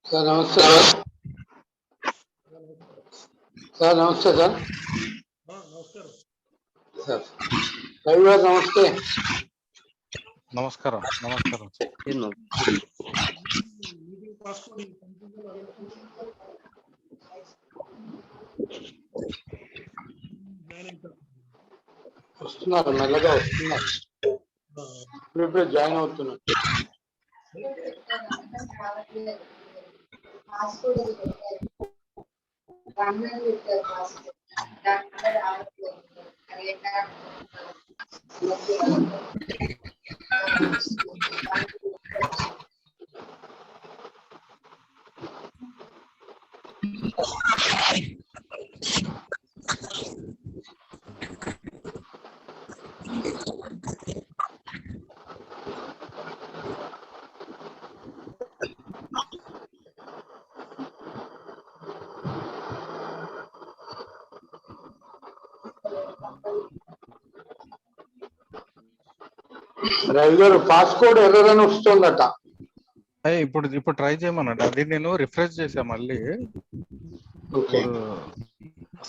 Sir నమస్తే sir. నమస్తే sir. Sir Ravi గారు నమస్తే. నమస్కారం. నమస్కారం. వస్తున్నారు, మెల్లగా వస్తున్నారు. ఇప్పుడు జాయిన్ అవుతున్నారు. రవి గారు పాస్కోడ్ ఎర్రర్ అని వస్తుందట. ఇప్పుడు ట్రై చేయమన్నాడు. అది నేను రిఫ్రెష్ చేసా మళ్ళీ.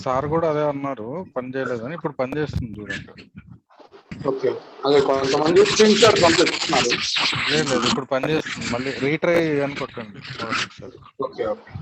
సార్ కూడా అదే అన్నారు, పని చేయలేదని. ఇప్పుడు పని చేస్తుంది చూడండి. ఓకే, అదే కొంతమంది స్క్రీన్ షాట్ పంపిస్తున్నారు. లేదు, ఇప్పుడు పని చేస్తుంది. మళ్ళీ రీట్రై అని కొట్టండి. Okay okay.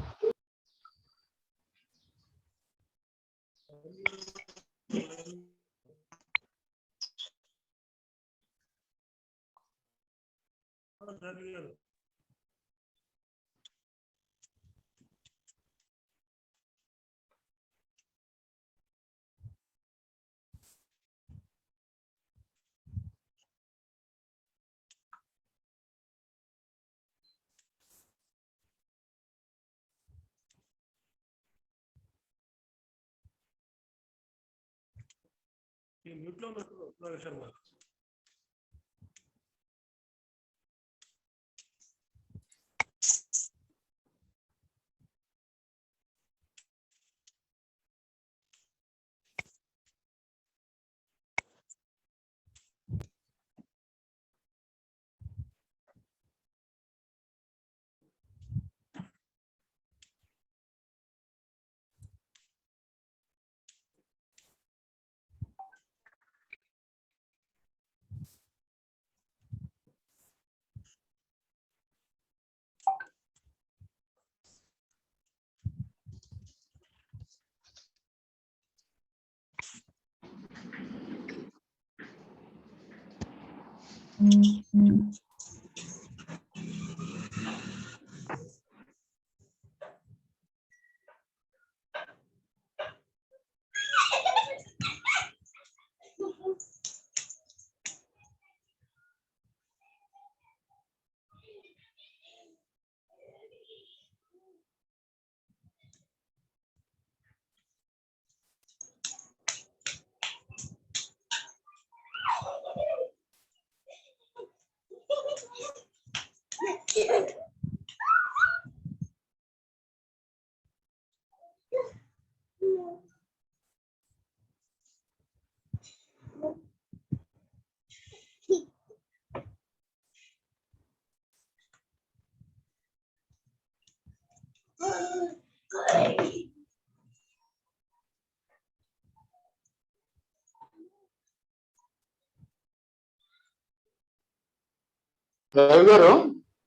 రవి గారు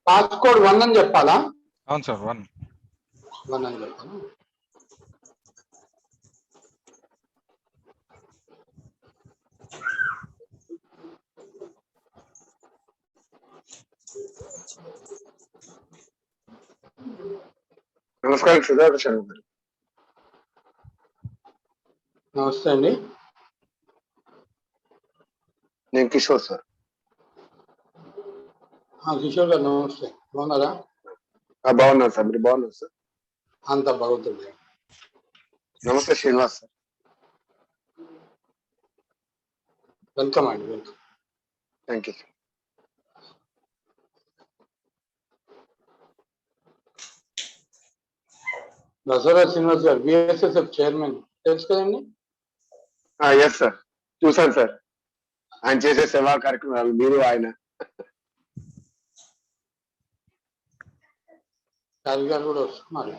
పాస్కోడ్ 1 అని చెప్పాలా? అవును సార్, 1. వన్ అని చెప్తాను. నమస్కారం సుధాకర్ శర్మ గారు. నమస్తే అండి. నేను కిషోర్ సార్. కిషోర్ గారు నమస్తే, బాగున్నారా? బాగున్నాను సార్, మీరు బాగున్నారు సార్? అంతా బాగుంటుంది. నమస్తే శ్రీనివాస్ సార్. వెల్కమ్ అండి, welcome. Thank you. Dasara Srinivas గారు బిఎస్ఎస్ఎఫ్ చైర్మన్, తెలుసు కదండి? ఎస్ సార్, చూసాను సార్ ఆయన చేసే సేవా కార్యక్రమాలు, మీరు ఆయన. రాజు గారు కూడా వస్తున్నారు.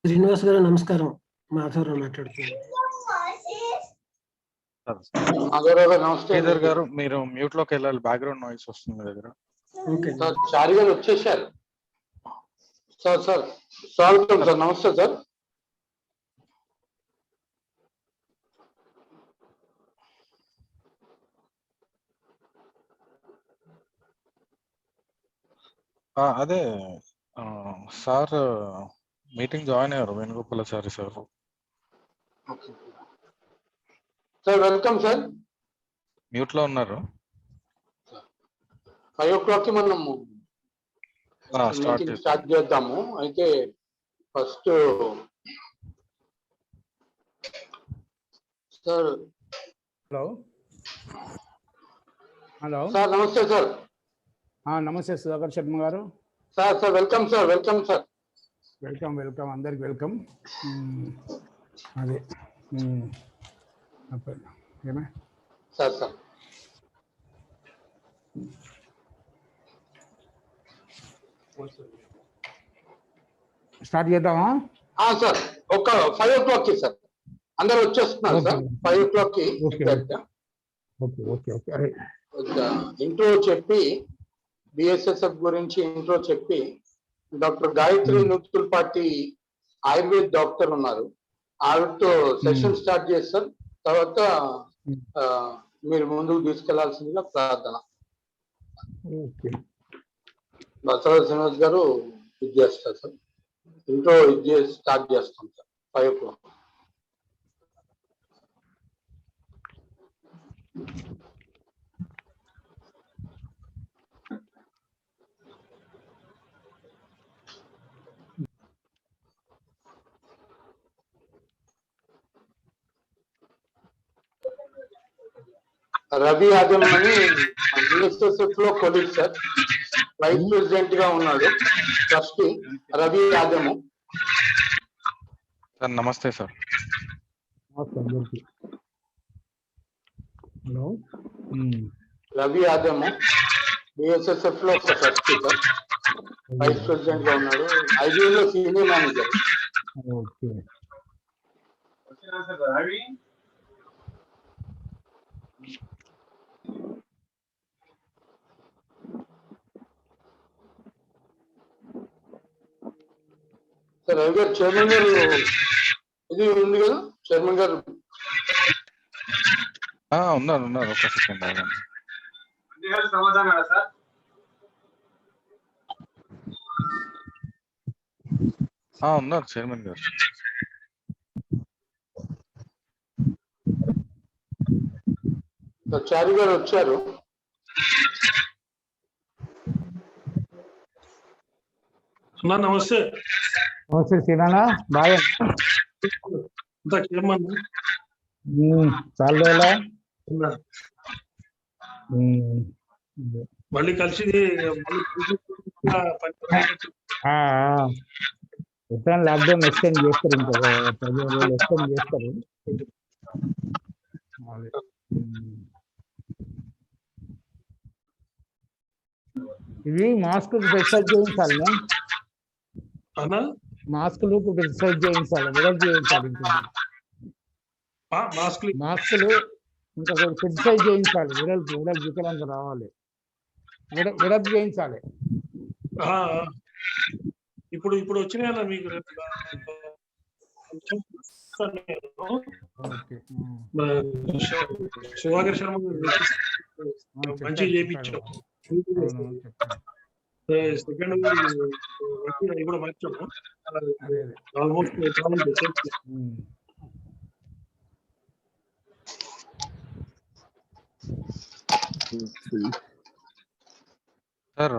శ్రీనివాస్ గారు నమస్కారం, మాధవరావు మాట్లాడుతున్నాను. నమస్తే. శ్రీధర్ గారు మీరు మ్యూట్ లోకి వెళ్ళాలి, బ్యాక్గ్రౌండ్ నాయిస్ వస్తుంది మీ దగ్గర. ఓకే సార్, చారి గారు వచ్చేసారు. సార్ సార్ స్వాగతం సార్, నమస్తే సార్. అదే సార్ మీటింగ్ జాయిన్ అయ్యారు, Venugopalachari sir. Sir welcome sir. Mute లో ఉన్నారు. 5 o'clock మనము స్టార్ట్ చేద్దాము. అయితే ఫస్ట్ సార్. హలో సార్ నమస్తే సార్. నమస్తే సుధాకర్ శర్మ గారు. Sir sir welcome sir, welcome sir. Welcome welcome, అందరికి వెల్కమ్. అదే ఏమే సార్ సార్ స్టార్ట్ చేద్దామా? సార్ ఒక 5 o'clock సార్, అందరు వచ్చేస్తున్నారు sir. 5 o'clock okay okay okay. అరే ఇంట్రో చెప్పి, బిఎస్ఎస్ఎఫ్ గురించి ఇంట్రో చెప్పి, డాక్టర్ గాయత్రి నూతులపాటి ఆయుర్వేద డాక్టర్ ఉన్నారు, ఆవిడతో సెషన్ స్టార్ట్ చేస్తారు. తర్వాత మీరు ముందుకు తీసుకెళ్లాల్సిందిగా ప్రార్థన. దసరా శ్రీనివాస్ గారు ఇది చేస్తారు సార్, ఇంట్రో ఇది స్టార్ట్ చేస్తాం సార్ 5 o'clock. రవి ఆదం అని బిఎస్ఎస్ఎఫ్ లో కొలీగ్ సార్, వైస్ ప్రెసిడెంట్ గా ఉన్నాడు, ట్రస్టీ రవి ఆదము. సార్ నమస్తే సార్. హలో, రవి ఆదము బిఎస్ఎస్ఎఫ్ లో ఒక ట్రస్టీ సార్, వైస్ ప్రెసిడెంట్ గా ఉన్నాడు, ఐబీఎల్ లో senior manager. Okay sir Ravi గారు చైర్మన్ గారు ఇది ఉంది కదా, చైర్మన్ గారు ఉన్నారు. ఒక సెకండ్ ఆగండి. ఉన్నారు చైర్మన్ గారు. చారి గారు వచ్చారు. నమస్తే. నమస్తే శ్రీనాన్న, బాగా చాలా మళ్ళీ కలిసి ఎప్పుడైనా లాక్డౌన్ ఎక్స్టెండ్ చేస్తారు, ఇంకా 15 రోజులు ఎక్స్టెండ్ చేస్తారు. అదే. ఇవి మాస్కులు పెస్టైజ్ చేయించాలి, అన్నా మాస్కులు పెస్టైజ్ చేయించాలి, వెడల్పు చేయించాలి. మాస్కులు ఇంకా పెస్టైజ్ చేయించాలి, వెడల్పు వికలంగా రావాలి, వెడల్పు చేయించాలి. ఇప్పుడు వచ్చినాయన్నా మీకు సుధాకర్ శర్మ మంచి చేయించాం. సెకండ్ కూడా మార్చాము ఆల్మోస్ట్. సార్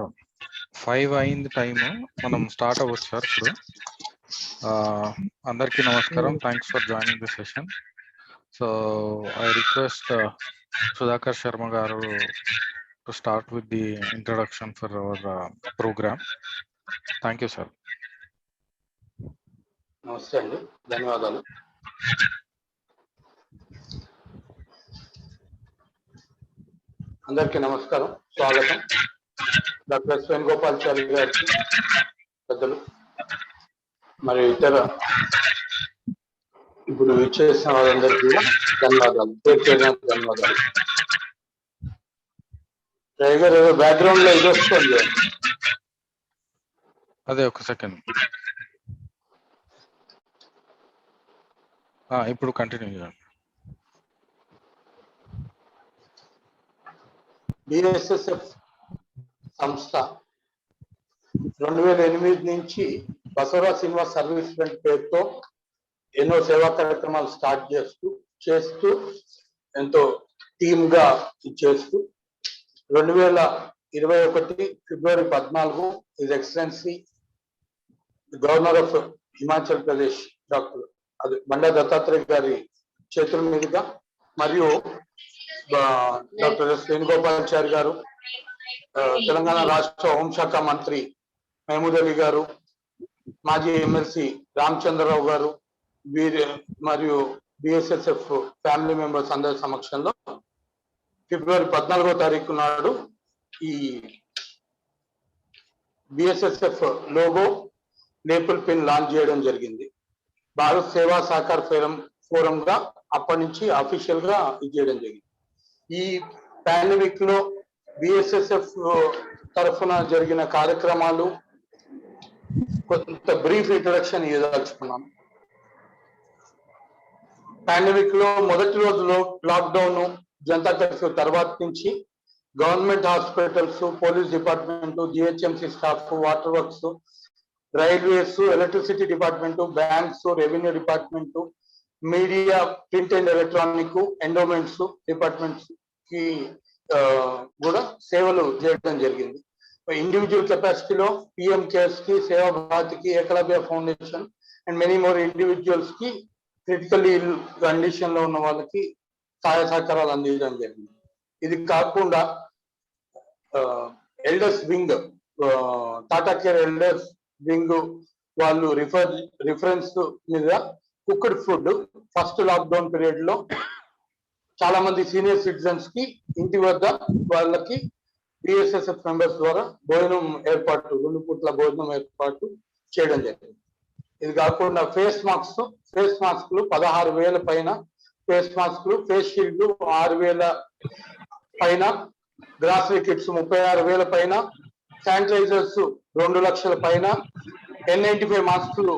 5 అయింది టైమ్, మనం స్టార్ట్ అవ్వచ్చు సార్ ఇప్పుడు. అందరికీ నమస్కారం, thanks for joining the session. So I request Sudhakar Sharma గారు to start with the introduction for our program. Thank you sir. నమస్తే అండి, ధన్యవాదాలు. అందరికీ నమస్కారం, స్వాగతం. డాక్టర్ ఎస్ వేణుగోపాలాచారి గారికి, పెద్దలు మరియు ఇతర ఇప్పుడు విచ్చేసిన వాళ్ళందరికీ కూడా ధన్యవాదాలు, ధన్యవాదాలు. టైగర్ బ్యాక్గ్రౌండ్ లో ఇది వస్తుంది, అదే ఒక సెకండ్. ఇప్పుడు కంటిన్యూ చేయండి. బిఎస్ఎస్ఎఫ్ సంస్థ 2008 నుంచి బసవరాజ్ శ్రీనివాస్ సర్వీస్ ఫ్రంట్ పేరుతో ఎన్నో సేవా కార్యక్రమాలు స్టార్ట్ చేస్తూ ఎంతో టీమ్ గా చేస్తూ 2021 ఫిబ్రవరి 14 his excellency governor of Himachal Pradesh doctor Banda Dattatreya గారి చేతుల మీదుగా మరియు డాక్టర్ ఎస్ వేణుగోపాలాచారి గారు, తెలంగాణ రాష్ట్ర హోంశాఖ మంత్రి మహమూద్ అలీ గారు, మాజీ ఎమ్మెల్సీ రామచంద్రరావు గారు, మరియు బిఎస్ఎస్ఎఫ్ ఫ్యామిలీ మెంబర్స్ అందరి సమక్షంలో ఫిబ్రవరి 14వ తారీఖు నాడు ఈ బిఎస్ఎస్ఎఫ్ లోగో లేపుల్ పిన్ లాంచ్ చేయడం జరిగింది. భారత్ సేవా సహకార్ ఫోరం గా అప్పటి నుంచి అఫీషియల్ గా ఇది చేయడం జరిగింది. ఈ పాండమిక్ లో బిఎస్ఎస్ఎఫ్ తరఫున జరిగిన కార్యక్రమాలు కొంత బ్రీఫ్ ఇంట్రడక్షన్ ఇవ్వదలుచుకున్నాను. పాండమిక్ లో మొదటి రోజు లాక్డౌన్, జనతా కర్ఫ్యూ తర్వాత నుంచి government hospitals, police department, GHMC staff, water works, railways, electricity department, banks, revenue department, media, print and electronic, endowments departments కి కూడా సేవలు చేయడం జరిగింది. ఇండివిజువల్ కెపాసిటీలో పిఎం కేర్స్ కి, సేవా భారతికి, Ekalavya foundation and many more individuals కి క్రిటికల్ కండిషన్ లో ఉన్న వాళ్ళకి సహాయ సహకారాలు అందించడం జరిగింది. ఇది కాకుండా elders wing, Tata care elders wing వాళ్ళు రిఫరెన్స్ మీద cooked food first lockdown period లో చాలా మంది సీనియర్ సిటిజన్స్ కి ఇంటి వద్ద వాళ్ళకి బిఎస్ఎస్ఎఫ్ మెంబర్స్ ద్వారా భోజనం ఏర్పాటు, 2 పూట్ల భోజనం ఏర్పాటు చేయడం జరిగింది. ఇది కాకుండా ఫేస్ మాస్క్లు 16,000 పైన ఫేస్ మాస్క్లు, ఫేస్ షీల్డ్లు 6,000 పైన, గ్రాసరీ కిట్స్ 36,000 పైన, శానిటైజర్స్ 2 లక్షల పైన, N95 మాస్కులు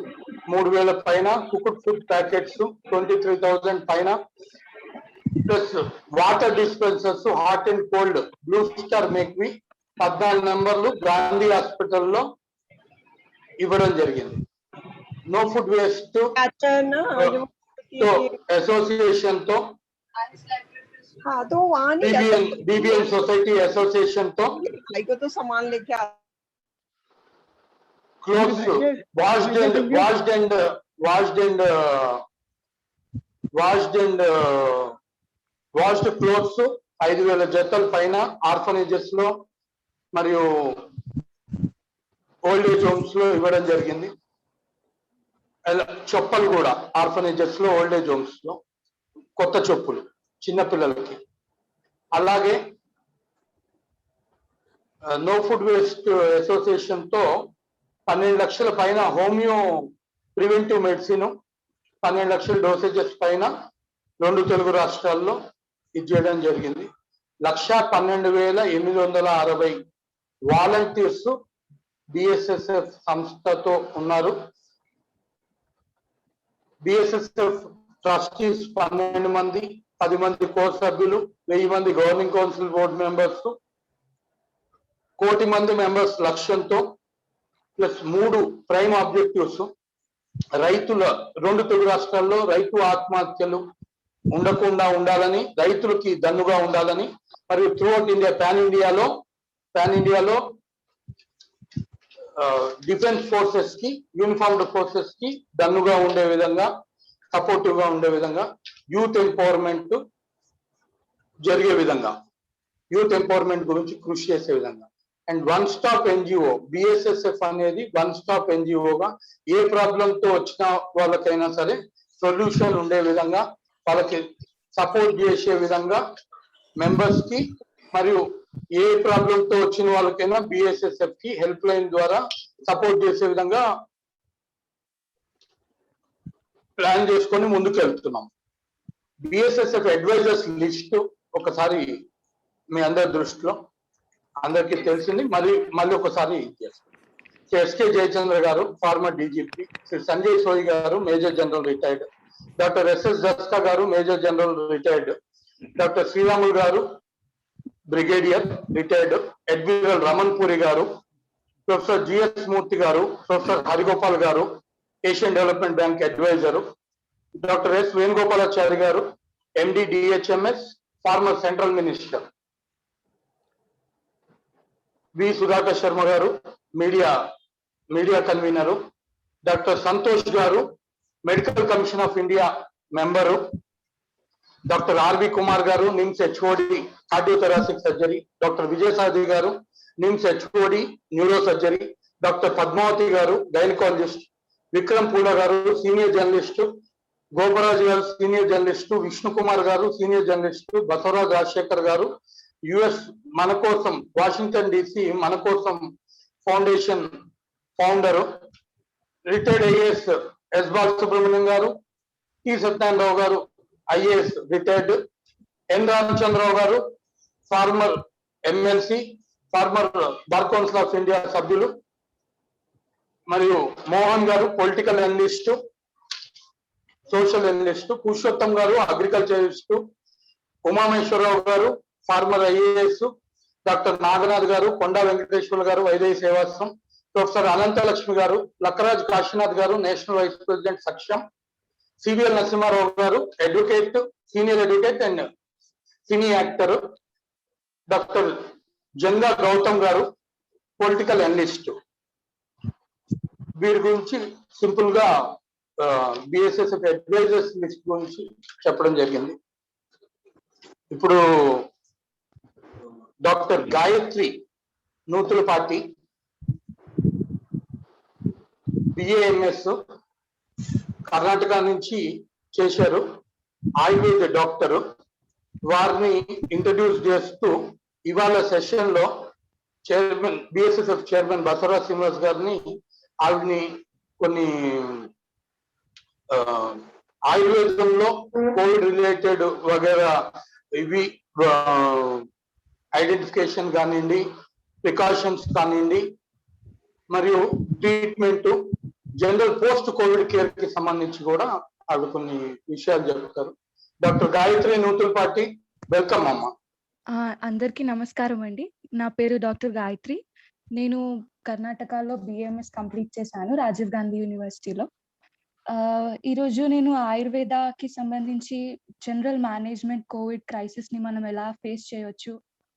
3,000 పైన, కుక్డ్ ఫుడ్ ప్యాకెట్స్ 23,000 పైన, plus water dispensers hot and cold blue star మేక్వి 14 నెంబర్లు గాంధీ హాస్పిటల్లో ఇవ్వడం జరిగింది. నో ఫుడ్ వేస్ట్ అసోసియేషన్ తో, BBN सोसाइटी एसोसिएशन तो सामान लेके clothes washed clothes 5,000 జతల పైన ఆర్ఫనేజెస్ లో మరియు ఓల్డ్ ఏజ్ హోమ్స్ లో ఇవ్వడం జరిగింది. చెప్పులు కూడా ఆర్ఫనేజెస్ లో, ఓల్డ్ ఏజ్ హోమ్స్ లో కొత్త చెప్పులు చిన్నపిల్లలకి. అలాగే నో ఫుడ్ వేస్ట్ అసోసియేషన్ తో 12 లక్షల పైన హోమియో ప్రివెంటివ్ మెడిసిన్ 12 లక్షల డోసేజెస్ పైన 2 తెలుగు రాష్ట్రాల్లో ఇది చేయడం జరిగింది. 112,860 వాలంటీర్స్ బిఎస్ఎస్ఎఫ్ సంస్థతో ఉన్నారు. బిఎస్ఎస్ఎఫ్ ట్రస్టీస్ 12 మంది, 10 మంది కోర్ సభ్యులు, 1000 మంది గవర్నింగ్ కౌన్సిల్ బోర్డు మెంబర్స్, 1 కోటి మంది మెంబర్స్ లక్ష్యంతో ప్లస్ 3 ప్రైమ్ ఆబ్జెక్టివ్స్. రైతుల 2 తెలుగు రాష్ట్రాల్లో రైతు ఆత్మహత్యలు ఉండకుండా ఉండాలని, రైతులకి దన్నుగా ఉండాలని, మరియు త్రూఅవుట్ ఇండియా పాన్ ఇండియాలో డిఫెన్స్ ఫోర్సెస్ కి, యూనిఫార్మ్డ్ ఫోర్సెస్ కి దన్నుగా ఉండే విధంగా, సపోర్టివ్ గా ఉండే విధంగా, యూత్ ఎంపవర్మెంట్ జరిగే విధంగా, యూత్ ఎంపవర్మెంట్ గురించి కృషి చేసే విధంగా. And one stop NGO BSSF అనేది వన్ స్టాప్ ఎన్జిఓగా ఏ ప్రాబ్లం తో వచ్చిన వాళ్ళకైనా సరే సొల్యూషన్ ఉండే విధంగా, వాళ్ళకి సపోర్ట్ చేసే విధంగా మెంబర్స్ కి, మరియు ఏ ప్రాబ్లం తో వచ్చిన వాళ్ళకైనా బిఎస్ఎస్ఎఫ్ కి హెల్ప్ లైన్ ద్వారా సపోర్ట్ చేసే విధంగా ప్లాన్ చేసుకొని ముందుకు వెళ్తున్నాం. బిఎస్ఎస్ఎఫ్ అడ్వైజర్స్ లిస్ట్ ఒకసారి మీ అందరి దృష్టిలో, అందరికీ తెలిసింది, మళ్ళీ ఒకసారి ఎస్కే జయచంద్ర గారు ఫార్మర్ డీజీపీ, శ్రీ సంజయ్ సోయి గారు major general retired, doctor SS Daska గారు major general retired, doctor Sriramulu గారు brigadier retired, admiral Raman Puri గారు, ప్రొఫెసర్ జిఎస్ మూర్తి గారు, ప్రొఫెసర్ హరిగోపాల్ గారు Asian development bank advisor, doctor S Venugopalachari గారు MD DHMS former central minister, V Sudhakar Sharma గారు మీడియా కన్వీనరు, డాక్టర్ సంతోష్ గారు medical commission of India member, doctor RV Kumar గారు NIMS HOD cardiothoracic surgery, doctor Vijayasadi గారు NIMS HOD neuro surgery, doctor Padmavati గారు gynaecologist, Vikram పూల గారు senior journalist, Goparaju గారు senior journalist, Vishnu Kumar గారు senior journalist, Basavaraj Rajasekhar గారు యుఎస్ మన కోసం వాషింగ్టన్ డిసి మన కోసం foundation founder, retired IAS S Balasubrahmanyam garu, T Satyanarayanarao garu IAS retired, N Ramachandrarao garu former MLC, former bar council of India సభ్యులు, మరియు Mohan garu political analyst, social analyst, Purushottam garu agriculturist, Umameswara Rao గారు ఫార్మర్ ఐఏఎస్, డాక్టర్ నాగనాథ్ గారు, కొండా వెంకటేశ్వర గారు వైదేహి సేవాశ్రం, ప్రొఫెసర్ అనంతలక్ష్మి గారు, లక్కరాజ్ కాశీనాథ్ గారు national vice president Saksham, CVL Narasimha Rao గారు advocate, senior advocate and cine actor, doctor Janga Gautam గారు political analyst. వీరి గురించి సింపుల్ గా బిఎస్ఎస్ఎఫ్ అడ్వైజర్స్ లిస్ట్ గురించి చెప్పడం జరిగింది. ఇప్పుడు డాక్టర్ గాయత్రి నూతులపాటి బిఏఎంఎస్ కర్ణాటక నుంచి చేశారు, ఆయుర్వేద డాక్టరు. వారిని ఇంట్రడ్యూస్ చేస్తూ ఇవాళ సెషన్ లో chairman BSSF chairman Basavaraj Srinivas గారిని, ఆవిడని కొన్ని ఆయుర్వేదంలో కోవిడ్ రిలేటెడ్ వగేరా ఇవి ఐడెంటిఫికేషన్ కానివ్వండి, ప్రికాషన్స్ కానివ్వండి, మరియు treatment, general post covid care కి సంబంధించి కూడా ఆవిడ కొన్ని విషయాలు చెప్తారు. డాక్టర్ గాయత్రి నూతులపాటి, వెల్కమ్ అమ్మ. అందరికీ నమస్కారం అండి. నా పేరు డాక్టర్ గాయత్రి. నేను కర్ణాటకలో బిఎంఎస్ కంప్లీట్ చేశాను రాజీవ్ గాంధీ యూనివర్సిటీలో. ఈరోజు నేను ఆయుర్వేదాకి సంబంధించి జనరల్ మేనేజ్మెంట్ కోవిడ్ క్రైసిస్ ని మనం ఎలా ఫేస్ చేయొచ్చు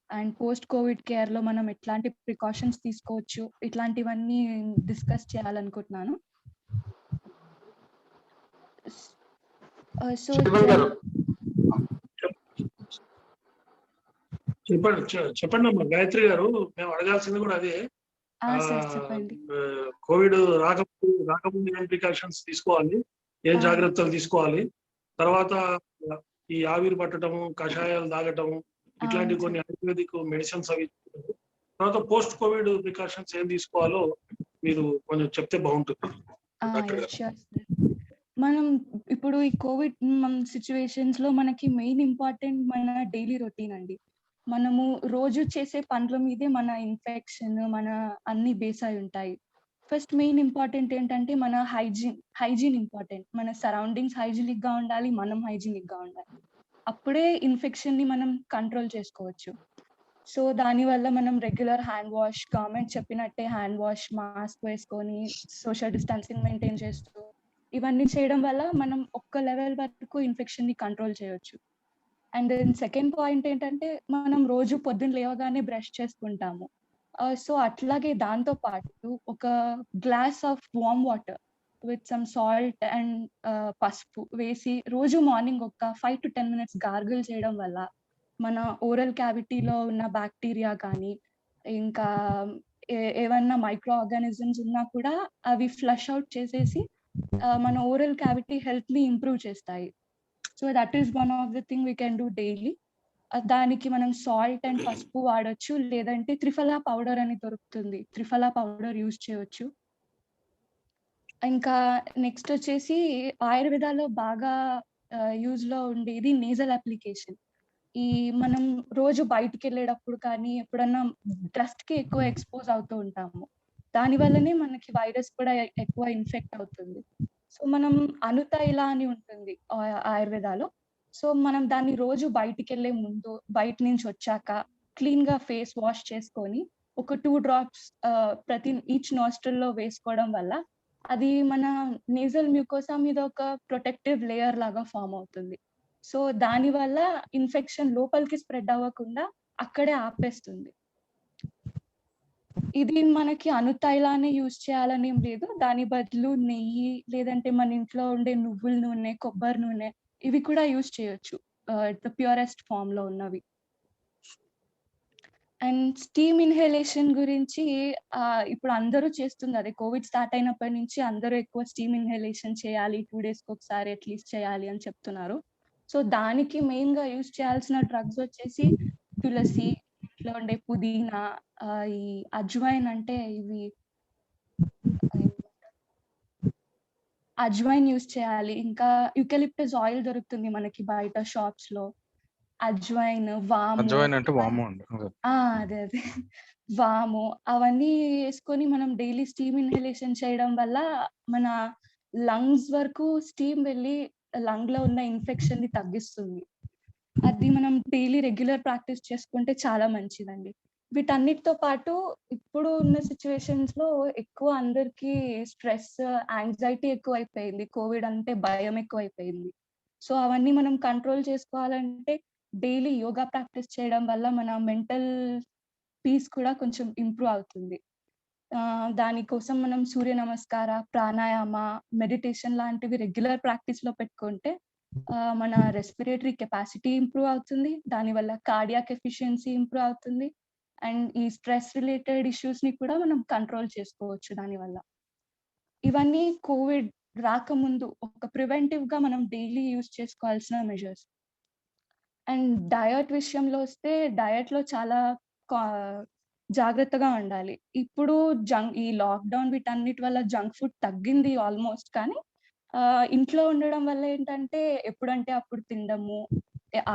అండ్ పోస్ట్ కోవిడ్ కేర్ లో మనం ఎట్లాంటి ప్రికాషన్స్ తీసుకోవచ్చు, ఇట్లాంటివన్నీ డిస్కస్ చేయాలనుకుంటున్నాను. సో చెప్పండి అమ్మా గాయత్రి గారు, మేము అడగాల్సింది కూడా అదే. సార్ చెప్పండి. కోవిడ్ రాకముందు ఏం ప్రికాషన్స్ తీసుకోవాలి, ఏం జాగ్రత్తలు తీసుకోవాలి, తర్వాత ఈ ఆవిరి పట్టడము, కషాయాలు తాగటము, ఇట్లాంటి కొన్ని ఆయుర్వేదిక్ మెడిసిన్స్ అవి, తర్వాత పోస్ట్ కోవిడ్ ప్రికాషన్స్ ఏం తీసుకోవాలో మీరు కొంచెం చెప్తే బాగుంటుంది డాక్టర్ గారు. మనం ఇప్పుడు ఈ కోవిడ్ సిచ్యువేషన్స్ లో మనకి మెయిన్ ఇంపార్టెంట్ మన డైలీ రొటీన్ అండి. మనము రోజు చేసే పనుల మీదే మన ఇన్ఫెక్షన్ మన అన్ని బేస్ అయి ఉంటాయి. ఫస్ట్ మెయిన్ ఇంపార్టెంట్ ఏంటంటే మన హైజీన్ ఇంపార్టెంట్. మన సరౌండింగ్స్ హైజీనిక్ గా ఉండాలి, మనం హైజీనిక్ గా ఉండాలి. అప్పుడే ఇన్ఫెక్షన్ ని మనం కంట్రోల్ చేసుకోవచ్చు. సో దానివల్ల మనం రెగ్యులర్ హ్యాండ్ వాష్, గవర్నమెంట్ చెప్పినట్టే హ్యాండ్ వాష్, మాస్క్ వేసుకొని సోషల్ డిస్టెన్సింగ్ మెయింటైన్ చేస్తూ ఇవన్నీ చేయడం వల్ల మనం ఒక్క లెవెల్ వరకు ఇన్ఫెక్షన్ ని కంట్రోల్ చేయొచ్చు. అండ్ దెన్ సెకండ్ పాయింట్ ఏంటంటే మనం రోజు పొద్దున్న లేవగానే బ్రష్ చేసుకుంటాము. సో అట్లాగే దాంతో పాటు ఒక glass of warm water with some salt and పసుపు వేసి రోజు మార్నింగ్ ఒక 5 to 10 minutes గార్గిల్ చేయడం వల్ల మన ఓరల్ క్యావిటీలో ఉన్న బ్యాక్టీరియా కానీ ఇంకా ఏవన్నా మైక్రో ఆర్గానిజమ్స్ ఉన్నా కూడా అవి ఫ్లష్ అవుట్ చేసేసి మన ఓరల్ క్యావిటీ హెల్త్ ని ఇంప్రూవ్ చేస్తాయి. So that is one of the thing we can do daily. దానికి మనం సాల్ట్ అండ్ పసుపు వాడొచ్చు, లేదంటే త్రిఫలా పౌడర్ అని దొరుకుతుంది, త్రిఫలా పౌడర్ యూజ్ చేయొచ్చు. ఇంకా నెక్స్ట్ వచ్చేసి ఆయుర్వేదాలో బాగా యూజ్ లో ఉండేది నేజల్ అప్లికేషన్. ఈ మనం రోజు బయటికి వెళ్ళేటప్పుడు కానీ ఎప్పుడన్నా డస్ట్ కి ఎక్కువ ఎక్స్పోజ్ అవుతూ ఉంటాము, దాని వల్లనే మనకి వైరస్ కూడా ఎక్కువ ఇన్ఫెక్ట్ అవుతుంది. సో మనం అనుతైల అని ఉంటుంది ఆయుర్వేదాలో. సో మనం దాన్ని రోజు బయటికి వెళ్ళే ముందు, బయట నుంచి వచ్చాక క్లీన్ గా ఫేస్ వాష్ చేసుకొని ఒక 2 drops ప్రతి ఈచ్ నాస్ట్రిల్ లో వేసుకోవడం వల్ల అది మన నేజల్ మ్యూకోసా మీద ఒక ప్రొటెక్టివ్ లేయర్ లాగా ఫామ్ అవుతుంది. సో దాని వల్ల ఇన్ఫెక్షన్ లోపలికి స్ప్రెడ్ అవ్వకుండా అక్కడే ఆపేస్తుంది. ఇది మనకి అనుతైలానే యూజ్ చేయాలని ఏం లేదు, దాని బదులు నెయ్యి లేదంటే మన ఇంట్లో ఉండే నువ్వుల నూనె, కొబ్బరి నూనె ఇవి కూడా యూజ్ చేయొచ్చు, ప్యూరెస్ట్ ఫామ్ లో ఉన్నవి. అండ్ స్టీమ్ ఇన్హలేషన్ గురించి ఇప్పుడు అందరూ చేస్తుంది అదే. కోవిడ్ స్టార్ట్ అయినప్పటి నుంచి అందరూ ఎక్కువ స్టీమ్ ఇన్హలేషన్ చేయాలి, 2 days కి ఒకసారి అట్లీస్ట్ చేయాలి అని చెప్తున్నారు. సో దానికి మెయిన్ గా యూజ్ చేయాల్సిన డ్రగ్స్ వచ్చేసి తులసి, ఇంట్లో ఉండే పుదీనా, ఈ అజ్వైన్ అంటే ఇవి అజ్వైన్ యూజ్ చేయాలి. ఇంకా యూకలిప్టస్ ఆయిల్ దొరుకుతుంది మనకి బయట షాప్స్ లో. అజ్వైన్, వాము, అజ్వైన్ అంటే వాము అండి. అదే వాము అవన్నీ వేసుకొని మనం డైలీ స్టీమ్ ఇన్హలేషన్ చేయడం వల్ల మన లంగ్స్ వరకు స్టీమ్ వెళ్ళి లంగ్ లో ఉన్న ఇన్ఫెక్షన్ ని తగ్గిస్తుంది. అది మనం డైలీ రెగ్యులర్ ప్రాక్టీస్ చేసుకుంటే చాలా మంచిదండి. వీటన్నిటితో పాటు ఇప్పుడు ఉన్న సిచ్యువేషన్స్ లో ఎక్కువ అందరికి స్ట్రెస్, యాంగ్జైటీ ఎక్కువ అయిపోయింది. కోవిడ్ అంటే భయం ఎక్కువ అయిపోయింది. సో అవన్నీ మనం కంట్రోల్ చేసుకోవాలంటే డైలీ యోగా ప్రాక్టీస్ చేయడం వల్ల మన మెంటల్ పీస్ కూడా కొంచెం ఇంప్రూవ్ అవుతుంది. దానికోసం మనం సూర్య నమస్కార, ప్రాణాయామ, మెడిటేషన్ లాంటివి రెగ్యులర్ ప్రాక్టీస్ లో పెట్టుకుంటే మన రెస్పిరేటరీ కెపాసిటీ ఇంప్రూవ్ అవుతుంది, దానివల్ల కార్డియాక్ ఎఫిషియన్సీ ఇంప్రూవ్ అవుతుంది. అండ్ ఈ స్ట్రెస్ రిలేటెడ్ ఇష్యూస్ ని కూడా మనం కంట్రోల్ చేసుకోవచ్చు దానివల్ల. ఇవన్నీ కోవిడ్ రాకముందు ఒక ప్రివెంటివ్ గా మనం డైలీ యూజ్ చేసుకోవాల్సిన మెజర్స్. అండ్ డయట్ విషయంలో వస్తే డయట్ లో చాలా జాగ్రత్తగా ఉండాలి. ఇప్పుడు ఈ లాక్డౌన్ వీటన్నిటి వల్ల జంక్ ఫుడ్ తగ్గింది ఆల్మోస్ట్, కానీ ఇంట్లో ఉండడం వల్ల ఏంటంటే ఎప్పుడంటే అప్పుడు తినడము,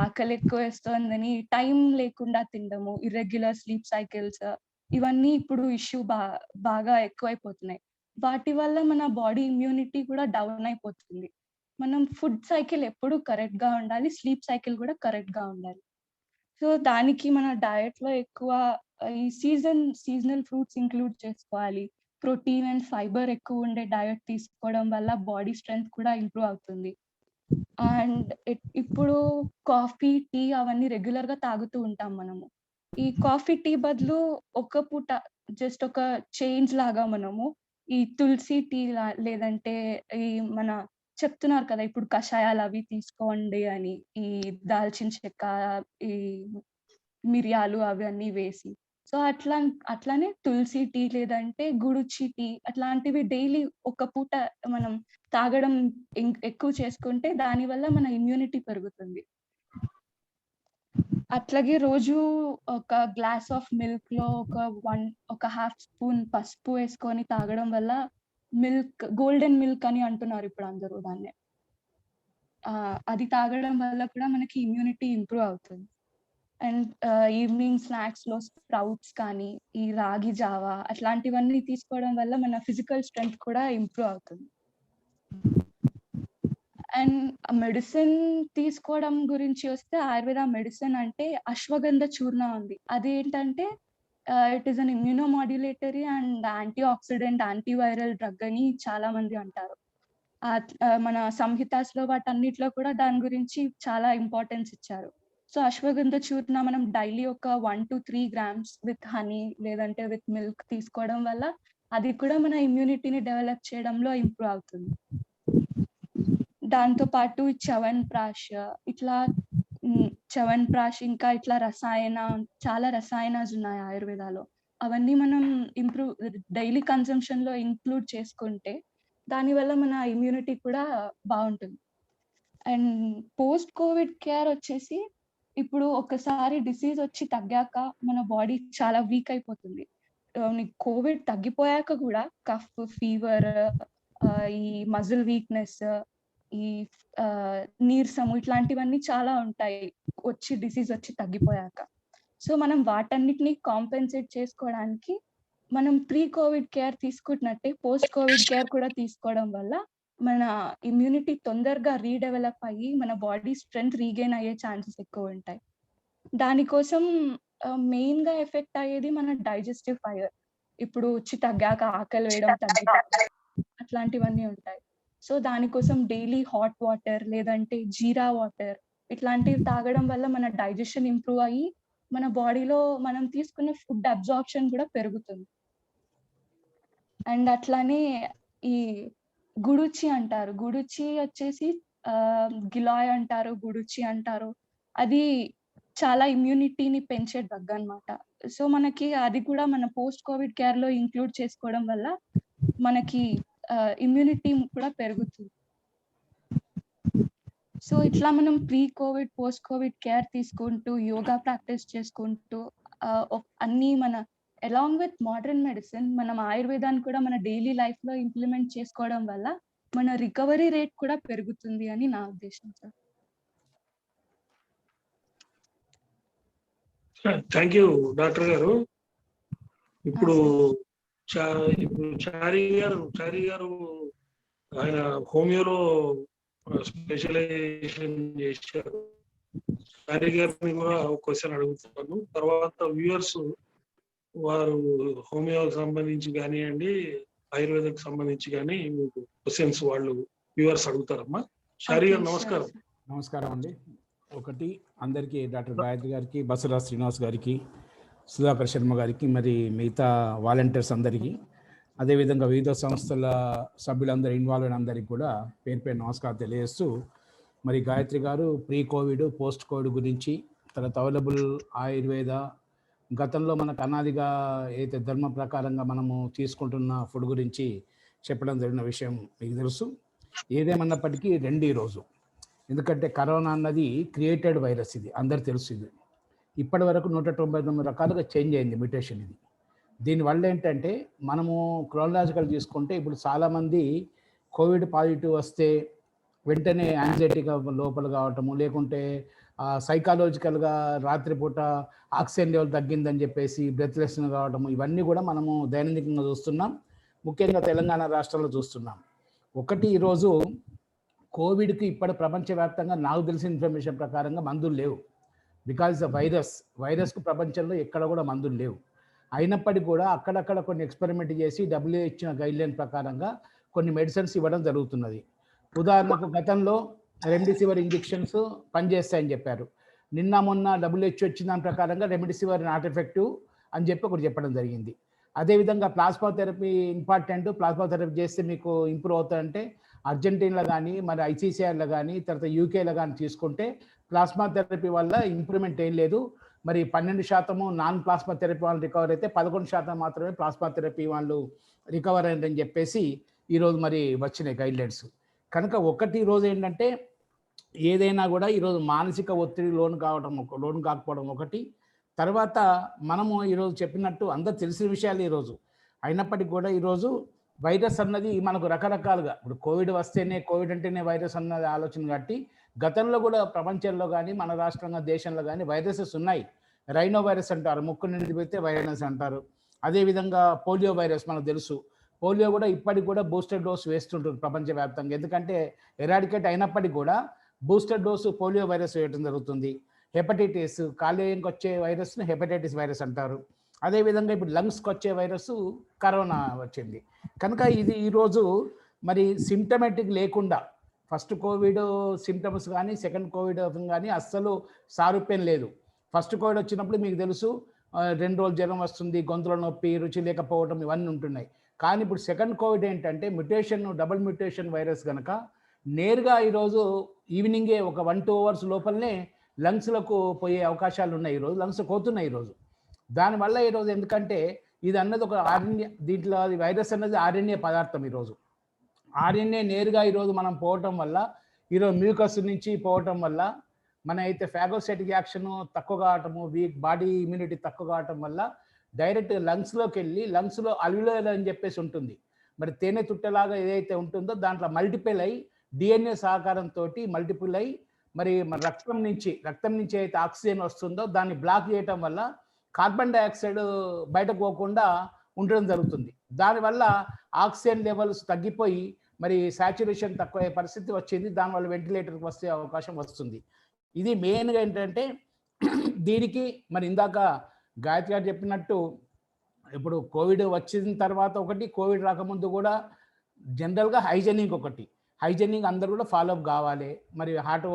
ఆకలి ఎక్కువ వేస్తోందని టైం లేకుండా తినడము, ఇర్రెగ్యులర్ స్లీప్ సైకిల్స్, ఇవన్నీ ఇప్పుడు ఇష్యూ బాగా ఎక్కువైపోతున్నాయి. వాటి వల్ల మన బాడీ ఇమ్యూనిటీ కూడా డౌన్ అయిపోతుంది. మనం ఫుడ్ సైకిల్ ఎప్పుడు కరెక్ట్ గా ఉండాలి, స్లీప్ సైకిల్ కూడా కరెక్ట్ గా ఉండాలి. సో దానికి మన డయట్ లో ఎక్కువ ఈ సీజనల్ ఫ్రూట్స్ ఇంక్లూడ్ చేసుకోవాలి. ప్రోటీన్ అండ్ ఫైబర్ ఎక్కువ ఉండే డయట్ తీసుకోవడం వల్ల బాడీ స్ట్రెంగ్త్ కూడా ఇంప్రూవ్ అవుతుంది. అండ్ ఇప్పుడు కాఫీ, టీ అవన్నీ రెగ్యులర్ గా తాగుతూ ఉంటాం మనము. ఈ కాఫీ, టీ బదులు ఒక పూట జస్ట్ ఒక చేంజ్ లాగా మనము ఈ తులసి టీ లేదంటే ఈ మన చెప్తున్నారు కదా ఇప్పుడు కషాయాలు అవి తీసుకోండి అని, ఈ దాల్చిన చెక్క, ఈ మిరియాలు అవన్నీ వేసి సో అట్లానే తులసి టీ లేదంటే గుడుచి టీ అట్లాంటివి డైలీ ఒక పూట మనం తాగడం ఎక్కువ చేసుకుంటే దానివల్ల మన ఇమ్యూనిటీ పెరుగుతుంది. అట్లాగే రోజు ఒక గ్లాస్ ఆఫ్ మిల్క్ లో ఒక హాఫ్ స్పూన్ పసుపు వేసుకొని తాగడం వల్ల గోల్డెన్ మిల్క్ అని అంటున్నారు ఇప్పుడు అందరూ దాన్ని. అది తాగడం వల్ల కూడా మనకి ఇమ్యూనిటీ ఇంప్రూవ్ అవుతుంది. అండ్ ఈవినింగ్ స్నాక్స్ లో స్ప్రౌట్స్ కానీ ఈ రాగి జావా అట్లాంటివన్నీ తీసుకోవడం వల్ల మన ఫిజికల్ స్ట్రెంగ్త్ కూడా ఇంప్రూవ్ అవుతుంది. అండ్ మెడిసిన్ తీసుకోవడం గురించి వస్తే ఆయుర్వేద మెడిసిన్ అంటే అశ్వగంధ చూర్ణ ఉంది. అదేంటంటే it is an immunomodulatory and antioxidant antiviral drug అని చాలా మంది అంటారు. మన సంహితాస్లో వాటన్నిటిలో కూడా దాని గురించి చాలా ఇంపార్టెన్స్ ఇచ్చారు. సో అశ్వగంధ చూర్ణ మనం డైలీ ఒక 1 to 3 grams విత్ హనీ లేదంటే విత్ మిల్క్ తీసుకోవడం వల్ల అది కూడా మన ఇమ్యూనిటీని డెవలప్ చేయడంలో ఇంప్రూవ్ అవుతుంది. దాంతో పాటు చ్యవన్ప్రాష్ ఇంకా ఇట్లా చాలా రసాయనాలు ఉన్నాయి ఆయుర్వేదాలో. అవన్నీ మనం డైలీ కన్సంప్షన్ లో ఇంక్లూడ్ చేసుకుంటే దానివల్ల మన ఇమ్యూనిటీ కూడా బాగుంటుంది. అండ్ పోస్ట్ కోవిడ్ కేర్ వచ్చేసి ఇప్పుడు ఒకసారి డిసీజ్ వచ్చి తగ్గాక మన బాడీ చాలా వీక్ అయిపోతుంది. కోవిడ్ తగ్గిపోయాక కూడా కఫ్, ఫీవర్, ఈ మజిల్ వీక్నెస్, ఈ నీరసము ఇట్లాంటివన్నీ చాలా ఉంటాయి వచ్చి డిసీజ్ వచ్చి తగ్గిపోయాక. సో మనం వాటన్నిటిని కాంపెన్సేట్ చేసుకోవడానికి మనం ప్రీ కోవిడ్ కేర్ తీసుకుంటున్నట్టే పోస్ట్ కోవిడ్ కేర్ కూడా తీసుకోవడం వల్ల మన ఇమ్యూనిటీ తొందరగా రీడెవలప్ అయ్యి మన బాడీ స్ట్రెంగ్త్ రీగెయిన్ అయ్యే ఛాన్సెస్ ఎక్కువ ఉంటాయి. దానికోసం మెయిన్ గా ఎఫెక్ట్ అయ్యేది మన డైజెస్టివ్ ఫైబర్. ఇప్పుడు వచ్చి తగ్గాక ఆకలి వేయడం తగ్గిపోతుంది అట్లాంటివన్నీ ఉంటాయి. సో దానికోసం డైలీ హాట్ వాటర్ లేదంటే జీరా వాటర్ ఇట్లాంటివి తాగడం వల్ల మన డైజెషన్ ఇంప్రూవ్ అయ్యి మన బాడీలో మనం తీసుకున్న ఫుడ్ అబ్జార్ప్షన్ కూడా పెరుగుతుంది. అండ్ అట్లానే ఈ గుడుచి అంటారు, గుడుచి వచ్చేసి గిలాయ్ అంటారు, గుడుచి అంటారు. అది చాలా ఇమ్యూనిటీని పెంచే డ్రగ్ అన్నమాట. సో మనకి అది కూడా మన పోస్ట్ కోవిడ్ కేర్ లో ఇంక్లూడ్ చేసుకోవడం వల్ల మనకి ఇమ్యూనిటీ కూడా పెరుగుతుంది. సో ఇట్లా మనం pre Covid post covid care తీసుకుంటూ యోగా ప్రాక్టీస్ చేసుకుంటూ అన్ని మన అలాంగ్ విత్ మోడర్న్ మెడిసిన్ మనం ఆయుర్వేదాన్ని కూడా మన డైలీ లైఫ్ లో ఇంప్లిమెంట్ చేసుకోవడం వల్ల మన రికవరీ రేట్ కూడా పెరుగుతుంది అని నా ఉద్దేశం సార్. థ్యాంక్ యూ డాక్టర్ గారు. ఇప్పుడు చారి గారు ఆయన హోమియోలో స్పెషలైజేషన్ చేశారు. చారి గారిని కూడా ఒక క్వశ్చన్ అడుగుతున్నాను. తర్వాత వ్యూవర్స్ వారు హోమియోకి సంబంధించి కానివ్వండి ఆయుర్వేదకు సంబంధించి కానీ మీకు క్వశ్చన్స్ వాళ్ళు వ్యూవర్స్ అడుగుతారమ్మా. చారి గారు నమస్కారం. నమస్కారం అండి. ఒకటి అందరికీ డాక్టర్ గాయత్రి గారికి, బసవరాజ్ శ్రీనివాస్ గారికి, సుధాకర్ శర్మ గారికి, మరి మిగతా వాలంటీర్స్ అందరికీ, అదేవిధంగా వివిధ సంస్థల సభ్యులందరూ ఇన్వాల్వ్ అయిన అందరికీ కూడా పేరు పేరు నమస్కారం తెలియజేస్తూ, మరి గాయత్రి గారు ప్రీ కోవిడ్ పోస్ట్ కోవిడ్ గురించి, తర్వాత అవైలబుల్ ఆయుర్వేద గతంలో మనకు అనాదిగా ఏదైతే ధర్మ ప్రకారంగా మనము తీసుకుంటున్న ఫుడ్ గురించి చెప్పడం జరిగిన విషయం మీకు తెలుసు. ఏదేమన్నప్పటికీ రెండు ఈరోజు, ఎందుకంటే కరోనా అన్నది క్రియేటెడ్ వైరస్, ఇది అందరు తెలుసు. ఇది ఇప్పటి వరకు 199 రకాలుగా చేంజ్ అయింది మ్యూటేషన్. ఇది దీనివల్ల ఏంటంటే మనము క్రోనలాజికల్ తీసుకుంటే ఇప్పుడు చాలామంది కోవిడ్ పాజిటివ్ వస్తే వెంటనే యాంగ్జైటీగా లోపల కావటము, లేకుంటే సైకాలజికల్గా రాత్రిపూట ఆక్సిజన్ లెవెల్ తగ్గిందని చెప్పేసి బ్రెత్లెస్ కావటము, ఇవన్నీ కూడా మనము దైనందికంగా చూస్తున్నాం. ముఖ్యంగా తెలంగాణ రాష్ట్రంలో చూస్తున్నాం. ఒకటి, ఈరోజు కోవిడ్కి ఇప్పటి ప్రపంచవ్యాప్తంగా నాకు తెలిసిన ఇన్ఫర్మేషన్ ప్రకారంగా మందులు లేవు. బికాజ్ ద వైరస్కు ప్రపంచంలో ఎక్కడ కూడా మందులు లేవు. అయినప్పటికీ కూడా అక్కడక్కడ కొన్ని ఎక్స్పెరిమెంట్ చేసి WHO ఇచ్చిన గైడ్లైన్ ప్రకారంగా కొన్ని మెడిసిన్స్ ఇవ్వడం జరుగుతున్నది. ఉదాహరణకు గతంలో రెమ్డెసివిర్ ఇంజెక్షన్స్ పనిచేస్తాయని చెప్పారు. నిన్న మొన్న WHO వచ్చిన దాని ప్రకారంగా రెమ్డెసివిర్ నాట్ ఎఫెక్టివ్ అని చెప్పి ఒకటి చెప్పడం జరిగింది. అదేవిధంగా plasma therapy important, plasma therapy చేస్తే మీకు ఇంప్రూవ్ అవుతాయంటే అర్జెంటీనాలో కానీ మరి ICCRలో కానీ తర్వాత UKలో కానీ తీసుకుంటే ప్లాస్మా థెరపీ వల్ల ఇంప్రూవ్మెంట్ ఏం లేదు. మరి 12% నాన్ ప్లాస్మా థెరపీ వాళ్ళు రికవర్ అయితే 11% మాత్రమే ప్లాస్మా థెరపీ వాళ్ళు రికవర్ అయ్యారని చెప్పేసి ఈరోజు మరి వచ్చినాయి గైడ్లైన్స్. కనుక ఒకటి ఈరోజు ఏంటంటే ఏదైనా కూడా ఈరోజు మానసిక ఒత్తిడి లోను కాకపోవడం ఒకటి. తర్వాత మనము ఈరోజు చెప్పినట్టు అందరు తెలిసిన విషయాలు ఈరోజు అయినప్పటికీ కూడా ఈరోజు వైరస్ అన్నది మనకు రకరకాలుగా, ఇప్పుడు కోవిడ్ వస్తేనే కోవిడ్ అంటేనే వైరస్ అన్నది ఆలోచన కాబట్టి గతంలో కూడా ప్రపంచంలో కానీ మన రాష్ట్రంగా దేశంలో కానీ వైరసెస్ ఉన్నాయి. రైనో వైరస్ అంటారు, ముక్కు నుండి పెడితే వైరస్ అంటారు. అదేవిధంగా పోలియో వైరస్ మనకు తెలుసు. పోలియో కూడా ఇప్పటికి కూడా బూస్టర్ డోస్ వేస్తుంటుంది ప్రపంచవ్యాప్తంగా, ఎందుకంటే ఎరాడికేట్ అయినప్పటికీ కూడా బూస్టర్ డోసు పోలియో వైరస్ వేయడం జరుగుతుంది. హెపటైటిస్ కాలేయంకి వచ్చే వైరస్ను హెపటైటిస్ వైరస్ అంటారు. అదేవిధంగా ఇప్పుడు లంగ్స్కి వచ్చే వైరస్ కరోనా వచ్చింది. కనుక ఇది ఈరోజు మరి సిమ్టమేటిక్ లేకుండా ఫస్ట్ కోవిడ్ సిమ్టమ్స్ కానీ సెకండ్ కోవిడ్ కానీ అస్సలు సారూప్యం లేదు. ఫస్ట్ కోవిడ్ వచ్చినప్పుడు మీకు తెలుసు 2 రోజులు జ్వరం వస్తుంది, గొంతులో నొప్పి, రుచి లేకపోవడం ఇవన్నీ ఉంటున్నాయి. కానీ ఇప్పుడు సెకండ్ కోవిడ్ ఏంటంటే డబుల్ మ్యూటేషన్ వైరస్ కనుక నేరుగా ఈరోజు ఈవినింగే ఒక 1-2 అవర్స్ లోపలనే లంగ్స్లకు పోయే అవకాశాలు ఉన్నాయి. ఈరోజు లంగ్స్ పోతున్నాయి ఈరోజు. దానివల్ల ఈరోజు ఎందుకంటే ఇది అన్నది ఒక దీంట్లో వైరస్ అన్నది ఆర్ఎన్ఏ పదార్థం. ఈరోజు ఆర్ఎన్ఏ నేరుగా ఈరోజు మనం పోవటం వల్ల ఈరోజు మ్యూకస్ నుంచి పోవటం వల్ల మన అయితే ఫాగోసైటిక్ యాక్షన్ తక్కువ కావటము, బాడీ ఇమ్యూనిటీ తక్కువ కావటం వల్ల డైరెక్ట్ లంగ్స్లోకి వెళ్ళి లంగ్స్లో అల్వియోలర్ అని చెప్పేసి ఉంటుంది. మరి తేనె తుట్టలాగా ఏదైతే ఉంటుందో దాంట్లో మల్టిపుల్ అయి డిఎన్ఏ సహకారంతో మల్టిపుల్ అయి మరి రక్తం నుంచి అయితే ఆక్సిజన్ వస్తుందో దాన్ని బ్లాక్ చేయటం వల్ల కార్బన్ డైఆక్సైడ్ బయటకు పోకుండా ఉండడం జరుగుతుంది. దానివల్ల ఆక్సిజన్ లెవెల్స్ తగ్గిపోయి మరి సాచురేషన్ తక్కువ పరిస్థితి వచ్చింది. దానివల్ల వెంటిలేటర్కి వస్తే అవకాశం వస్తుంది. ఇది మెయిన్గా ఏంటంటే దీనికి మరి ఇందాక గాయత్రి గారు చెప్పినట్టు ఇప్పుడు కోవిడ్ వచ్చిన తర్వాత ఒకటి, కోవిడ్ రాకముందు కూడా జనరల్గా హైజెనిక్ అందరూ కూడా ఫాలోఅప్ కావాలి. మరి హాట్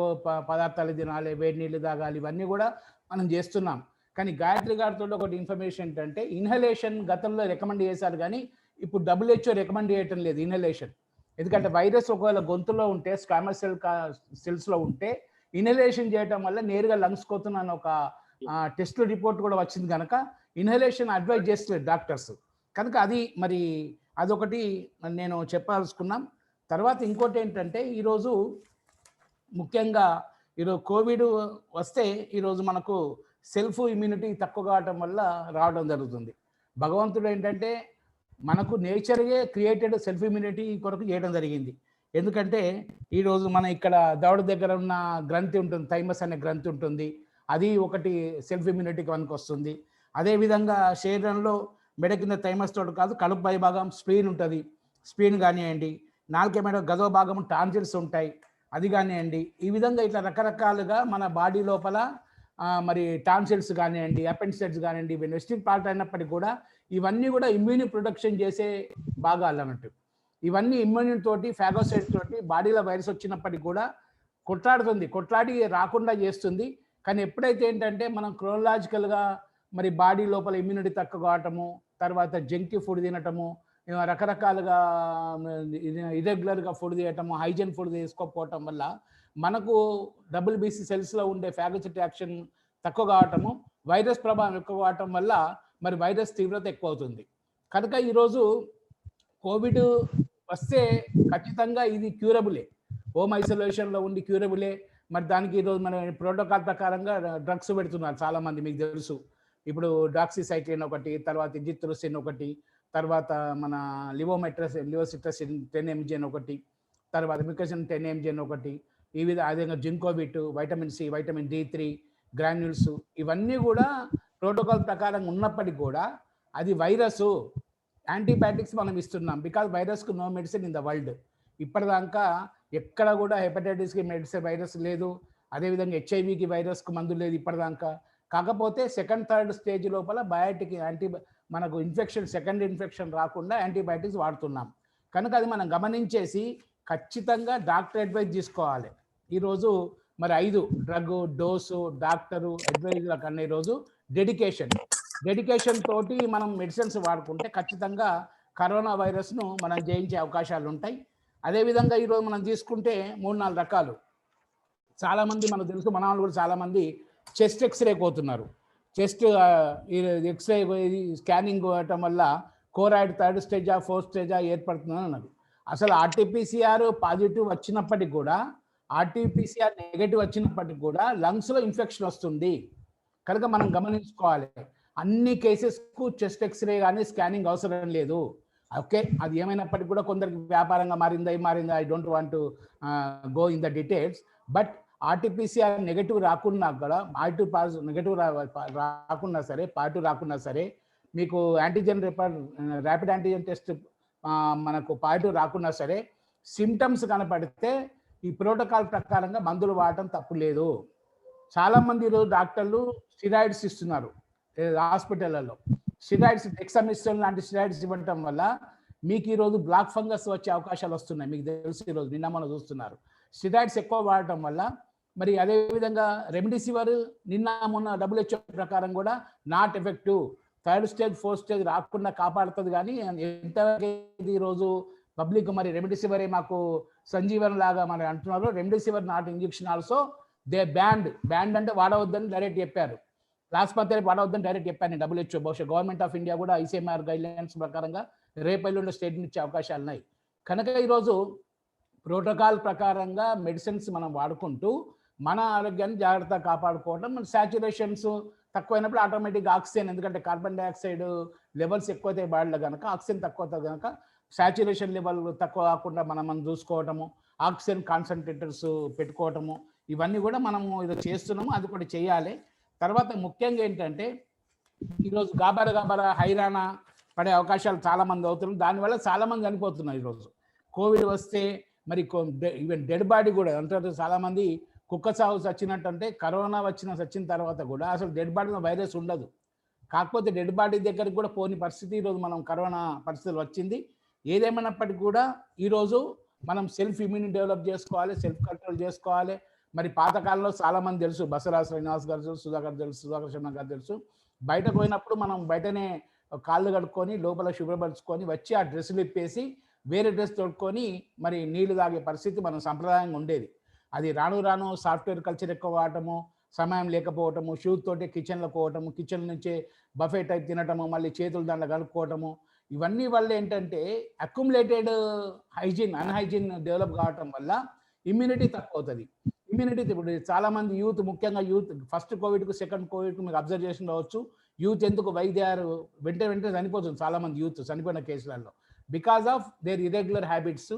పదార్థాలు తినాలి, వేడి నీళ్ళు తాగాలి, ఇవన్నీ కూడా మనం చేస్తున్నాం. కానీ గాయత్రి గారితో ఒకటి ఇన్ఫర్మేషన్ ఏంటంటే ఇన్హలేషన్ గతంలో రికమెండ్ చేశారు, కానీ ఇప్పుడు WHO రికమెండ్ చేయటం లేదు ఇన్హలేషన్. ఎందుకంటే వైరస్ ఒకవేళ గొంతులో ఉంటే స్క్వామస్ సెల్స్లో ఉంటే ఇన్హలేషన్ చేయటం వల్ల నేరుగా లంగ్స్ కోతున్నాను ఒక టెస్ట్ రిపోర్ట్ కూడా వచ్చింది కనుక ఇన్హలేషన్ అడ్వైజ్ చేస్తలేదు డాక్టర్స్. కనుక అది మరి అదొకటి నేను చెప్పాల్సుకున్నాం. తర్వాత ఇంకోటి ఏంటంటే ఈరోజు ముఖ్యంగా ఈరోజు కోవిడ్ వస్తే ఈరోజు మనకు సెల్ఫ్ ఇమ్యూనిటీ తక్కువ కావటం వల్ల రావడం జరుగుతుంది. భగవంతుడు ఏంటంటే మనకు నేచర్గా క్రియేటెడ్ సెల్ఫ్ ఇమ్యూనిటీ కొరకు చేయడం జరిగింది. ఎందుకంటే ఈరోజు మన ఇక్కడ దవడ దగ్గర ఉన్న గ్రంథి ఉంటుంది, థైమస్ అనే గ్రంథి ఉంటుంది, అది ఒకటి సెల్ఫ్ ఇమ్యూనిటీకి మనకు వస్తుంది. అదేవిధంగా శరీరంలో మెడ కింద థైమస్ తోటి కాదు కడుపు పై భాగం స్ప్లీన్ ఉంటుంది, స్ప్లీన్ కానివ్వండి, నాలుక మీద గదో భాగం టాన్సిల్స్ ఉంటాయి, అది కానివ్వండి. ఈ విధంగా ఇట్లా రకరకాలుగా మన బాడీ లోపల మరి టాన్సిల్స్ కానివ్వండి, అపెండిసైటిస్ కానివ్వండి, ఇవి వెస్టిన్ పార్ట్ అయినప్పటికీ కూడా ఇవన్నీ కూడా ఇమ్యూని ప్రొడక్షన్ చేసే భాగాలు అన్నట్టు. ఇవన్నీ ఇమ్యూనిటీ తోటి ఫాగోసైట్ తోటి బాడీలో వైరస్ వచ్చినప్పటికీ కూడా కొట్లాడి రాకుండా చేస్తుంది. కానీ ఎప్పుడైతే ఏంటంటే మనం క్రోనలాజికల్గా మరి బాడీ లోపల ఇమ్యూనిటీ తక్కువ కావటము, తర్వాత జంకీ ఫుడ్ తినటము, రకరకాలుగా ఇరెగ్యులర్గా ఫుడ్ తీయటము, హైజీన్ ఫుడ్ తీసుకోకపోవటం వల్ల మనకు WBC సెల్స్లో ఉండే ఫాగోసైట్ యాక్షన్ తక్కువ కావటము, వైరస్ ప్రభావం ఎక్కువ కావటం వల్ల మరి వైరస్ తీవ్రత ఎక్కువ అవుతుంది. కనుక ఈరోజు కోవిడ్ వస్తే ఖచ్చితంగా ఇది క్యూరబులే, హోమ్ ఐసోలేషన్లో ఉండి క్యూరబులే. మరి దానికి ఈరోజు మన ప్రోటోకాల్ ప్రకారంగా డ్రగ్స్ పెడుతున్నారు చాలామంది, మీకు తెలుసు. ఇప్పుడు డాక్సిసైక్లిన్ ఒకటి, తర్వాత ఇజిత్రోసిన్ ఒకటి, తర్వాత మన లివోసిట్రసిన్ 10 mg ఒకటి, తర్వాత మికసిన్ 10 mg ఒకటి, ఈ విధంగా Zincovit, vitamin C, vitamin D3 granules, ఇవన్నీ కూడా ప్రోటోకాల్ ప్రకారం ఉన్నప్పటికీ కూడా అది వైరస్. యాంటీబయాటిక్స్ మనం ఇస్తున్నాం బికాజ్ వైరస్కు no medicine in the world. ఇప్పటిదాకా ఎక్కడ కూడా హెపటైటిస్కి మెడిసిన్ వైరస్ లేదు, అదేవిధంగా HIV వైరస్కు మందు లేదు ఇప్పటిదాకా. కాకపోతే సెకండ్ థర్డ్ స్టేజ్ లోపల బయాటిక్ మనకు సెకండ్ ఇన్ఫెక్షన్ రాకుండా యాంటీబయాటిక్స్ వాడుతున్నాం. కనుక అది మనం గమనించేసి ఖచ్చితంగా డాక్టర్ అడ్వైజ్ తీసుకోవాలి. ఈరోజు మరి 5 డ్రగ్ డోసు డాక్టరు అడ్వైజ్ల కన్నా ఈరోజు డెడికేషన్ తోటి మనం మెడిసిన్స్ వాడుకుంటే ఖచ్చితంగా కరోనా వైరస్ను మనం జయించే అవకాశాలు ఉంటాయి. అదేవిధంగా ఈరోజు మనం తీసుకుంటే 3-4 రకాలు. చాలామంది మనకు తెలుసు, మన వాళ్ళు కూడా చాలామంది చెస్ట్ ఎక్స్రే కోతున్నారు. చెస్ట్ ఎక్స్రే స్కానింగ్ ఇవ్వటం వల్ల కోరాయిడ్ 3rd స్టేజా 4th స్టేజా ఏర్పడుతుందని అన్నారు. అసలు ఆర్టీపీసీఆర్ పాజిటివ్ వచ్చినప్పటికి కూడా, ఆర్టీపీసీఆర్ నెగటివ్ వచ్చినప్పటికి కూడా లంగ్స్లో ఇన్ఫెక్షన్ వస్తుంది కనుక మనం గమనించుకోవాలి. అన్ని కేసెస్కు చెస్ట్ ఎక్స్రే కానీ స్కానింగ్ అవసరం లేదు. ఓకే, అది ఏమైనప్పటికీ కూడా కొందరికి వ్యాపారంగా మారిందా, I don't want go in the details. But RTPCR negative రాకున్నా కూడా, నెగటివ్ రాకున్నా సరే, పాజిటివ్ రాకున్నా సరే, మీకు ర్యాపిడ్ యాంటీజెన్ టెస్ట్ మనకు పాజిటివ్ రాకున్నా సరే, సిమ్టమ్స్ కనపడితే ఈ ప్రోటోకాల్ ప్రకారంగా మందులు వాడటం తప్పు లేదు. చాలామంది ఈరోజు డాక్టర్లు స్టిరాయిడ్స్ ఇస్తున్నారు హాస్పిటళ్లలో. స్టిరాయిడ్స్, డెక్సామిథాసోన్ లాంటి స్టిరాయిడ్స్ ఇవ్వటం వల్ల మీకు ఈరోజు బ్లాక్ ఫంగస్ వచ్చే అవకాశాలు వస్తున్నాయి. మీకు తెలుసు, ఈరోజు నిన్న మనం చూస్తున్నారు. స్టిరాయిడ్స్ ఎక్కువ వాడటం వల్ల, మరి అదేవిధంగా రెమ్డెసివిర్ నిన్న మొన్న WHO ప్రకారం కూడా not effective, 3rd stage 4th stage రాకుండా కాపాడుతుంది. కానీ ఎంతవరకు ఈరోజు పబ్లిక్ మరి రెమ్డెసివిర్ మాకు సంజీవన్ లాగా మరి అంటున్నారు. Remdesivir not injection also they band అంటే వాడవద్దని డైరెక్ట్ చెప్పారు. ప్లాస్మా థెరపీ వాడవద్దని డైరెక్ట్ చెప్పాను WHO. బహుశా గవర్నమెంట్ ఆఫ్ ఇండియా కూడా ICMR గైడ్లైన్స్ ప్రకారంగా రేపల్లుండే స్టేట్మెంట్ ఇచ్చే అవకాశాలు ఉన్నాయి. కనుక ఈరోజు ప్రోటోకాల్ ప్రకారంగా మెడిసిన్స్ మనం వాడుకుంటూ మన ఆరోగ్యాన్ని జాగ్రత్తగా కాపాడుకోవడం. మన సాచురేషన్స్ తక్కువైనప్పుడు ఆటోమేటిక్గా ఆక్సిజన్, ఎందుకంటే కార్బన్ డైఆక్సైడ్ లెవెల్స్ ఎక్కువైతే బాడీలో కనుక ఆక్సిజన్ తక్కువ అవుతుంది కనుక సాచురేషన్ లెవెల్ తక్కువ కాకుండా మనం చూసుకోవటము, ఆక్సిజన్ కాన్సన్ట్రేటర్స్ పెట్టుకోవటము, ఇవన్నీ కూడా మనము ఇది చేస్తున్నాము. అది కూడా చేయాలి. తర్వాత ముఖ్యంగా ఏంటంటే ఈరోజు గాబరా హైరానా పడే అవకాశాలు చాలామంది అవుతున్నారు. దానివల్ల చాలామంది చనిపోతున్నారు. ఈరోజు కోవిడ్ వస్తే మరి ఈవెన్ డెడ్ బాడీ కూడా అంటారు చాలామంది. కుక్క సాగు చచ్చినట్టు, అంటే కరోనా వచ్చిన తర్వాత కూడా అసలు డెడ్ బాడీలో వైరస్ ఉండదు. కాకపోతే డెడ్ బాడీ దగ్గరికి కూడా పోని పరిస్థితి ఈరోజు మనం కరోనా పరిస్థితులు వచ్చింది. ఏదేమైనప్పటికీ కూడా ఈరోజు మనం సెల్ఫ్ ఇమ్యూనిటీ డెవలప్ చేసుకోవాలి, సెల్ఫ్ కంట్రోల్ చేసుకోవాలి. మరి పాతకాలంలో చాలామంది తెలుసు, బసవరాజ్ శ్రీనివాస్ గారు తెలుసు, సుధాకర్ శర్మ గారు తెలుసు. బయటకు పోయినప్పుడు మనం బయటనే కాళ్ళు కడుక్కొని లోపల శుభ్రపరుచుకొని వచ్చి ఆ డ్రెస్సులు ఇప్పేసి వేరే డ్రెస్ తొడుక్కొని మరి నీళ్లు తాగే పరిస్థితి మనం సంప్రదాయంగా ఉండేది. అది రాను సాఫ్ట్వేర్ కల్చర్ ఎక్కువ వాడటము, సమయం లేకపోవటము, షూస్ తోటి కిచెన్లో పోవటము, కిచెన్ నుంచే బఫే టైప్ తినటము, మళ్ళీ చేతులు దాంట్లో కలుపుకోవటము, ఇవన్నీ వల్ల ఏంటంటే అక్యుములేటెడ్ అన్హైజీన్ డెవలప్ కావటం వల్ల ఇమ్యూనిటీ తక్కువ అవుతుంది. ఇమ్యూనిటీ ఇప్పుడు చాలామంది యూత్, ముఖ్యంగా యూత్ ఫస్ట్ కోవిడ్కు సెకండ్ కోవిడ్కు మీకు అబ్జర్వ్ చేసి ఉండవచ్చు. యూత్ ఎందుకు వెంటనే చనిపోతుంది చాలామంది యూత్ చనిపోయిన కేసులలో. Because of their irregular habits,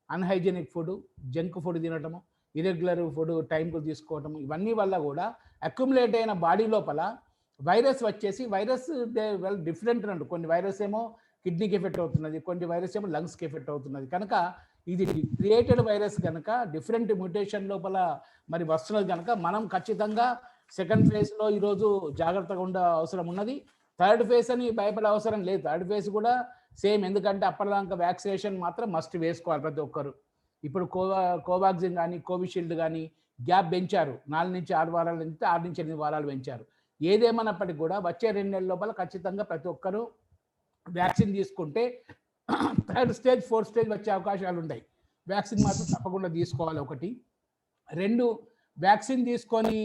unhygienic food, junk food తినటము, ఇరెగ్యులర్ ఫుడ్ టైంకు తీసుకోవటము, ఇవన్నీ వల్ల కూడా అక్యుములేట్ అయిన బాడీ లోపల వైరస్ వచ్చేసి, వైరస్ డిఫరెంట్ అంటూ, కొన్ని వైరస్ ఏమో కిడ్నీకి ఎఫెక్ట్ అవుతున్నది, కొన్ని వైరస్ ఏమో లంగ్స్కి ఎఫెక్ట్ అవుతున్నది. కనుక ఇది క్రియేటెడ్ వైరస్ కనుక డిఫరెంట్ మ్యూటేషన్ లోపల మరి వస్తున్నది కనుక మనం ఖచ్చితంగా సెకండ్ ఫేజ్లో ఈరోజు జాగ్రత్తగా ఉండే అవసరం ఉన్నది. 3rd ఫేజ్ అని భయపడే అవసరం లేదు. 3rd ఫేజ్ కూడా సేమ్, ఎందుకంటే అప్పటిదాకా వ్యాక్సినేషన్ మాత్రం మస్ట్ వేసుకోవాలి ప్రతి ఒక్కరు. ఇప్పుడు కోవాక్సిన్ కానీ కోవిషీల్డ్ కానీ గ్యాప్ పెంచారు, 4 నుంచి 6 వారాల నుంచి 6 నుంచి 8 వారాలు పెంచారు. ఏదేమన్నప్పటికీ కూడా వచ్చే 2 నెలల లోపల ఖచ్చితంగా ప్రతి ఒక్కరు వ్యాక్సిన్ తీసుకుంటే 3rd స్టేజ్ 4th స్టేజ్ వచ్చే అవకాశాలు ఉన్నాయి. వ్యాక్సిన్ మాత్రం తప్పకుండా తీసుకోవాలి. 1. 2, వ్యాక్సిన్ తీసుకొని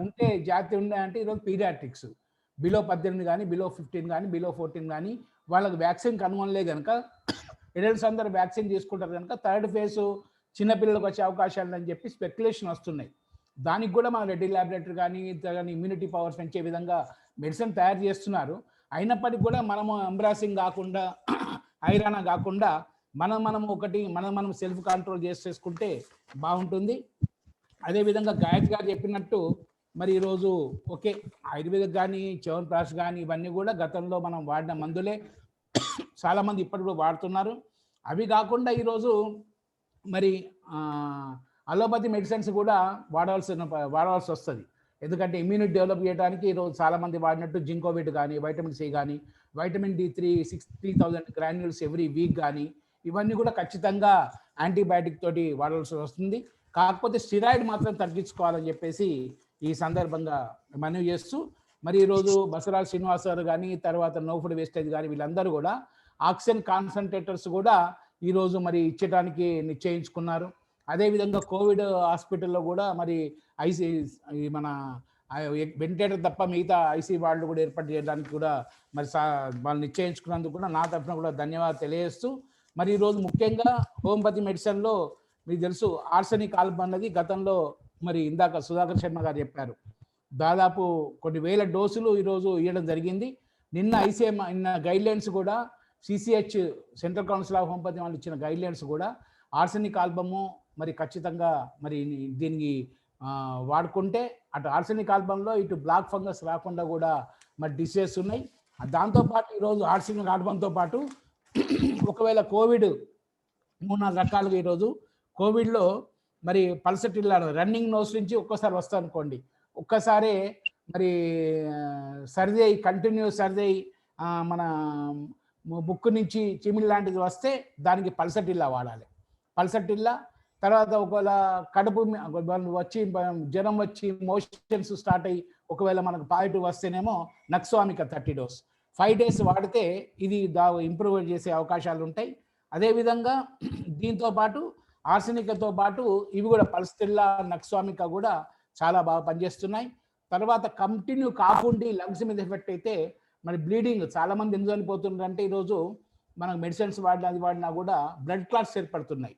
ఉంటే జాగ్రత్త ఉండాలంటే ఈరోజు పీడియాట్రిక్స్ బిలో 18 కానీ, బిలో 15 కానీ, బిలో 14 కానీ వాళ్ళకి వ్యాక్సిన్ కనుగొనలే కనుక అడల్ట్స్ అందరూ వ్యాక్సిన్ తీసుకుంటారు కనుక 3rd ఫేజ్ చిన్నపిల్లలకు వచ్చే అవకాశాలు అని చెప్పి స్పెక్యులేషన్ వస్తున్నాయి. దానికి కూడా మన రెడ్డి ల్యాబొరేటరీ కానీ ఇమ్యూనిటీ పవర్స్ పెంచే విధంగా మెడిసిన్ తయారు చేస్తున్నారు. అయినప్పటికీ కూడా మనము ఎంబ్రాసింగ్ కాకుండా, హైరానా కాకుండా మనం సెల్ఫ్ కంట్రోల్ చేసుకుంటే బాగుంటుంది. అదేవిధంగా గాయత్రి గారు చెప్పినట్టు మరి ఈరోజు ఓకే, ఆయుర్వేదిక్ కానీ చ్యవన్ప్రాష్ కానీ ఇవన్నీ కూడా గతంలో మనం వాడిన మందులే చాలామంది ఇప్పటి కూడా వాడుతున్నారు. అవి కాకుండా ఈరోజు మరి అలోపతి మెడిసిన్స్ కూడా వాడవలసి వస్తుంది. ఎందుకంటే ఇమ్యూనిటీ డెవలప్ చేయడానికి ఈరోజు చాలామంది వాడినట్టు జింకోవిట్ కానీ, వైటమిన్ సి కానీ, vitamin D3 60,000 granules every week కానీ, ఇవన్నీ కూడా ఖచ్చితంగా యాంటీబయాటిక్ తోటి వాడాల్సి వస్తుంది. కాకపోతే స్టిరాయిడ్ మాత్రం తగ్గించుకోవాలని చెప్పేసి ఈ సందర్భంగా మనవి చేస్తూ, మరి ఈరోజు బసవరాజ్ శ్రీనివాస్ గారు కానీ, తర్వాత నో ఫుడ్ వేస్టేజ్ కానీ వీళ్ళందరూ కూడా ఆక్సిజన్ కాన్సన్ట్రేటర్స్ కూడా ఈరోజు మరి ఇచ్చడానికి నిశ్చయించుకున్నారు. అదేవిధంగా కోవిడ్ హాస్పిటల్లో కూడా మరి మన వెంటిలేటర్ తప్ప మిగతా ఐసీ వార్డులు కూడా ఏర్పాటు చేయడానికి కూడా మరి వాళ్ళు నిశ్చయించుకున్నందుకు కూడా నా తరఫున కూడా ధన్యవాదాలు తెలియజేస్తూ, మరి ఈరోజు ముఖ్యంగా హోమియోపతి మెడిసిన్లో మీకు తెలుసు ఆర్సెనిక్ ఆల్బమ్ అన్నది గతంలో మరి ఇందాక సుధాకర్ శర్మ గారు చెప్పారు, దాదాపు కొన్ని వేల డోసులు ఈరోజు ఇవ్వడం జరిగింది. నిన్న ఐసీఎం నిన్న గైడ్లైన్స్ కూడా CCH central council of homeopathy వాళ్ళు ఇచ్చిన గైడ్లైన్స్ కూడా ఆర్సెనిక్ ఆల్బము మరి ఖచ్చితంగా మరి దీనికి వాడుకుంటే అటు ఆర్సెనిక్ ఆల్బంలో ఇటు బ్లాక్ ఫంగస్ రాకుండా కూడా మరి డిసీజెస్ ఉన్నాయి. దాంతోపాటు ఈరోజు ఆర్సెనిక్ ఆల్బంతో పాటు ఒకవేళ కోవిడ్ 3-4 రకాలుగా ఈరోజు కోవిడ్లో మరి పల్సటిల్లా రన్నింగ్ నోస్ నుంచి ఒక్కసారి వస్తా అనుకోండి, ఒక్కసారి మరి సర్ది అయ్యి కంటిన్యూస్ సర్ది అయ్యి మన బుక్ నుంచి చిమిడి లాంటిది వస్తే దానికి పల్సటిల్లా వాడాలి. పల్సటిల్లా తర్వాత ఒకవేళ కడుపు వచ్చి జ్వరం వచ్చి మోషన్స్ స్టార్ట్ అయ్యి ఒకవేళ మనకు పాజిటివ్ వస్తేనేమో నక్సోమికా 30 డోస్ 5 days వాడితే ఇది ఇంప్రూవ్ చేసే అవకాశాలు ఉంటాయి. అదేవిధంగా దీంతో పాటు ఆర్సెనిక్తో పాటు ఇవి కూడా పల్సటిల్లా నక్సోమికా కూడా చాలా బాగా పనిచేస్తున్నాయి. తర్వాత కంటిన్యూ కాకుండి లంగ్స్ మీద ఎఫెక్ట్ అయితే మరి బ్లీడింగ్ చాలా మంది ఎందుకు చనిపోతుందంటే ఈరోజు మనకు మెడిసిన్స్ వాడినా కూడా బ్లడ్ క్లాట్స్ ఏర్పడుతున్నాయి,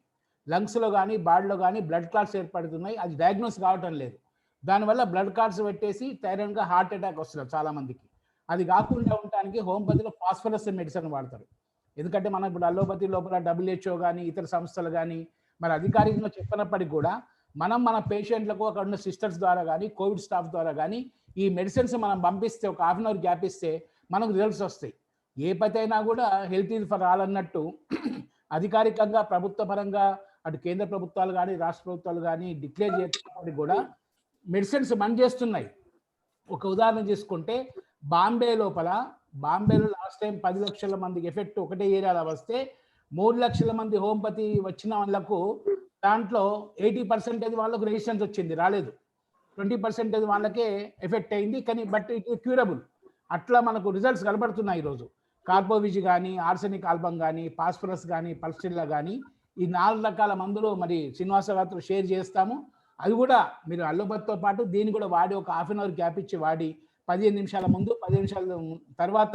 లంగ్స్లో కానీ బాడీలో కానీ బ్లడ్ క్లాట్స్ ఏర్పడుతున్నాయి. అది డయాగ్నోస్ కావటం లేదు. దానివల్ల బ్లడ్ క్లాట్స్ పెట్టేసి థైరాయిడ్గా హార్ట్ అటాక్ వస్తున్నారు చాలా మందికి. అది కాకుండా ఉండటానికి హోమియోపతిలో ఫాస్ఫరస్ మెడిసిన్ వాడతారు. ఎందుకంటే మనం ఇప్పుడు అలోపతి లోపల WHO కానీ ఇతర సంస్థలు కానీ మరి అధికారికంగా చెప్పినప్పటికీ కూడా మనం మన పేషెంట్లకు అక్కడ ఉన్న సిస్టర్స్ ద్వారా కానీ కోవిడ్ స్టాఫ్ ద్వారా కానీ ఈ మెడిసిన్స్ మనం పంపిస్తే ఒక 1/2 hour గ్యాప్ ఇస్తే మనకు రిజల్ట్స్ వస్తాయి. ఏ పతి అయినా కూడా హెల్త్ ఈజ్ ఫర్ ఆల్ అన్నట్టు అధికారికంగా ప్రభుత్వ పరంగా అటు కేంద్ర ప్రభుత్వాలు కానీ రాష్ట్ర ప్రభుత్వాలు కానీ డిక్లేర్ చేసినప్పటికీ కూడా మెడిసిన్స్ చేస్తున్నాయి. ఒక ఉదాహరణ తీసుకుంటే బాంబేలో లాస్ట్ టైం 10 లక్షల మందికి ఎఫెక్ట్ ఒకటే ఏరియాలో వస్తే 3 లక్షల మంది హోమియోపతి వచ్చిన వాళ్ళకు దాంట్లో 80% వాళ్ళకు రెసిస్టెన్స్ వచ్చింది, రాలేదు. 20% వాళ్ళకే ఎఫెక్ట్ అయింది. కానీ బట్ ఇట్ క్యూరబుల్. అట్లా మనకు రిజల్ట్స్ కనబడుతున్నాయి ఈరోజు. కార్బోవిజ్ కానీ ఆర్సెనిక్ ఆల్బమ్ కానీ ఫాస్ఫరస్ కానీ పల్సటిల్లా కానీ ఈ 4 రకాల మందులు మరి శ్రీనివాస గారితో షేర్ చేస్తాము. అది కూడా మీరు అల్లోపతితో పాటు దీన్ని కూడా వాడి ఒక 1/2 hour గ్యాప్ ఇచ్చి వాడి 15 నిమిషాల ముందు 15 నిమిషాల తర్వాత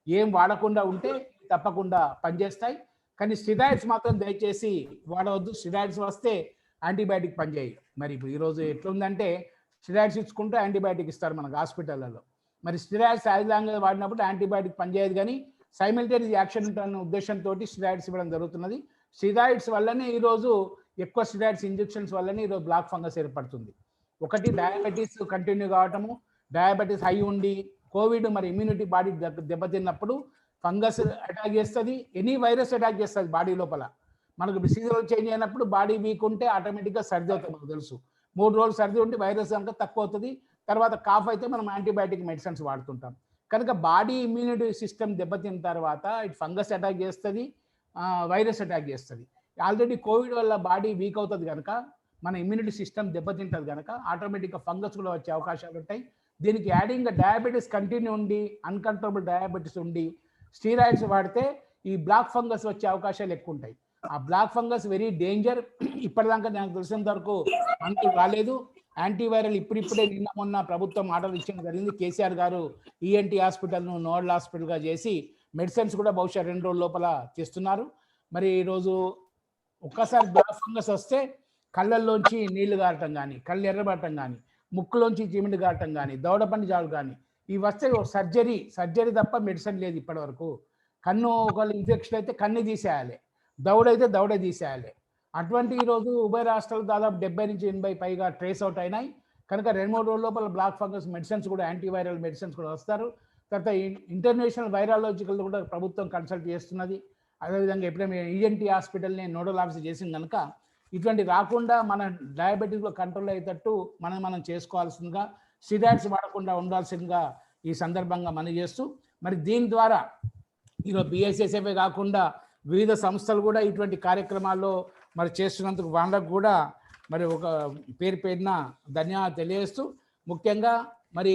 ఏం వాడకుండా ఉంటే తప్పకుండా పనిచేస్తాయి. కానీ స్టిరాయిడ్స్ మాత్రం దయచేసి వాడవద్దు. స్టిరాయిడ్స్ వస్తే యాంటీబయాటిక్ పనిచేయి. మరి ఇప్పుడు ఈరోజు ఎట్లుందంటే స్టిరాయిడ్స్ ఇచ్చుకుంటూ యాంటీబయాటిక్ ఇస్తారు మనకు హాస్పిటల్లో. మరి స్టిరాయిడ్స్ యాజ్లాంగా వాడినప్పుడు యాంటీబయాటిక్ పనిచేయదు, కానీ సైమిల్టేనియస్ యాక్షన్ అనే ఉద్దేశంతో స్టిరాయిడ్స్ ఇవ్వడం జరుగుతున్నది. స్టిరాయిడ్స్ వల్లనే ఈరోజు ఎక్కువ స్టిరాయిడ్స్ ఇంజెక్షన్స్ వల్లనే ఈరోజు బ్లాక్ ఫంగస్ ఏర్పడుతుంది. ఒకటి డయాబెటీస్ కంటిన్యూ కావటము, డయాబెటీస్ హై ఉండి కోవిడ్ మరి ఇమ్యూనిటీ బాడీ దెబ్బతిన్నప్పుడు ఫంగస్ అటాక్ చేస్తుంది, ఎనీ వైరస్ అటాక్ చేస్తుంది బాడీ లోపల. మనకు సీజనల్ చేంజ్ అయినప్పుడు బాడీ వీక్ ఉంటే ఆటోమేటిక్గా సర్ది అవుతుంది. మనకు తెలుసు 3 రోజులు సర్ది ఉంటే వైరస్ కనుక తక్కువ అవుతుంది. తర్వాత కాఫ్ అయితే మనం యాంటీబయాటిక్ మెడిసిన్స్ వాడుతుంటాం. కనుక బాడీ ఇమ్యూనిటీ సిస్టమ్ దెబ్బతిన్న తర్వాత ఇటు ఫంగస్ అటాక్ చేస్తుంది, వైరస్ అటాక్ చేస్తుంది. ఆల్రెడీ కోవిడ్ వల్ల బాడీ వీక్ అవుతుంది కనుక మన ఇమ్యూనిటీ సిస్టమ్ దెబ్బతింటుంది కనుక ఆటోమేటిక్గా ఫంగస్ కూడా వచ్చే అవకాశాలు ఉంటాయి. దీనికి యాడింగ్గా డయాబెటీస్ కంటిన్యూ ఉండి అన్కంట్రోలబుల్ డయాబెటీస్ ఉండి స్టీరాయిడ్స్ వాడితే ఈ బ్లాక్ ఫంగస్ వచ్చే అవకాశాలు ఎక్కువ ఉంటాయి. ఆ బ్లాక్ ఫంగస్ వెరీ డేంజర్. ఇప్పటిదాకా నాకు తెలిసినంత వరకు మందులు రాలేదు. యాంటీవైరల్ ఇప్పుడిప్పుడే నిన్న మొన్న ప్రభుత్వం ఆర్డర్ ఇచ్చడం జరిగింది. కేసీఆర్ గారు ఈఎన్టీ హాస్పిటల్ను నోడల్ హాస్పిటల్గా చేసి మెడిసిన్స్ కూడా బహుశా 2 రోజుల లోపల చేస్తున్నారు. మరి ఈరోజు ఒక్కసారి బ్లాక్ ఫంగస్ వస్తే కళ్ళల్లోంచి నీళ్లు గారటం కానీ, కళ్ళు ఎర్రబడటం కానీ, ముక్కులోంచి చిమిడి గారటం కానీ, దవడపండి జాలు కానీ ఇవి వస్తే సర్జరీ తప్ప మెడిసిన్ లేదు ఇప్పటి వరకు. కన్ను ఒకవేళ ఇన్ఫెక్షన్ అయితే కన్ను తీసేయాలి, దవడైతే దవడ తీసేయాలి. అటువంటి ఈరోజు ఉభయ రాష్ట్రాలు దాదాపు 70 నుంచి 80 పైగా ట్రేస్ అవుట్ అయినాయి. కనుక 2-3 రోజుల లోపల బ్లాక్ ఫంగస్ మెడిసిన్స్ కూడా యాంటీవైరల్ మెడిసిన్స్ కూడా వస్తారు. తర్వాత ఇంటర్నేషనల్ వైరాలజికల్ కూడా ప్రభుత్వం కన్సల్ట్ చేస్తున్నది. అదేవిధంగా ఎప్పుడైనా ఈఎన్టీ హాస్పిటల్ని నోడల్ ఆఫీసర్ చేసింది కనుక ఇటువంటి రాకుండా మన డయాబెటీస్లో కంట్రోల్ అయ్యేటట్టు మనం చేసుకోవాల్సిందిగా, స్టిరాయిడ్స్ వాడకుండా ఉండాల్సిందిగా ఈ సందర్భంగా మనం చేస్తూ, మరి దీని ద్వారా ఈరోజు బిఎస్ఎస్ఎఫ్ఏ కాకుండా వివిధ సంస్థలు కూడా ఇటువంటి కార్యక్రమాల్లో మరి చేస్తున్నందుకు వాళ్ళకు కూడా మరి ఒక పేరున ధన్యవాదాలు తెలియజేస్తూ, ముఖ్యంగా మరి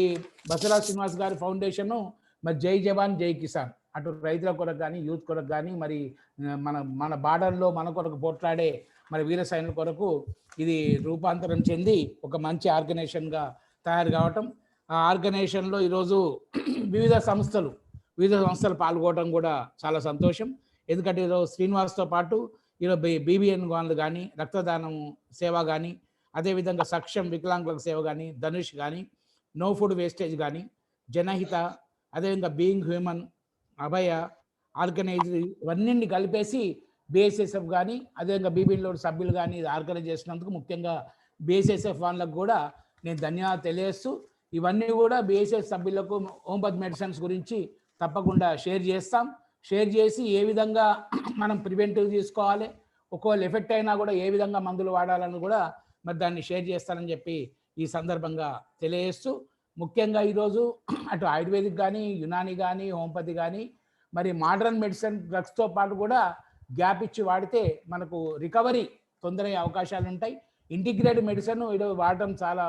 బసవరాజ్ శ్రీనివాస్ గారి ఫౌండేషను మరి జై జవాన్ జై కిసాన్ అటు రైతుల కొరకు కానీ యూత్ కొరకు కానీ మరి మన బార్డర్లో మన కొరకు పోట్లాడే మరి వీర సైనికుల కొరకు ఇది రూపాంతరం చెంది ఒక మంచి ఆర్గనైజేషన్గా తయారు కావటం ఆ ఆర్గనైజేషన్లో ఈరోజు వివిధ సంస్థలు పాల్గొనడం కూడా చాలా సంతోషం. ఎందుకంటే ఈరోజు శ్రీనివాస్తో పాటు ఈరోజు బీబీఎన్ వాళ్ళు కానీ, రక్తదానం సేవ కానీ, అదేవిధంగా సక్షం వికలాంగులకు సేవ కానీ, ధనుష్ కానీ, నో ఫుడ్ వేస్టేజ్ కానీ, జనహిత, అదేవిధంగా బీయింగ్ హ్యూమన్, అభయ, ఆర్గనైజర్ ఇవన్నీ కలిపేసి బిఎస్ఎస్ఎఫ్ కానీ, అదేవిధంగా బీబీఎన్లో సభ్యులు కానీ ఆర్గనైజ్ చేసినందుకు ముఖ్యంగా బిఎస్ఎస్ఎఫ్ వాళ్ళకు కూడా నేను ధన్యవాదాలు తెలియజేస్తూ, ఇవన్నీ కూడా బిఎస్ఎస్ సభ్యులకు హోమియోపతి మెడిసిన్స్ గురించి తప్పకుండా షేర్ చేసి ఏ విధంగా మనం ప్రివెంటివ్ తీసుకోవాలి, ఒకవేళ ఎఫెక్ట్ అయినా కూడా ఏ విధంగా మందులు వాడాలని కూడా మరి దాన్ని షేర్ చేస్తానని చెప్పి ఈ సందర్భంగా తెలియజేస్తూ, ముఖ్యంగా ఈరోజు అటు ఆయుర్వేదిక్ కానీ, యునాని కానీ, హోమియోపతి కానీ, మరి మోడర్న్ మెడిసిన్ డ్రగ్స్తో పాటు కూడా గ్యాప్ ఇచ్చి వాడితే మనకు రికవరీ తొందరయ్యే అవకాశాలు ఉంటాయి. ఇంటిగ్రేటెడ్ మెడిసిన్ ఈరోజు వాడటం చాలా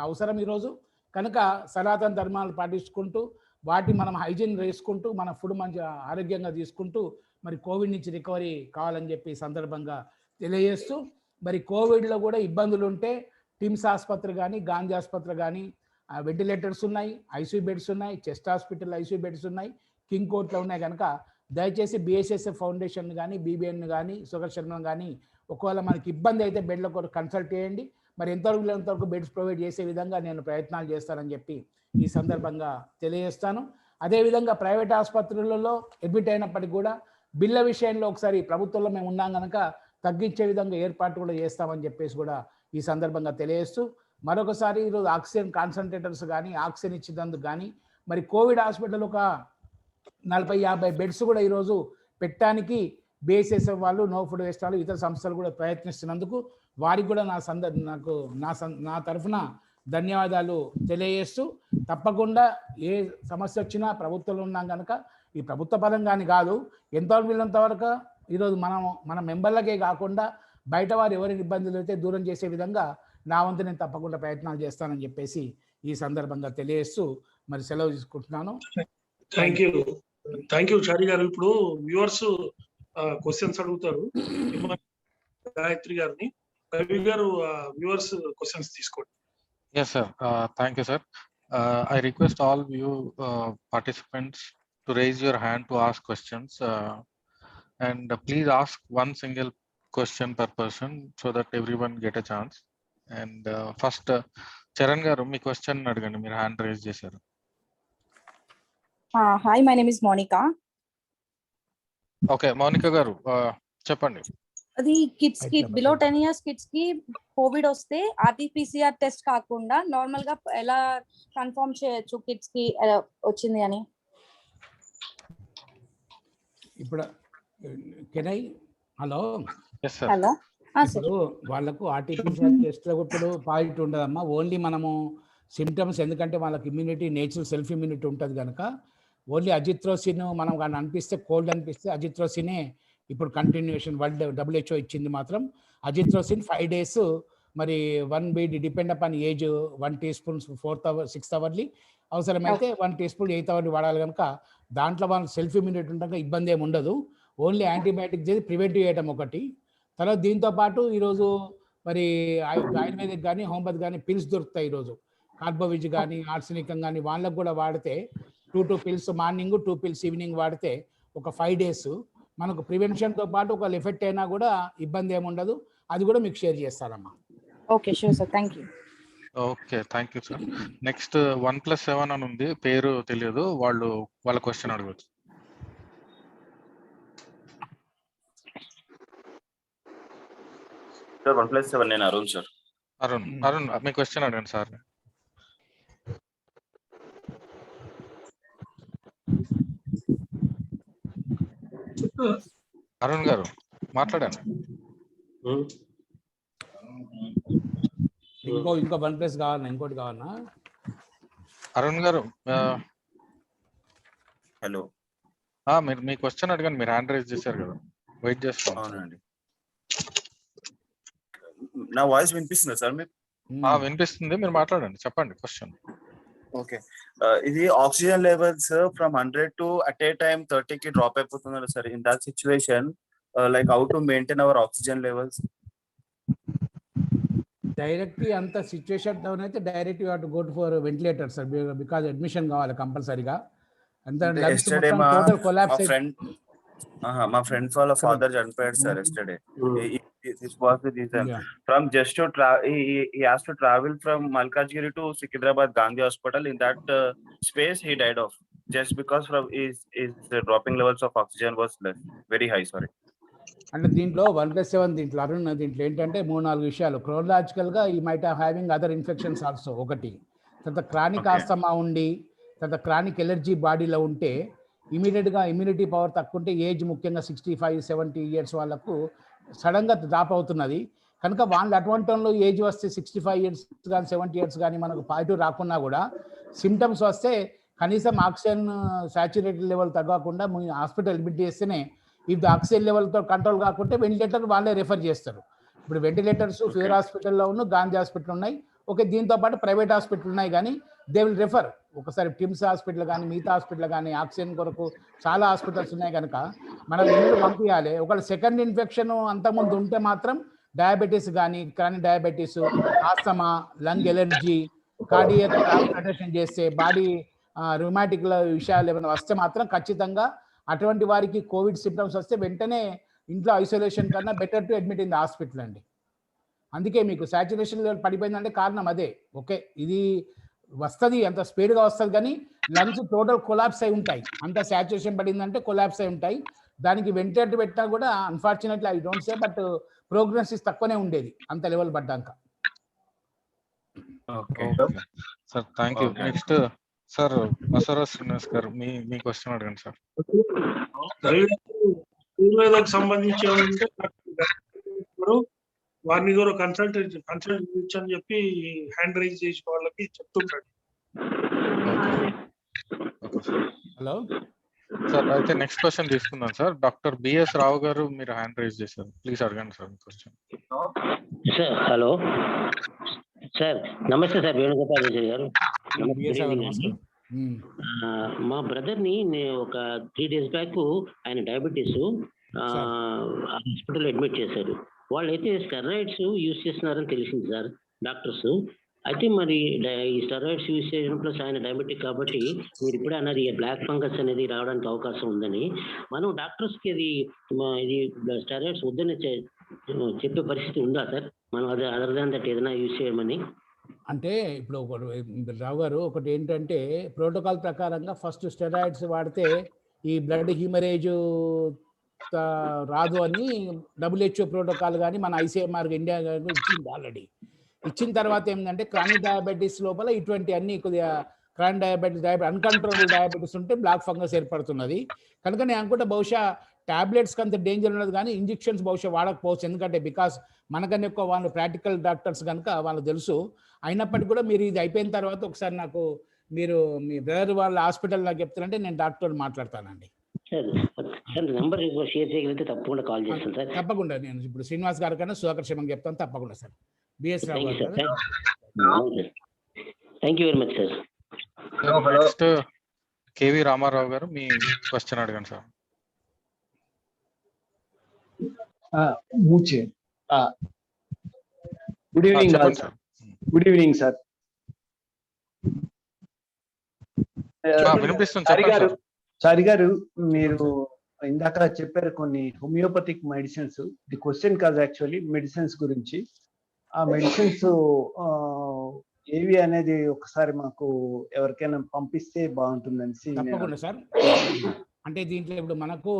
అవసరం ఈరోజు. కనుక సనాతన ధర్మాలు పాటించుకుంటూ వాటి మనం హైజీన్ వేసుకుంటూ మన ఫుడ్ మంచి ఆరోగ్యంగా తీసుకుంటూ మరి కోవిడ్ నుంచి రికవరీ కావాలని చెప్పి సందర్భంగా తెలియజేస్తూ, మరి కోవిడ్లో కూడా ఇబ్బందులు ఉంటే టిమ్స్ ఆసుపత్రి కానీ, గాంధీ ఆసుపత్రి కానీ వెంటిలేటర్స్ ఉన్నాయి, ఐసీయూ బెడ్స్ ఉన్నాయి, చెస్ట్ హాస్పిటల్ ఐసీయూ బెడ్స్ ఉన్నాయి, కింగ్ కోర్ట్లో ఉన్నాయి. కనుక దయచేసి బిఎస్ఎస్ఎఫ్ ఫౌండేషన్ కానీ, బీబీఎన్ కానీ, సుగర్ శర్మ కానీ ఒకవేళ మనకి ఇబ్బంది అయితే బెడ్ల కొరకు కన్సల్ట్ చేయండి. మరి ఎంతవరకు బెడ్స్ ప్రొవైడ్ చేసే విధంగా నేను ప్రయత్నాలు చేస్తానని చెప్పి ఈ సందర్భంగా తెలియజేస్తాను. అదేవిధంగా ప్రైవేట్ ఆసుపత్రులలో అడ్మిట్ అయినప్పటికీ కూడా బిల్ల విషయంలో ఒకసారి ప్రభుత్వంలో మేము ఉన్నాం కనుక తగ్గించే విధంగా ఏర్పాటు కూడా చేస్తామని చెప్పేసి కూడా ఈ సందర్భంగా తెలియజేస్తూ, మరొకసారి ఈరోజు ఆక్సిజన్ కాన్సన్ట్రేటర్స్ కానీ, ఆక్సిజన్ ఇచ్చినందుకు కానీ, మరి కోవిడ్ హాస్పిటల్ ఒక 40-50 బెడ్స్ కూడా ఈరోజు పెట్టడానికి బిఎస్ఎస్ఎఫ్ వాళ్ళు, నో ఫుడ్ వేస్ట్ వాళ్ళు, ఇతర సంస్థలు కూడా ప్రయత్నిస్తున్నందుకు వారికి కూడా నా తరఫున ధన్యవాదాలు తెలియజేస్తూ, తప్పకుండా ఏ సమస్య వచ్చినా ప్రభుత్వంలో ఉన్నాం కనుక ఈ ప్రభుత్వ పరంగాని కాదు, ఎంతవరకు వీళ్ళంత వరకు ఈరోజు మన మెంబర్లకే కాకుండా బయట వారు ఎవరికి ఇబ్బందులు అయితే దూరం చేసే విధంగా నా వంతు నేను తప్పకుండా ప్రయత్నాలు చేస్తానని చెప్పేసి ఈ సందర్భంగా తెలియజేస్తూ మరి సెలవు తీసుకుంటున్నాను. థ్యాంక్ యూ చారి గారు. ఇప్పుడు వ్యూవర్స్ క్వశ్చన్స్ అడుగుతారు గాయత్రి గారిని. రవి గారు వ్యూవర్స్ క్వశ్చన్స్ తీసుకోండి. Yes, sir. Thank you, sir. I request all you participants to raise your hand to ask questions, and please ask one single question per person so that everyone get a chance. And first, Charan garu, me question అడగండి. మీరు hand raise చేశారు. Hi, my name is Monica. Okay, Mounika గారు చెప్పండి. అది kids కి below 10 years kids కి Covid వస్తే RTPCR test కాకుండా నార్మల్ గా ఎలా కన్ఫర్మ్ చేయొచ్చు కిడ్స్ కి వచ్చింది అని? ఇప్పుడు హలో హలో ఇప్పుడు వాళ్ళకు ఆర్టీపీసీఆర్ టెస్ట్ లో ఇప్పుడు పాజిటివ్ ఉండదమ్మా. ఓన్లీ మనము సిమ్టమ్స్, ఎందుకంటే వాళ్ళకి ఇమ్యూనిటీ, నేచురల్ సెల్ఫ్ ఇమ్యూనిటీ ఉంటుంది కనుక ఓన్లీ అజిత్రోసిన్ మనం కానీ అనిపిస్తే, కోల్డ్ అనిపిస్తే అజిత్రోసినే ఇప్పుడు కంటిన్యూషన్ WHO ఇచ్చింది మాత్రం. అజిత్రోసిన్ 5 days, మరి 1 BD depend upon age 1 teaspoon 4th hour 6th hourly, అవసరమైతే 1 teaspoon 8th hourly వాడాలి కనుక దాంట్లో వాళ్ళు సెల్ఫ్ ఇమ్యూనిటీ ఉండగా ఇబ్బంది ఏమి ఉండదు. ఓన్లీ యాంటీబయాటిక్ చేసి ప్రివెంటివ్ చేయడం ఒకటి. తర్వాత దీంతో పాటు ఈరోజు మరి ఆయుర్వేదిక్ కానీ, హోమియోపతి కానీ పిల్స్ దొరుకుతాయి ఈరోజు. కార్బోవిజ్ కానీ, ఆర్సెనికం కానీ వాళ్ళకు కూడా వాడితే 2 pills మార్నింగ్, 2 pills ఈవినింగ్ వాడితే ఒక 5 days మనకు ప్రివెన్షన్తో పాటు ఒక ఎఫెక్ట్ అయినా కూడా ఇబ్బంది ఏమి ఉండదు. అది కూడా మీకు షేర్ చేస్తానమ్మా. Okay, sure sir, thank you. Okay, thank you sir. Next 1+7 అని ఉంది, పేరు తెలియదు, వాళ్ళ క్వశ్చన్ అడగవచ్చు. సార్ 1+7 నేను అరుణ్ సార్. అరుణ్ మీ క్వశ్చన్ అడగండి సార్. అరుణ్ గారు మాట్లాడండి. ఇంకో 1+ కావాలన్నా, ఇంకోటి కావాలన్నా? అరుణ్ గారు హలో, మీరు మీ క్వశ్చన్ అడగండి. మీరు హ్యాండ్ రైజ్ చేశారు కదా, వెయిట్ చేస్తాను. అవునండి, నా వాయిస్ వినిపిస్తుందా సార్ మీకు? వినిపిస్తుంది, మీరు మాట్లాడండి, చెప్పండి క్వశ్చన్. ఓకే, ఇది oxygen levels from 100 to at a time 30 కి డ్రాప్ అయిపోతున్నారు sir. In that situation like how to maintain hour oxygen levels? Directly అంత సిచ్యువేషన్ డౌన్ అయితే direct you have to go for ventilator sir, because admission కావాలి కంపల్సరీగా. అంత lungs yesterday మొత్తం total collapse మా friend వాళ్ళ ఫాదర్ చనిపోయాడు sir yesterday. This was the reason. From just to he has to travel from Malkajgiri to Secunderabad Gandhi Hospital. In that space, he died off just because from the dropping levels of oxygen was less, very high. Sorry. అంటే దీంట్లో 1+7 దీంట్లో అరుణ్ దీంట్లో ఏంటంటే 3-4 విషయాలు. క్రోనలాజికల్గా he might having other infections also ఒకటి, తర్వాత chronic asthma ఉండి, తర్వాత క్రానిక్ ఎలర్జీ బాడీలో ఉంటే ఇమీడియట్గా ఇమ్యూనిటీ పవర్ తక్కువ ఉంటే, ఏజ్ ముఖ్యంగా 65-70 ఇయర్స్ వాళ్ళకు సడన్గా డ్రాప్ అవుతున్నది కనుక వాళ్ళు అటువంటి వాళ్ళు ఏజ్ వస్తే 65 ఇయర్స్ కానీ 70 ఇయర్స్ కానీ మనకు పాజిటివ్ రాకున్నా కూడా సిమ్టమ్స్ వస్తే కనీసం ఆక్సిజన్ సాచురేటెడ్ లెవెల్ తగ్గకుండా హాస్పిటల్ అడ్మిట్ చేస్తేనే, ఇఫ్ ద ఆక్సిజన్ లెవెల్తో కంట్రోల్ కాకుంటే వెంటిలేటర్ వాళ్ళే రెఫర్ చేస్తారు. ఇప్పుడు వెంటిలేటర్స్ ఫీవర్ హాస్పిటల్లో ఉన్న, గాంధీ హాస్పిటల్ ఉన్నాయి, ఓకే, దీంతో పాటు ప్రైవేట్ హాస్పిటల్ ఉన్నాయి, కానీ దే విల్ రెఫర్. ఒకసారి టిమ్స్ హాస్పిటల్ కానీ మిగతా హాస్పిటల్ కానీ ఆక్సిజన్ కొరకు చాలా హాస్పిటల్స్ ఉన్నాయి కనుక మనం ఇల్లు పంపించాలి. ఒకవేళ సెకండ్ ఇన్ఫెక్షన్ అంతకుముందు ఉంటే మాత్రం డయాబెటీస్ కానీ, chronic diabetes, asthma, lung allergy, cardiac attention చేస్తే, బాడీ రుమాటిక్ విషయాలు ఏమైనా వస్తే మాత్రం ఖచ్చితంగా అటువంటి వారికి కోవిడ్ సిమ్టమ్స్ వస్తే వెంటనే ఇంట్లో ఐసోలేషన్ కన్నా better to admit in the hospital అండి. అందుకే మీకు సాచురేషన్ లెవెల్ పడిపోయిందంటే కారణం అదే. ఓకే, ఇది వస్తుంది, అంత స్పీడ్గా వస్తుంది, కానీ లంగ్స్ టోటల్ కొలాప్స్ అయి ఉంటాయి. అంత సాచురేషన్ పడిందంటే కొలాప్స్ అయి ఉంటాయి. దానికి వెంటిలేటర్ పెట్టినా కూడా unfortunately I don't say, but prognosis తక్కువనే ఉండేది అంత లెవెల్ పడ్డాక. Sir thank you. Next sir Basavaraj Srinivas గారు, మీ క్వశ్చన్ అడగండి సార్. ఆయుర్వేదకు సంబంధించి వారిని కూడా కన్సల్ట్ అని చెప్పి హ్యాండ్ రైజ్ చేసి వాళ్ళకి చెప్తుంటాడు. హలో సార్, అయితే నెక్స్ట్ క్వశ్చన్ తీసుకుందాం సార్. డాక్టర్ బిఎస్ రావు గారు మీరు హ్యాండ్ రైజ్ చేశారు, ప్లీజ్ అడగండి sir question. Sir hello sir, నమస్తే సార్, వేణుగోపాల్ గారు. మా బ్రదర్ ని ఒక 3 days బ్యాక్ ఆయన డయాబెటీస్ హాస్పిటల్ అడ్మిట్ చేశారు. వాళ్ళైతే స్టెరాయిడ్స్ యూజ్ చేస్తున్నారని తెలిసింది సార్ డాక్టర్స్. అయితే మరి ఈ స్టెరాయిడ్స్ యూజ్ చేయడం ప్లస్ ఆయన డయాబెటిక్ కాబట్టి మీరు ఇప్పుడే అన్నారు ఈ బ్లాక్ ఫంగస్ అనేది రావడానికి అవకాశం ఉందని. మనం డాక్టర్స్కి ఇది స్టెరాయిడ్స్ వద్దని చెప్పే పరిస్థితి ఉందా సార్? మనం అదే అదర్ దాన్ దట్ ఏదైనా యూజ్ చేయమని. అంటే ఇప్పుడు రావు గారు, ఒకటి ఏంటంటే ప్రోటోకాల్ ప్రకారంగా ఫస్ట్ స్టెరాయిడ్స్ వాడితే ఈ బ్లడ్ హ్యూమరేజ్ రాదు అని WHO ప్రోటోకాల్ కానీ మన ICMR ఇండియా ఇచ్చింది ఆల్రెడీ. ఇచ్చిన తర్వాత ఏంటంటే క్రానిక్ డయాబెటీస్ లోపల ఇటువంటి అన్ని కొద్దిగా క్రానిక్ డయాబెటీస్ అన్కంట్రోల్డ్ డయాబెటీస్ ఉంటే బ్లాక్ ఫంగస్ ఏర్పడుతున్నది కనుక నేను అనుకుంటే బహుశా టాబ్లెట్స్కి అంత డేంజర్ ఉన్నది కానీ ఇంజెక్షన్స్ బహుశా వాడకపోవచ్చు. ఎందుకంటే బికాస్ మనకన్నా ఎక్కువ వాళ్ళు ప్రాక్టికల్ డాక్టర్స్ కనుక వాళ్ళు తెలుసు. అయినప్పటికీ కూడా మీరు ఇది అయిపోయిన తర్వాత ఒకసారి నాకు మీరు మీ బ్రదర్ వాళ్ళ హాస్పిటల్ నాకు చెప్తారంటే నేను డాక్టర్ మాట్లాడతానండి. నెంబర్ షేర్ చేయగలిగితే తప్పకుండా కాల్ చేస్తాను సార్. తప్పకుండా నేను ఇప్పుడు శ్రీనివాస్ గారి కన్నా సుధాకర్ శర్మకి చెప్తాను తప్పకుండా సార్. బిఎస్ రావు గారు. Thank you very much sir. Next KV Rama Rao గారు, మీ క్వశ్చన్ అడగండి sir. Good evening sir. Good evening sir. సారి గారు, మీరు ఇందాక చెప్పారు కొన్ని హోమియోపతిక్ మెడిసిన్స్. ది క్వశ్చన్ కాదు యాక్చువల్లీ మెడిసిన్స్ గురించి. ఆ మెడిసిన్స్ ఏవి అనేది ఒకసారి మాకు ఎవరికైనా పంపిస్తే బాగుంటుందని. తప్పకుండా సార్. అంటే దీంట్లో ఇప్పుడు మనకు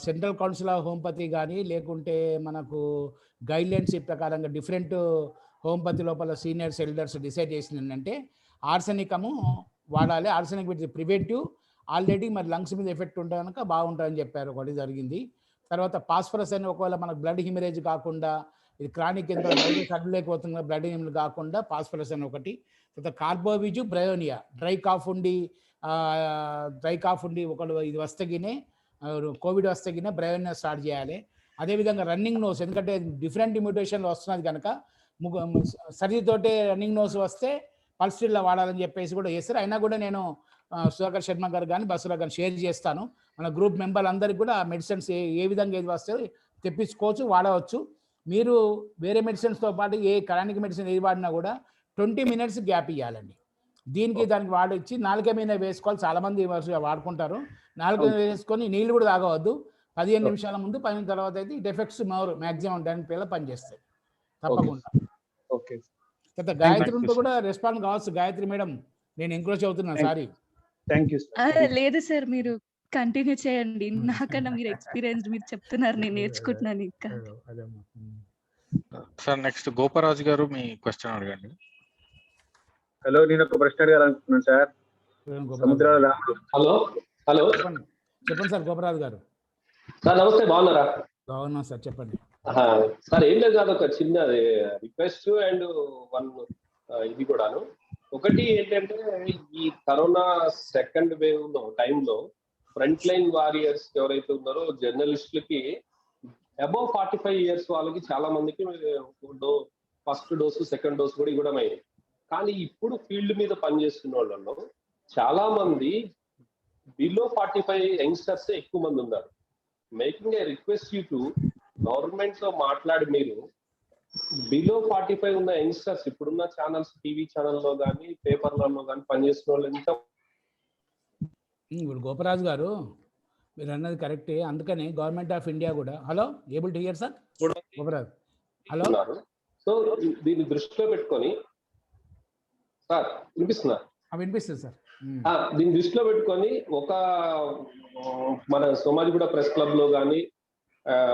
సెంట్రల్ కౌన్సిల్ ఆఫ్ హోమియోపతి కానీ లేకుంటే మనకు గైడ్లైన్స్ ప్రకారంగా డిఫరెంట్ హోమియోపతి లోపల సీనియర్స్ ఎల్డర్స్ డిసైడ్ చేసింది ఏంటంటే ఆర్సెనికము వాడాలి. ఆర్సెనిక్ విత్ ప్రివెంటివ్ ఆల్రెడీ మరి లంగ్స్ మీద ఎఫెక్ట్ ఉంటే కనుక బాగుంటుందని చెప్పారు, ఒకటి జరిగింది. తర్వాత పాస్ఫరస్ అని ఒకవేళ మనకు బ్లడ్ హిమరేజ్ కాకుండా ఇది క్రానిక్ ఎంత సడలేకపోతుంది బ్లడ్ హిమరేజ్ కాకుండా పాస్ఫరస్ అని ఒకటి. తర్వాత కార్బోవిజు బ్రయోనియా డ్రై కాఫ్ ఉండి ఒకడు ఇది వస్తగినే కోవిడ్ వస్తగినే బ్రయోనియా స్టార్ట్ చేయాలి. అదేవిధంగా రన్నింగ్ నోస్, ఎందుకంటే డిఫరెంట్ మ్యూటేషన్లు వస్తున్నది కనుక సర్దితోటే రన్నింగ్ నోస్ వస్తే పల్స్టిల్లా వాడాలని చెప్పేసి కూడా చేస్తారు. అయినా కూడా నేను సుధాకర్ శర్మ గారు కానీ బసవరావు గారు షేర్ చేస్తాను. మన గ్రూప్ మెంబర్లు అందరికీ కూడా మెడిసిన్స్ ఏ విధంగా ఏది వస్తే తెప్పించుకోవచ్చు, వాడవచ్చు. మీరు వేరే మెడిసిన్స్తో పాటు ఏ క్రానిక్ మెడిసిన్ ఏది వాడినా కూడా 20 minutes గ్యాప్ ఇవ్వాలండి. దీనికి దానికి వాడొచ్చి నాలుక మీద వేసుకోవాలి. చాలామంది వాడుకుంటారు. నాలుక మీద వేసుకొని నీళ్ళు కూడా తాగవద్దు. 15 నిమిషాల ముందు 15 తర్వాత అయితే ఇట్ ఎఫెక్ట్స్ మోర్ మ్యాక్సిమం 10 పిల్ల పనిచేస్తాయి తప్పకుండా. ఓకే గాయత్రితో కూడా రెస్పాండ్ కావచ్చు. గాయత్రి మేడం, నేను ఎంకరేజ్ అవుతున్నాను. సారీ. Thank you. లేదు సార్, మీరు కంటిన్యూ చేయండి. నాకన్నా మీరు ఎక్స్పీరియన్స్, మీరు చెప్తున్నారు, నేను నేర్చుకుంటున్నాను ఇంకా. సార్ నెక్స్ట్ గోపరాజు గారు మీ క్వశ్చన్ అడగండి. హలో, నేను ఒక ప్రశ్న అడగాలనుకుంటున్నాను సార్. సముద్రాల హలో హలో చెప్పండి సార్. గోపరాజు గారు సార్ నమస్తే, బాగున్నారా? బాగున్నా సార్, చెప్పండి సార్. ఏం లేదు, కాదు ఒక చిన్న రిక్వెస్ట్ అండ్ వన్ ఇది కూడాను. ఒకటి ఏంటంటే, ఈ కరోనా సెకండ్ వేవ్ లో టైంలో ఫ్రంట్ లైన్ వారియర్స్ ఎవరైతే ఉన్నారో జర్నలిస్టులకి అబౌవ్ 45 years వాళ్ళకి చాలా మందికి ఫస్ట్ డోసు సెకండ్ డోసు కూడా ఇవ్వడం అయింది. కానీ ఇప్పుడు ఫీల్డ్ మీద పనిచేస్తున్న వాళ్ళలో చాలా మంది బిలో 45 యంగ్స్టర్స్ ఎక్కువ మంది ఉన్నారు. Making a request you to government తో మాట్లాడి మీరు బిలో 45 ఉన్న యంగ్స్టర్స్ ఇప్పుడున్న ఛానల్స్, టీవీ ఛానల్లో కానీ పేపర్లలో కానీ పనిచేస్తున్న వాళ్ళు ఎంత. ఇప్పుడు గోపరాజు గారు మీరు అన్నది కరెక్టే. అందుకని గవర్నమెంట్ ఆఫ్ ఇండియా కూడా, hello able to hear sir Goparaju? Hello. So దీన్ని దృష్టిలో పెట్టుకొని సార్ వినిపిస్తున్నా? వినిపిస్తుంది సార్. దీన్ని దృష్టిలో పెట్టుకొని ఒక మన సోమాజిగూడ ప్రెస్ క్లబ్ లో కానీ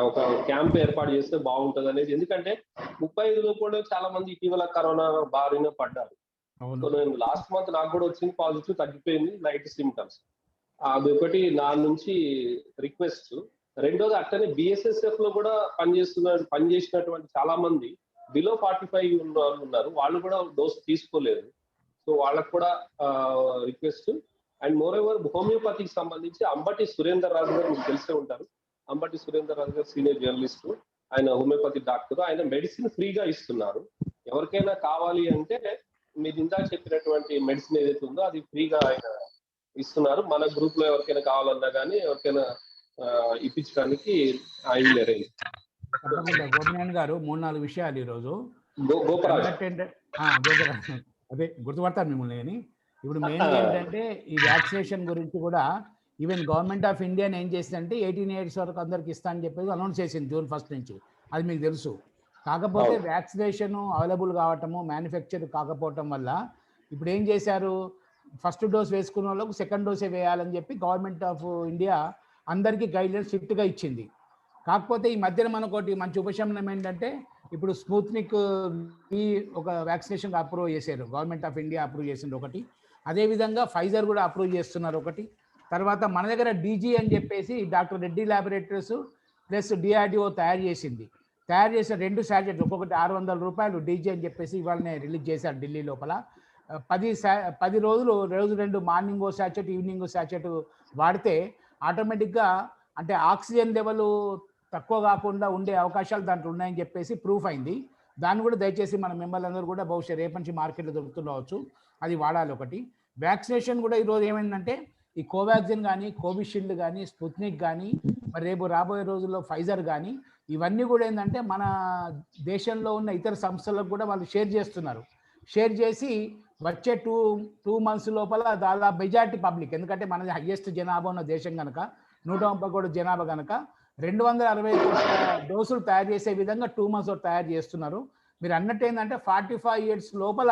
ఒక క్యాంప్ ఏర్పాటు చేస్తే బాగుంటది అనేది. ఎందుకంటే 35 కూడా చాలా మంది ఇటీవల కరోనా బారిన పడ్డారు. సో నేను లాస్ట్ మంత్ నాకు కూడా వచ్చింది, పాజిటివ్, తగ్గిపోయింది, లైట్ సిమ్టమ్స్. అది ఒకటి నా నుంచి రిక్వెస్ట్. రెండోది అట్లనే BSSF లో కూడా పనిచేసినటువంటి చాలా మంది బిలో 45 ఉన్న వాళ్ళు ఉన్నారు. వాళ్ళు కూడా డోస్ తీసుకోలేదు. సో వాళ్ళకు కూడా రిక్వెస్ట్. అండ్ మోర్ ఎవర్ హోమియోపతికి సంబంధించి అంబటి సురేందర్ రాజు గారు మీకు తెలిసే ఉంటారు. అంబటి సురేందర్ రాజు గారు సీనియర్ జర్నలిస్ట్, ఆయన హోమియోపతి డాక్టర్. ఆయన మెడిసిన్ ఫ్రీగా ఇస్తున్నారు. ఎవరికైనా కావాలి అంటే మీరు ఇందాక చెప్పినటువంటి మెడిసిన్ ఏదైతే ఉందో అది ఫ్రీగా ఆయన ఇస్తున్నారు. మన గ్రూప్ లో ఎవరికైనా కావాలన్నా కానీ ఎవరికైనా ఇప్పించడానికి ఆయన అరేంజ్. గోపినాథ్ గారు 3-4 విషయాలు ఈరోజు. గోపరాజు అదే గుర్తుపడతాను మిమ్మల్ని. అని ఇప్పుడు మెయిన్ ఏంటంటే ఈ వ్యాక్సినేషన్ గురించి కూడా ఈవెన్ గవర్నమెంట్ ఆఫ్ ఇండియా ఏం చేసిందంటే 18 years వరకు అందరికి ఇస్తా అని చెప్పేసి అనౌన్స్ చేసింది June 1 నుంచి. అది మీకు తెలుసు. కాకపోతే వ్యాక్సినేషన్ అవైలబుల్ కావటము, మ్యానుఫ్యాక్చర్ కాకపోవటం వల్ల ఇప్పుడు ఏం చేశారు, ఫస్ట్ డోస్ వేసుకున్న వాళ్ళకు సెకండ్ డోసే వేయాలని చెప్పి గవర్నమెంట్ ఆఫ్ ఇండియా అందరికీ గైడ్లైన్స్ స్ట్రిక్ట్గా ఇచ్చింది. కాకపోతే ఈ మధ్యన మనకోటి మంచి ఉపశమనం ఏంటంటే ఇప్పుడు స్పుత్నిక్ ఒక వ్యాక్సినేషన్ అప్రూవ్ చేశారు. గవర్నమెంట్ ఆఫ్ ఇండియా అప్రూవ్ చేసింది ఒకటి. అదేవిధంగా ఫైజర్ కూడా అప్రూవ్ చేస్తున్నారు ఒకటి. తర్వాత మన దగ్గర DG అని చెప్పేసి doctor Reddy laboratories plus DRDO తయారు చేసిన 2 శాచెట్, ఒక్కొక్కటి 600 రూపాయలు DG అని చెప్పేసి ఇవాళనే రిలీజ్ చేశారు ఢిల్లీ లోపల. 10 రోజులు, రోజు 2 మార్నింగ్ శాచెట్, ఈవినింగ్ శాచెట్ వాడితే ఆటోమేటిక్గా అంటే ఆక్సిజన్ లెవెల్ తక్కువ కాకుండా ఉండే అవకాశాలు దాంట్లో ఉన్నాయని చెప్పేసి ప్రూఫ్ అయింది. దాన్ని కూడా దయచేసి మన మెంబర్లు అందరూ కూడా బహుశా రేపు నుంచి మార్కెట్లో దొరుకుతుండవచ్చు, అది వాడాలి ఒకటి. వ్యాక్సినేషన్ కూడా ఈరోజు ఏమైందంటే ఈ కోవాక్సిన్ కానీ, కోవిషీల్డ్ కానీ, స్పుత్నిక్ కానీ, మరి రేపు రాబోయే రోజుల్లో ఫైజర్ కానీ, ఇవన్నీ కూడా ఏంటంటే మన దేశంలో ఉన్న ఇతర సంస్థలకు కూడా వాళ్ళు షేర్ చేస్తున్నారు. షేర్ చేసి వచ్చే 2 months లోపల దాదాపు మెజారిటీ పబ్లిక్, ఎందుకంటే మనది హైయెస్ట్ జనాభా ఉన్న దేశం కనుక, 130 కోట్ల జనాభా కనుక 260 కోట్ల డోసులు తయారు చేసే విధంగా 2 months తయారు చేస్తున్నారు. మీరు అన్నట్టు ఏంటంటే 45 years లోపల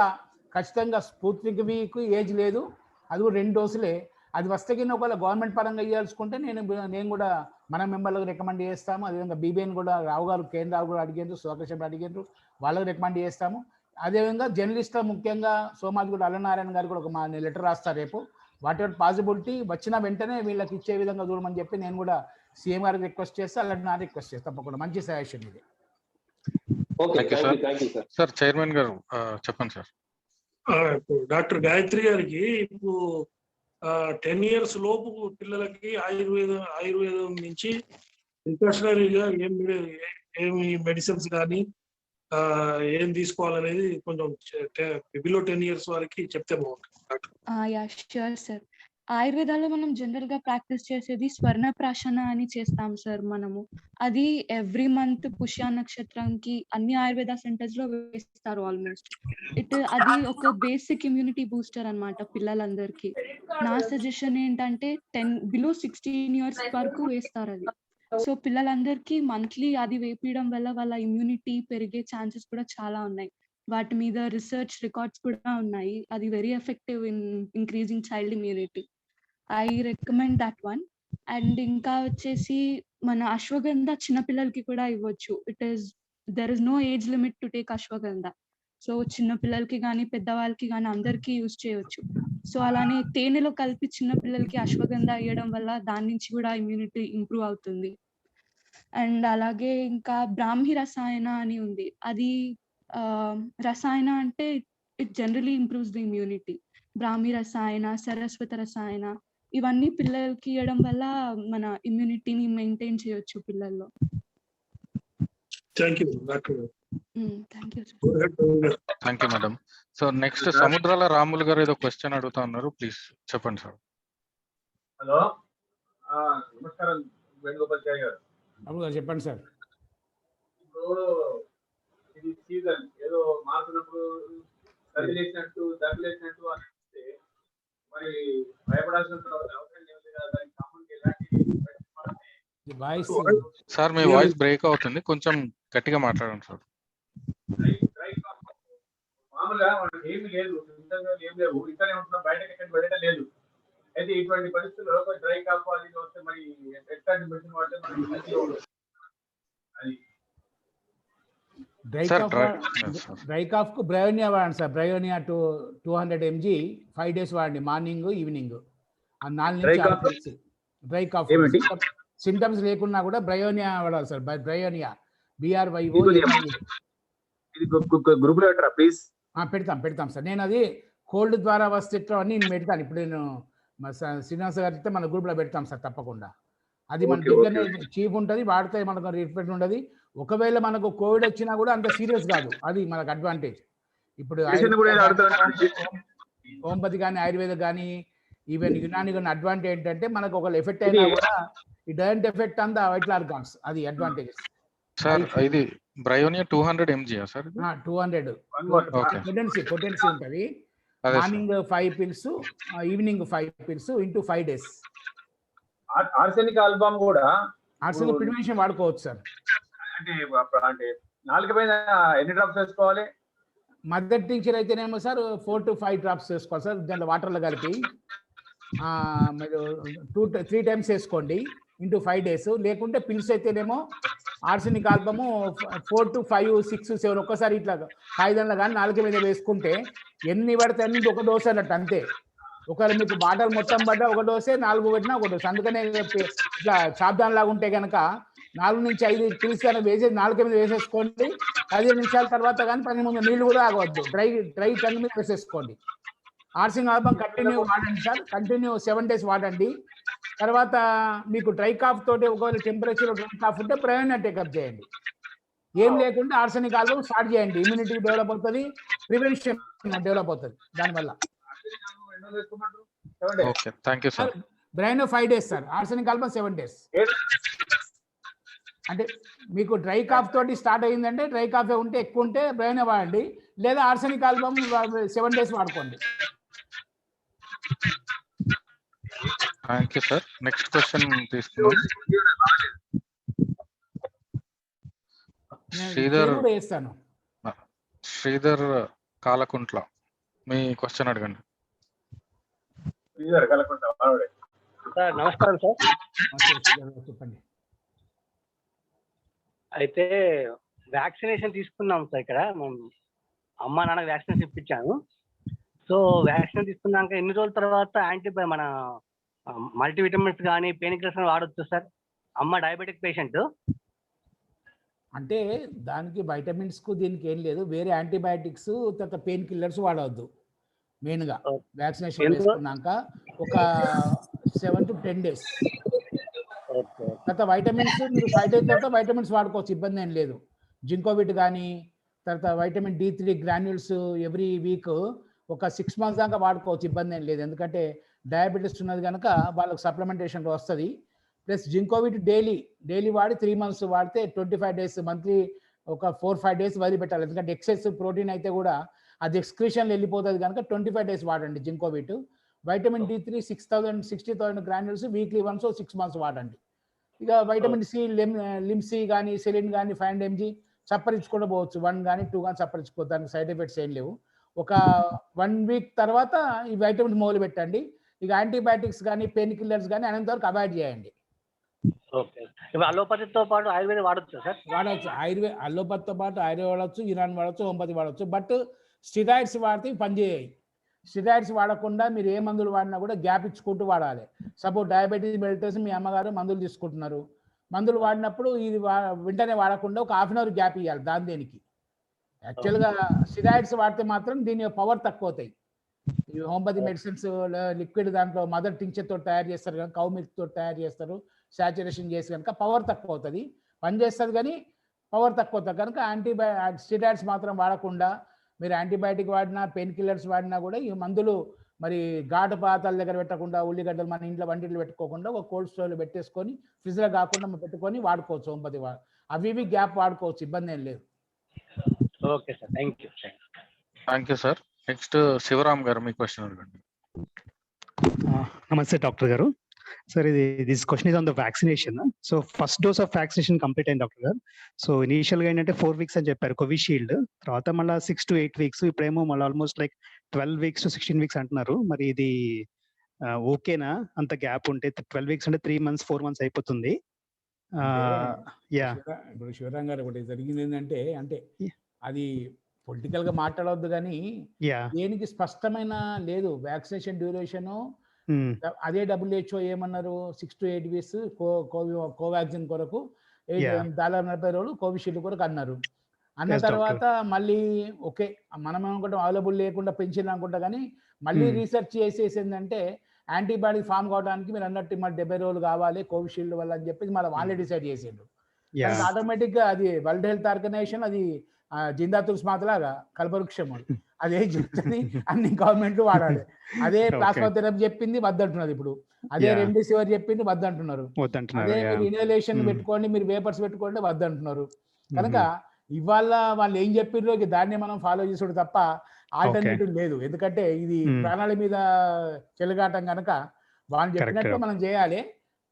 ఖచ్చితంగా స్పుత్నిక్ వీక్ ఏజ్ లేదు, అది కూడా 2 డోసులే. అది వస్తే కింద ఒకవేళ గవర్నమెంట్ పరంగా ఇవ్వాల్సుకుంటే నేను కూడా మన మెంబర్లకు రికమెండ్ చేస్తాము. అదేవిధంగా BBN కూడా రావు గారు, కేంద్ర రావు కూడా అడిగారు, సుధాకర్ అడిగారు, వాళ్ళకి రికమెండ్ చేస్తాము. అదేవిధంగా జర్నలిస్టులు ముఖ్యంగా సోమాజిగూడ అల్లనారాయణ గారు కూడా ఒక మా లెటర్ రాస్తారు రేపు. వాట్ ఎవర్ పాసిబిలిటీ వచ్చిన వెంటనే వీళ్ళకి ఇచ్చే విధంగా చూడమని చెప్పి నేను కూడా CM గారికి రిక్వెస్ట్ చేస్తే, అలాంటి నా రిక్వెస్ట్ చేస్తాను. తప్పకుండా మంచి సజెషన్ ఇది. సార్ చైర్మన్ గారు చెప్పండి సార్. డాక్టర్ గాయత్రి గారికి ఇప్పుడు 10 years లోపు పిల్లలకి ఆయుర్వేదం నుంచి ప్రికాషనరీగా ఏమి మెడిసిన్స్ కానీ ఏం తీసుకోవాలనేది కొంచెం బిలో 10 years వారికి చెప్తే బాగుంటుంది డాక్టర్. Sure sir. ఆయుర్వేదాలో మనం జనరల్ గా ప్రాక్టీస్ చేసేది స్వర్ణ ప్రాశన అని చేస్తాం సార్ మనము. అది ఎవ్రీ మంత్ పుష్య నక్షత్రంకి అన్ని ఆయుర్వేద సెంటర్స్ లో వేస్తారు ఆల్మోస్ట్. అది ఒక బేసిక్ ఇమ్యూనిటీ బూస్టర్ అన్నమాట పిల్లలందరికీ. నా సజెషన్ ఏంటంటే 16 years వరకు వేస్తారు అది. సో పిల్లలందరికీ మంత్లీ అది వేపియడం వల్ల వాళ్ళ ఇమ్యూనిటీ పెరిగే ఛాన్సెస్ కూడా చాలా ఉన్నాయి. వాటి మీద రిసర్చ్ రికార్డ్స్ కూడా ఉన్నాయి. అది very effective in increasing child immunity. I recommend that one. And ఇంకా వచ్చేసి మన అశ్వగంధ చిన్నపిల్లలకి కూడా ఇవ్వచ్చు. There is no age limit to take ashwagandha. So చిన్న పిల్లలకి కానీ పెద్దవాళ్ళకి కానీ అందరికీ యూజ్ చేయవచ్చు. సో అలానే తేనెలో కలిపి చిన్న పిల్లలకి అశ్వగంధ ఇవ్వడం వల్ల దాని నుంచి కూడా ఇమ్యూనిటీ ఇంప్రూవ్ అవుతుంది. అండ్ అలాగే ఇంకా బ్రాహ్మి రసాయన అని ఉంది. అది రసాయన అంటే it generally improves the immunity. బ్రాహ్మి రసాయన, సరస్వత రసాయన ఇవన్నీ పిల్లలకి ఇవ్వడం వల్ల మన ఇమ్యూనిటీని మెయింటైన్ చేయొచ్చు పిల్లల్లో. Thank you doctor. Thank you. Thank you madam. So next Samudrala Ramulu గారు ఏదో క్వశ్చన్ అడుగుతా ఉన్నారు, ప్లీజ్ చెప్పండి సార్. హలో, నమస్కారం వేణుగోపాల్చారి గారు. రాములు గారు చెప్పండి సార్. ఇప్పుడు ఇది సీజన్ ఏదో మారుతున్నప్పుడు తగిలేసినట్టు దగిలేసినట్టు అనిపిస్తే మరి భయపడాల్సిన అవసరం లేదు కదా. దానికి కామన్గా ఎలాంటి సార్ మీ వాయిస్ బ్రేక్ అవుతుంది, కొంచెం గట్టిగా మాట్లాడండి సార్. మామూలుగా మనకి ఏమి లేదు, ఏం లేవు, ఇక్కడే ఉంటున్నాం, బయటకి ఎక్కడికి వెళ్ళడం లేదు. అయితే ఇటువంటి పరిస్థితుల్లో డ్రై కాఫ్ అది వస్తే మరి ఎట్లాంటి మెడిసిన్ వాడితే మనకి మంచిగా ఉంటుంది. అది డ్రై కాఫ్ కు బ్రయోనియా వాడండి సార్. బ్రయోనియా 200 mg 5 days వాడండి, మార్నింగ్ ఈవినింగ్. ఆ 4 నుంచి 6 days డ్రై కాఫ్. సింటమ్స్ లేకున్నా కూడా బ్రయోనియా వాడాలి సార్. Bryonia BRYO. గ్రూప్ లో పెట్టరా ప్లీజ్. పెడతాం సార్. నేను అది కోల్డ్ ద్వారా వస్తే అన్ని నేను పెడతాను. ఇప్పుడు నేను శ్రీనివాస గారితో మన గ్రూప్ లో పెడతాం సార్ తప్పకుండా. అది మన దగ్గరనే చీప్ ఉంటుంది, వాడితే మనకు రిఫెక్ట్ ఉండదు. ఒకవేళ మనకు కోవిడ్ వచ్చినా కూడా అంత సీరియస్ కాదు, అది మనకు అడ్వాంటేజ్. ఇప్పుడు హోమియోపతి కానీ ఆయుర్వేద కానీ ఈవెన్ యునాని కానీ అడ్వాంటేజ్ ఏంటంటే మనకు ఒక ఎఫెక్ట్ అయినా కూడా it doesn't effect on the vital organs. అది అడ్వాంటేజ్ సార్. ఇది బ్రయోనియా 200 mg సార్. 200 పొటెన్సీ ఉంటుంది. Morning 5 pills, evening 5 pills into 5 days. Arsenic album కూడా ఆర్సెనిక్ ప్రివెన్షన్ వాడుకోవచ్చు సార్. అంటే నాలుగు పైన ఎన్ని డ్రాప్స్ వేసుకోవాలి? మదర్ టింక్చర్ అయితేనేమో సార్ 4 to 5 drops వేసుకోవాలి సార్. దాంట్లో వాటర్లో కలిపి మీరు 2-3 times వేసుకోండి ఇంటూ 5 days. లేకుంటే పిల్స్ అయితేనేమో ఆర్సెనిక్ ఆల్బము 4 to 5, 6, 7 ఒక్కసారి ఇట్లా కాగితంలో కానీ నాలుగు మీద వేసుకుంటే ఎన్ని పడితే అన్ని ఒక డోస్ అన్నట్టు అంతే. ఒకవేళ మీకు బాటల్ మొత్తం పడ్డా ఒక డోసే, 4 పెట్టినా ఒక డోస్. అందుకనే ఇట్లా సాబ్దాన్ లాగా ఉంటే కనుక 4 నుంచి 5 పిల్స్ కానీ వేసేసి నాలుగు మీద వేసేసుకోండి. 15 నిమిషాల తర్వాత కానీ 10 ముందు నీళ్లు కూడా ఆగవద్దు, డ్రై టంగ్ మీద వేసేసుకోండి. ఆర్సెనిక్ ఆల్బమ్ కంటిన్యూ వాడండి సార్. కంటిన్యూ 7 days వాడండి. తర్వాత మీకు డ్రై కాఫ్ తోటి ఒకవేళ టెంపరేచర్ డ్రై కాఫ్ ఉంటే బ్రయోనియా టేకప్ చేయండి. ఏం లేకుండా ఆర్సెనిక్ ఆల్బమ్ స్టార్ట్ చేయండి. ఇమ్యూనిటీ డెవలప్ అవుతుంది, ప్రివెన్షన్ డెవలప్ అవుతుంది దానివల్ల. Okay, thank you sir. Bryonia 5 days sir, arsenic album 7 days. అంటే మీకు డ్రై కాఫ్ తోటి స్టార్ట్ అయ్యిందంటే డ్రై కాఫే ఉంటే ఎక్కువ ఉంటే బ్రయోనియా వాడండి, లేదా ఆర్సెనిక్ ఆల్బమ్ 7 days వాడుకోండి. Thank you sir. Next question తీసుకుందాం. శ్రీధర్ కాలకుంట్ల, మీ క్వశ్చన్ అడగండి. సార్ నమస్కారం సార్. చెప్పండి. అయితే వ్యాక్సినేషన్ తీసుకున్నాం సార్. ఇక్కడ అమ్మ నాన్న వ్యాక్సినేషన్ ఇప్పించాను. సో వ్యాక్సిన్ తీసుకున్నాక ఎన్ని రోజుల తర్వాత మన మల్టీవిటమిన్స్ కానీ పెయిన్ కిల్లర్స్ కానీ వాడొచ్చు సార్? అమ్మ డయాబెటిక్ పేషెంట్. అంటే దానికి వైటమిన్స్ కు దీనికి ఏం లేదు, వేరే యాంటీబయాటిక్స్ తర్వాత పెయిన్ కిల్లర్స్ వాడవద్దు. మెయిన్గా వ్యాక్సినేషన్ వేసుకున్నాక ఒక 7 to 10 days. తర్వాత వైటమిన్స్ మీరు 5 days తర్వాత వైటమిన్స్ వాడుకోవచ్చు, ఇబ్బంది ఏం లేదు. జింకోవిట్ కానీ తర్వాత vitamin D3 granules every week ఒక 6 months దాకా వాడుకోవచ్చు, ఇబ్బంది ఏం లేదు. ఎందుకంటే డయాబెటీస్ ఉన్నది కనుక వాళ్ళకి సప్లిమెంటేషన్ వస్తుంది. ప్లస్ జింకోవిట్ డైలీ వాడి 3 months వాడితే 25 days మంత్లీ ఒక 4-5 days వదిలిపెట్టాలి. ఎందుకంటే ఎక్సెస్ ప్రోటీన్ అయితే కూడా అది ఎక్స్క్రీషన్లో వెళ్ళిపోతుంది కనుక 25 days వాడండి Zincovit. Vitamin D3 60,000 granules weekly once 6 months వాడండి. ఇక వైటమిన్ సి లిమ్సీ కానీ సెలిన్ కానీ 500 mg చప్పరించుకుండా పోవచ్చు. 1 కానీ 2 కానీ చప్పరించుకోవచ్చు. దానికి సైడ్ ఎఫెక్ట్స్ ఏం లేవు. ఒక 1 week తర్వాత ఈ వైటమిన్ మొదలు పెట్టండి. ఇక యాంటీబయాటిక్స్ కానీ పెయిన్ కిల్లర్స్ కానీ అనేంత వరకు అవాయిడ్ చేయండి. ఓకే. ఇప్పుడు అలోపతితో పాటు ఆయుర్వేదం వాడొచ్చు సార్? వాడవచ్చు. అలోపతితో పాటు ఆయుర్వేదం వాడవచ్చు, యునాని వాడవచ్చు, హోమియోపతి వాడవచ్చు. బట్ స్టిరాయిడ్స్ వాడితే పనిచేయాయి. స్టిరాయిడ్స్ వాడకుండా మీరు ఏ మందులు వాడినా కూడా గ్యాప్ ఇచ్చుకుంటూ వాడాలి. సపోజ్ డయాబెటీస్ మెడిటేస్ మీ అమ్మగారు మందులు తీసుకుంటున్నారు. మందులు వాడినప్పుడు ఇది వెంటనే వాడకుండా ఒక 1/2 hour గ్యాప్ ఇవ్వాలి. దేనికి యాక్చువల్గా స్టిరాయిడ్స్ వాడితే మాత్రం దీని పవర్ తక్కువ అవుతాయి. ఈ హోమియోపతి మెడిసిన్స్ లిక్విడ్ దాంట్లో మదర్ టింక్చర్తో తయారు చేస్తారు కనుక, కౌ మిల్క్తో తయారు చేస్తారు, సాచురేషన్ చేసి కనుక పవర్ తక్కువ అవుతుంది. పనిచేస్తుంది కానీ పవర్ తక్కువ అవుతుంది కనుక స్టిరాయిడ్స్ మాత్రం వాడకుండా మీరు యాంటీబయాటిక్ వాడినా పెయిన్ కిల్లర్స్ వాడినా కూడా ఈ మందులు మరి ఘాటు పాతాల దగ్గర పెట్టకుండా, ఉల్లిగడ్డలు మన ఇంట్లో వంటింట్లో పెట్టుకోకుండా ఒక కోల్డ్ స్టోర్లో పెట్టేసుకొని ఫ్రిడ్జ్లో కాకుండా పెట్టుకొని వాడుకోవచ్చు. హోమియోపతి అవి గ్యాప్ వాడుకోవచ్చు, ఇబ్బంది ఏం లేదు. Okay sir, thank you sir. Next Shivaram garu మీ క్వశ్చన్ అడగండి. నమస్తే doctor garu. Sir this question is on the vaccination. So first dose of vaccination complete అయింది డాక్టర్ గారు. సో ఇనీషియల్ గా ఏంటంటే 4 weeks అని చెప్పారు కోవిషీల్డ్, తర్వాత మళ్ళీ 6 to 8 weeks, ఇప్పుడేమో మళ్ళీ almost like 12 weeks to 16 weeks అంటున్నారు. మరి ఇది ఓకేనా? అంత గ్యాప్ ఉంటే 12 weeks అంటే 3 months 4 months అయిపోతుంది. ఇప్పుడు శివరాం గారు ఒకటి జరిగింది ఏంటంటే, అంటే అది పొలిటికల్ గా మాట్లాడవద్దు కానీ దేనికి స్పష్టమైన లేదు. వ్యాక్సినేషన్ డ్యూరేషన్ అదే WHO ఏమన్నారు, 6 to 8 weeks కోవాక్సిన్ కొరకు, $40 కోవిషీల్డ్ కొరకు అన్నారు. అన్న తర్వాత మళ్ళీ ఓకే మనం అనుకుంటాం అవైలబుల్ లేకుండా పెంచింది అనుకుంటా కానీ మళ్ళీ రీసెర్చ్ చేసేసిందంటే యాంటీబాడీ ఫామ్ కావడానికి మీరు అన్నట్టు మరి 70 రోజులు కావాలి కోవిషీల్డ్ వల్ల అని చెప్పేసి మళ్ళీ వాళ్ళే డిసైడ్ చేసిండ్రు. ఆటోమేటిక్ గా అది వరల్డ్ హెల్త్ ఆర్గనైజేషన్ అది జిందా తులసి మాతలాగా కల్పవృక్షం అదే చెప్తుంది, అన్ని గవర్నమెంట్లు వాడాలి. అదే ప్లాస్మా థెరపీ చెప్పింది వద్దంటున్నారు. ఇప్పుడు అదే రెమ్డెసివిర్ చెప్పింది వద్దంటున్నారు. అదే మీరు ఇన్హలేషన్ పెట్టుకోండి, మీరు వేపర్స్ పెట్టుకోండి వద్దంటున్నారు. కనుక ఇవాళ వాళ్ళు ఏం చెప్పిర్రో దాన్ని మనం ఫాలో చేసుడు తప్ప ఆల్టర్నేటివ్ లేదు. ఎందుకంటే ఇది ప్రాణాల మీద చెలగాటం కనుక వాళ్ళు చెప్పినట్టు మనం చేయాలి.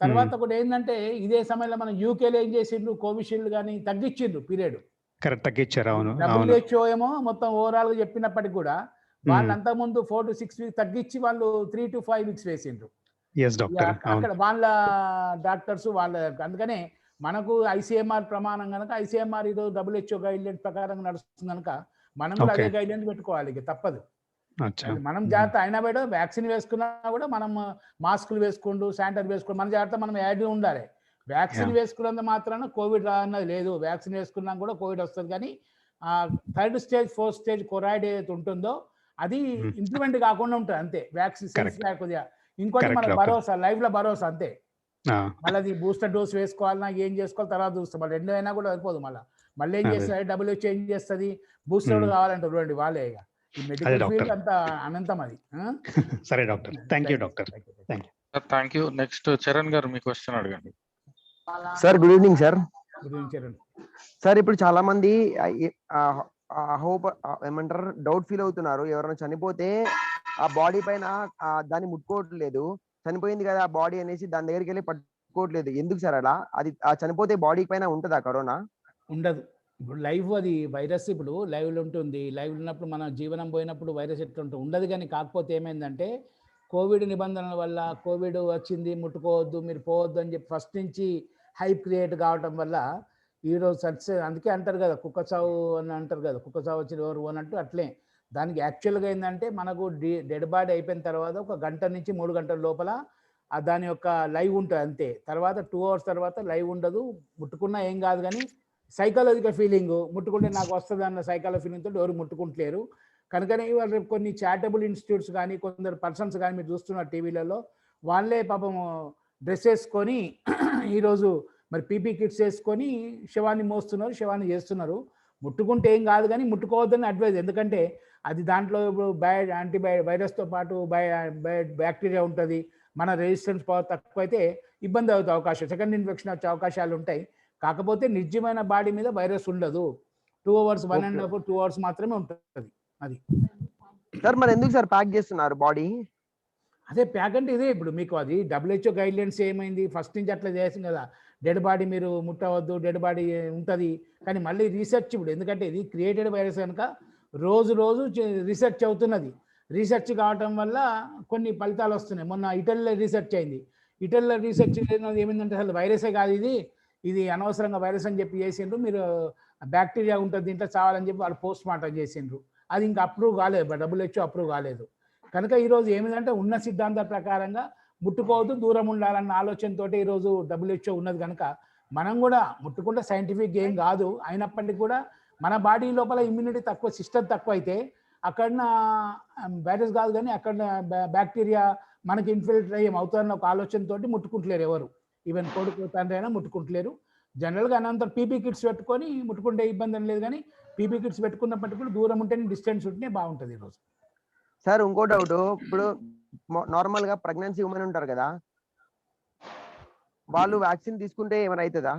తర్వాత ఒకటి ఏంటంటే ఇదే సమయంలో మనం యూకేలో ఏం చేసిండ్రు, కోవిషీల్డ్ కానీ తగ్గించిండ్రు పీరియడ్. కరెక్ట్, తగ్గించారు. అవును. WHO ఏమో మొత్తం ఓవరాల్ గా చెప్పినప్పటికి కూడా వాళ్ళు అంతకుముందు 4 to 6 weeks తగ్గించి వాళ్ళు 3 to 5 weeks వేసిండ్రు అక్కడ వాళ్ళ డాక్టర్స్ వాళ్ళ. అందుకనే మనకు ICMR ప్రమాణం కనుక ICMR ఈరోజు WHO గైడ్ లైన్స్ ప్రకారం నడుస్తుంది కనుక మనం కూడా అదే గైడ్ లైన్స్ పెట్టుకోవాలి, ఇక తప్పదు. మనం జాగ్రత్త అయినా బయట వ్యాక్సిన్ వేసుకున్నా కూడా మనం మాస్కులు వేసుకుంటూ శానిటైజర్ వేసుకోండి, మన జాగ్రత్త మనం యాడ్ ఉండాలి. వ్యాక్సిన్ వేసుకున్నంత మాత్రాన కోవిడ్ రాన్నది లేదు. వ్యాక్సిన్ వేసుకున్నా కూడా కోవిడ్ వస్తుంది కానీ 3rd stage 4th stage choroid ఏదైతే ఉంటుందో అది ఇంప్లిమెంట్ కాకుండా ఉంటుంది అంతే. వ్యాక్సిన్ కొద్దిగా ఇంకోటి మన భరోసా, లైఫ్ లో భరోసా అంతే. మళ్ళీ బూస్టర్ డోస్ వేసుకోవాలన్నా ఏం చేసుకోవాలి తర్వాత చూస్తాం. మళ్ళీ 2 అయినా కూడా అయిపోదు. మళ్ళీ ఏం చేస్తుంది WHO ఏం చేస్తుంది, బూస్టర్ కావాలంటారు చూడండి వాళ్ళే. ఈ మెడికల్ ఫీల్డ్ అంతా అనంతం అది. సరే doctor, thank you doctor. Thank you. Next Charan గారు మీ క్వశ్చన్ అడగండి. Sir good evening sir. Charan sir ఇప్పుడు చాలా మంది హోప్ ఏమంటారు డౌట్ ఫీల్ అవుతున్నారు. ఎవరైనా చనిపోతే ఆ బాడీ పైన దాన్ని ముట్టుకోవట్లేదు, చనిపోయింది కదా ఆ బాడీ అనేసి దాని దగ్గరికి వెళ్ళి పట్టుకోవట్లేదు. ఎందుకు సార్ అలా? అది ఆ చనిపోతే బాడీ పైన ఉంటుందా కరోనా? ఉండదు. ఇప్పుడు లైవ్ అది వైరస్ ఇప్పుడు లైవ్లో ఉంటుంది. లైవ్ ఉన్నప్పుడు మన జీవనం పోయినప్పుడు వైరస్ ఎట్లా ఉండదు. కానీ కాకపోతే ఏమైందంటే కోవిడ్ నిబంధనల వల్ల కోవిడ్ వచ్చింది ముట్టుకోవద్దు మీరు పోవద్దు అని చెప్పి ఫస్ట్ నుంచి హైప్ క్రియేట్ కావటం వల్ల ఈరోజు సక్సెస్. అందుకే అంటారు కదా కుక్క చావు అని అంటారు కదా, కుక్క చావు వచ్చిన ఎవరు అన్నట్టు అట్లే. దానికి యాక్చువల్గా ఏంటంటే మనకు డెడ్ బాడీ అయిపోయిన తర్వాత 1 గంట నుంచి 3 గంటల లోపల దాని యొక్క లైవ్ ఉంటుంది అంతే. తర్వాత 2 hours తర్వాత లైవ్ ఉండదు. ముట్టుకున్నా ఏం కాదు కానీ సైకాలజికల్ ఫీలింగ్, ముట్టుకుంటే నాకు వస్తుంది అన్న సైకాలజికల్ ఫీలింగ్ తోటి ఎవరు ముట్టుకుంటలేరు. కనుకనే ఇవాళ రేపు కొన్ని చారిటబుల్ ఇన్స్టిట్యూట్స్ కానీ కొందరు పర్సన్స్ కానీ మీరు చూస్తున్నారు టీవీలలో, వాళ్ళే పాపం డ్రెస్ వేసుకొని ఈరోజు మరి పీపీ కిట్స్ వేసుకొని శవాన్ని మోస్తున్నారు, శవాన్ని చేస్తున్నారు. ముట్టుకుంటే ఏం కాదు కానీ ముట్టుకోవద్దని అడ్వైజ్. ఎందుకంటే అది దాంట్లో ఇప్పుడు వైరస్తో పాటు బ్యాక్టీరియా ఉంటుంది. మన రెసిస్టెన్స్ పవర్ తక్కువైతే ఇబ్బంది అవుతుంది, అవకాశం సెకండ్ ఇన్ఫెక్షన్ వచ్చే అవకాశాలు ఉంటాయి. కాకపోతే నిర్జీవమైన బాడీ మీద వైరస్ ఉండదు. 2 hours 1.5 2 hours మాత్రమే ఉంటుంది. అది సార్ మరి ఎందుకు సార్ ప్యాక్ చేస్తున్నారు బాడీ? అదే ప్యాక్ అంటే ఇదే. ఇప్పుడు మీకు అది WHO గైడ్లైన్స్ ఏమైంది ఫస్ట్ నుంచి అట్లా చేసింది కదా, డెడ్ బాడీ మీరు ముట్టవద్దు, డెడ్ బాడీ ఉంటుంది. కానీ మళ్ళీ రీసెర్చ్ ఇప్పుడు, ఎందుకంటే ఇది క్రియేటెడ్ వైరస్ కనుక రోజు రీసెర్చ్ అవుతున్నది. రీసెర్చ్ కావటం వల్ల కొన్ని ఫలితాలు వస్తున్నాయి. మొన్న ఇటలీలో రీసెర్చ్ అయింది. ఇటలీలో రీసెర్చ్ ఏమైందంటే అసలు వైరసే కాదు ఇది అనవసరంగా వైరస్ అని చెప్పి చేసిండ్రు. మీరు బ్యాక్టీరియా ఉంటుంది దీంట్లో చావాలని చెప్పి వాళ్ళు పోస్ట్ మార్టం చేసిండ్రు. అది ఇంకా అప్రూవ్ కాలేదు, WHO అప్రూవ్ కాలేదు. కనుక ఈరోజు ఏమిటంటే ఉన్న సిద్ధాంతాల ప్రకారంగా ముట్టుకోవద్దు, దూరం ఉండాలన్న ఆలోచనతో ఈరోజు WHO ఉన్నది. కనుక మనం కూడా ముట్టుకుంటే సైంటిఫిక్ ఏం కాదు, అయినప్పటికీ కూడా మన బాడీ లోపల ఇమ్యూనిటీ తక్కువ, సిస్టమ్ తక్కువ అయితే అక్కడ వైరస్ కాదు కానీ అక్కడ బ్యాక్టీరియా మనకి ఇన్ఫిల్ట్రేట్ అవుతుందన్న ఒక ఆలోచనతో ముట్టుకుంటలేరు ఎవరు. ఈవెన్ కొడుకు తండ్రి అయినా ముట్టుకుంటలేరు. జనరల్గా అనంతరం పీపీ కిట్స్ పెట్టుకొని ముట్టుకుంటే ఇబ్బంది అని లేదు, కానీ పీపీ కిట్స్ పెట్టుకున్నప్పటికీ కూడా దూరం ఉంటేనే, డిస్టెన్స్ ఉంటేనే బాగుంటుంది ఈరోజు. సార్ ఇంకో డౌట్, ఇప్పుడు నార్మల్ గా ప్రెగ్నెన్సీ ఉమెన్ ఉంటారు కదా, వాళ్ళు వ్యాక్సిన్ తీసుకుంటే ఏమైనా అవుతుందా?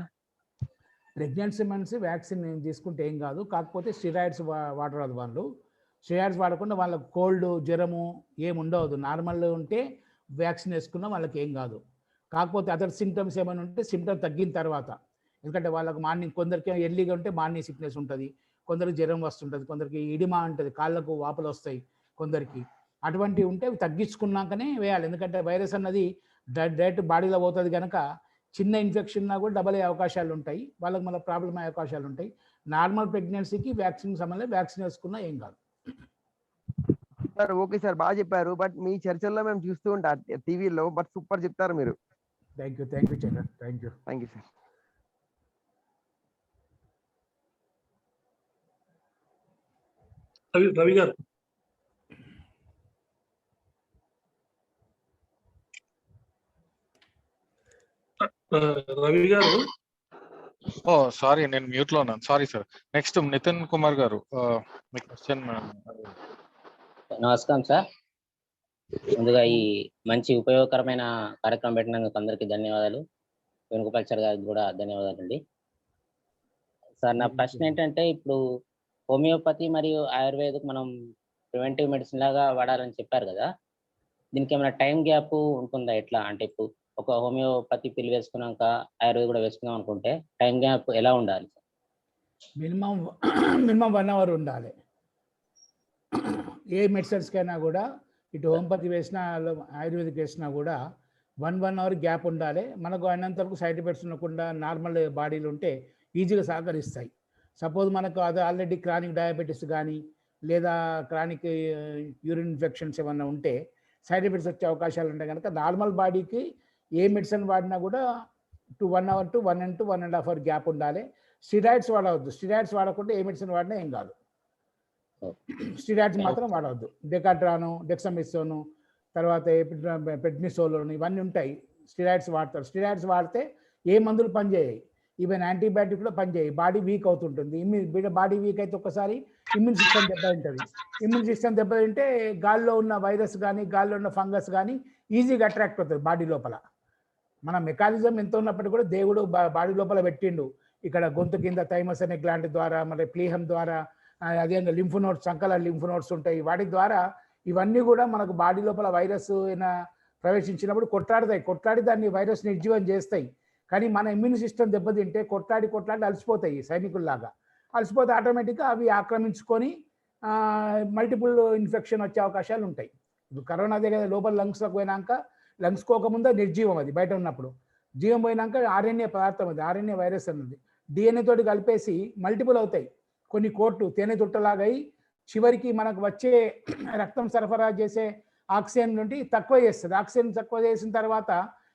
ప్రెగ్నెన్సీ మనిషి వ్యాక్సిన్ తీసుకుంటే ఏం కాదు, కాకపోతే స్టిరాయిడ్స్ వాడరాదు. వాళ్ళు స్టిరాయిడ్స్ వాడకుండా వాళ్ళకి కోల్డ్ జ్వరము ఏమి ఉండవద్దు. నార్మల్ ఉంటే వ్యాక్సిన్ వేసుకున్నా వాళ్ళకి ఏం కాదు. కాకపోతే అదర్ సిమ్టమ్స్ ఏమైనా ఉంటే సిమ్టమ్ తగ్గిన తర్వాత, ఎందుకంటే వాళ్ళకి మార్నింగ్, కొందరికి ఎర్లీగా ఉంటే మార్నింగ్ సిక్నెస్ ఉంటుంది, కొందరికి జ్వరం వస్తుంటుంది, కొందరికి ఇడిమా ఉంటుంది, కాళ్ళకు వాపులు వస్తాయి కొందరికి. అటువంటివి ఉంటే అవి తగ్గించుకున్నాకనే వేయాలి. ఎందుకంటే వైరస్ అన్నది డైరెక్ట్ బాడీలో పోతుంది కనుక చిన్న ఇన్ఫెక్షన్ కూడా డబల్ అయ్యే అవకాశాలు ఉంటాయి, వాళ్ళకి మళ్ళీ ప్రాబ్లం అయ్యే అవకాశాలు ఉంటాయి. నార్మల్ ప్రెగ్నెన్సీకి వ్యాక్సిన్ సంబంధం వ్యాక్సిన్ వేసుకున్నా ఏం కాదు. సార్ ఓకే సార్, బాగా చెప్పారు. బట్ మీ చర్చల్లో మేము చూస్తూ ఉంటాం టీవీలో, బట్ సూపర్ చెప్తారు మీరు. Thank you Chandra, thank you sir. Ravi garu, Ravi garu. Oh sorry, నేను మ్యూట్ లో ఉన్నాను, sorry sir. Next Nitin Kumar garu, మీ క్వశ్చన్. నమస్కారం సార్. ముందుగా ఈ మంచి ఉపయోగకరమైన కార్యక్రమం పెట్టినందుకు అందరికీ ధన్యవాదాలు. వేణుగోపాల్ సార్ గారికి కూడా ధన్యవాదాలు అండి. సార్ నా ప్రశ్న ఏంటంటే, ఇప్పుడు హోమియోపతి మరియు ఆయుర్వేదిక్ మనం ప్రివెంటివ్ మెడిసిన్ లాగా వాడాలని చెప్పారు కదా, దీనికి ఏమైనా టైం గ్యాప్ ఉంటుందా? ఎట్లా అంటే ఇప్పుడు ఒక హోమియోపతి పిల్లి వేసుకున్నాక ఆయుర్వేద కూడా వేసుకుందాం అనుకుంటే టైం గ్యాప్ ఎలా ఉండాలి? మినిమం 1 hour ఉండాలి. ఏ మెడిసిన్స్కైనా కూడా, ఇటు హోమియోపతి వేసినా ఆయుర్వేదిక్ వేసినా కూడా 1 hour గ్యాప్ ఉండాలి. మనకు అయినంత వరకు సైడ్ ఎఫెక్ట్స్ ఉండకుండా నార్మల్ బాడీలు ఉంటే ఈజీగా సహకరిస్తాయి. సపోజ్ మనకు అది ఆల్రెడీ క్రానిక్ డయాబెటీస్ కానీ లేదా క్రానిక్ యూరిన్ ఇన్ఫెక్షన్స్ ఏమన్నా ఉంటే సైడ్ ఎఫెక్ట్స్ వచ్చే అవకాశాలు ఉంటాయి. కనుక నార్మల్ బాడీకి ఏ మెడిసిన్ వాడినా కూడా 1 hour to 1 to 1.5 hour gap ఉండాలి. స్టిరాయిడ్స్ వాడవద్దు. స్టిరాయిడ్స్ వాడకుండా ఏ మెడిసిన్ వాడినా ఏం కాదు. స్టిరాయిడ్స్ మాత్రం వాడవద్దు. డెకాట్రాను, డెక్సమిథాసోను, తర్వాత పెడ్నిసోలోను ఇవన్నీ ఉంటాయి. స్టిరాయిడ్స్ వాడతారు. స్టిరాయిడ్స్ వాడితే ఏ మందులు పనిచేయాయి, ఈవెన్ యాంటీబయాటిక్ కూడా పనిచేయాయి. బాడీ వీక్ అవుతుంటుంది. బాడీ వీక్ అయితే ఒక్కసారి ఇమ్యూన్ సిస్టమ్ దెబ్బతింటుంది. ఇమ్యూన్ సిస్టమ్ దెబ్బతింటే గాల్లో ఉన్న వైరస్ కానీ గాల్లో ఉన్న ఫంగస్ కానీ ఈజీగా అట్రాక్ట్ అవుతుంది బాడీ లోపల. మన మెకానిజం ఎంత ఉన్నప్పటికీ కూడా దేవుడు బాడీ లోపల పెట్టిండు. ఇక్కడ గొంతు కింద థైమస్ అనే గ్లాండ్ ద్వారా, మరి ప్లీహం ద్వారా, అదే లింఫ్ నోడ్స్, సంకల లింఫ్ నోడ్స్ ఉంటాయి. వాటి ద్వారా ఇవన్నీ కూడా మనకు బాడీ లోపల వైరస్ ప్రవేశించినప్పుడు కొట్లాడి దాన్ని వైరస్ నిర్జీవం చేస్తాయి. కానీ మన ఇమ్యూన్ సిస్టమ్ దెబ్బతింటే కొట్లాడి అలసిపోతాయి. సైనికుల్లాగా అలసిపోతే ఆటోమేటిక్గా అవి ఆక్రమించుకొని మల్టిపుల్ ఇన్ఫెక్షన్ వచ్చే అవకాశాలు ఉంటాయి. ఇప్పుడు కరోనా అదే కదా, లోపల లంగ్స్లోకి పోయినాక, లంగ్స్ కోకముందే నిర్జీవం, అది బయట ఉన్నప్పుడు. జీవం పోయినాక ఆర్ఎన్ఏ పదార్థం, అది ఆర్ఎన్ఏ వైరస్ అన్నది డిఎన్ఏ తోటి కలిపేసి మల్టిపుల్ అవుతాయి. కొన్ని కోట్లు తేనె తుట్టలాగా అయి చివరికి మనకు వచ్చే రక్తం సరఫరా చేసే ఆక్సిజన్ నుండి తక్కువ చేస్తుంది. ఆక్సిజన్ తక్కువ చేసిన తర్వాత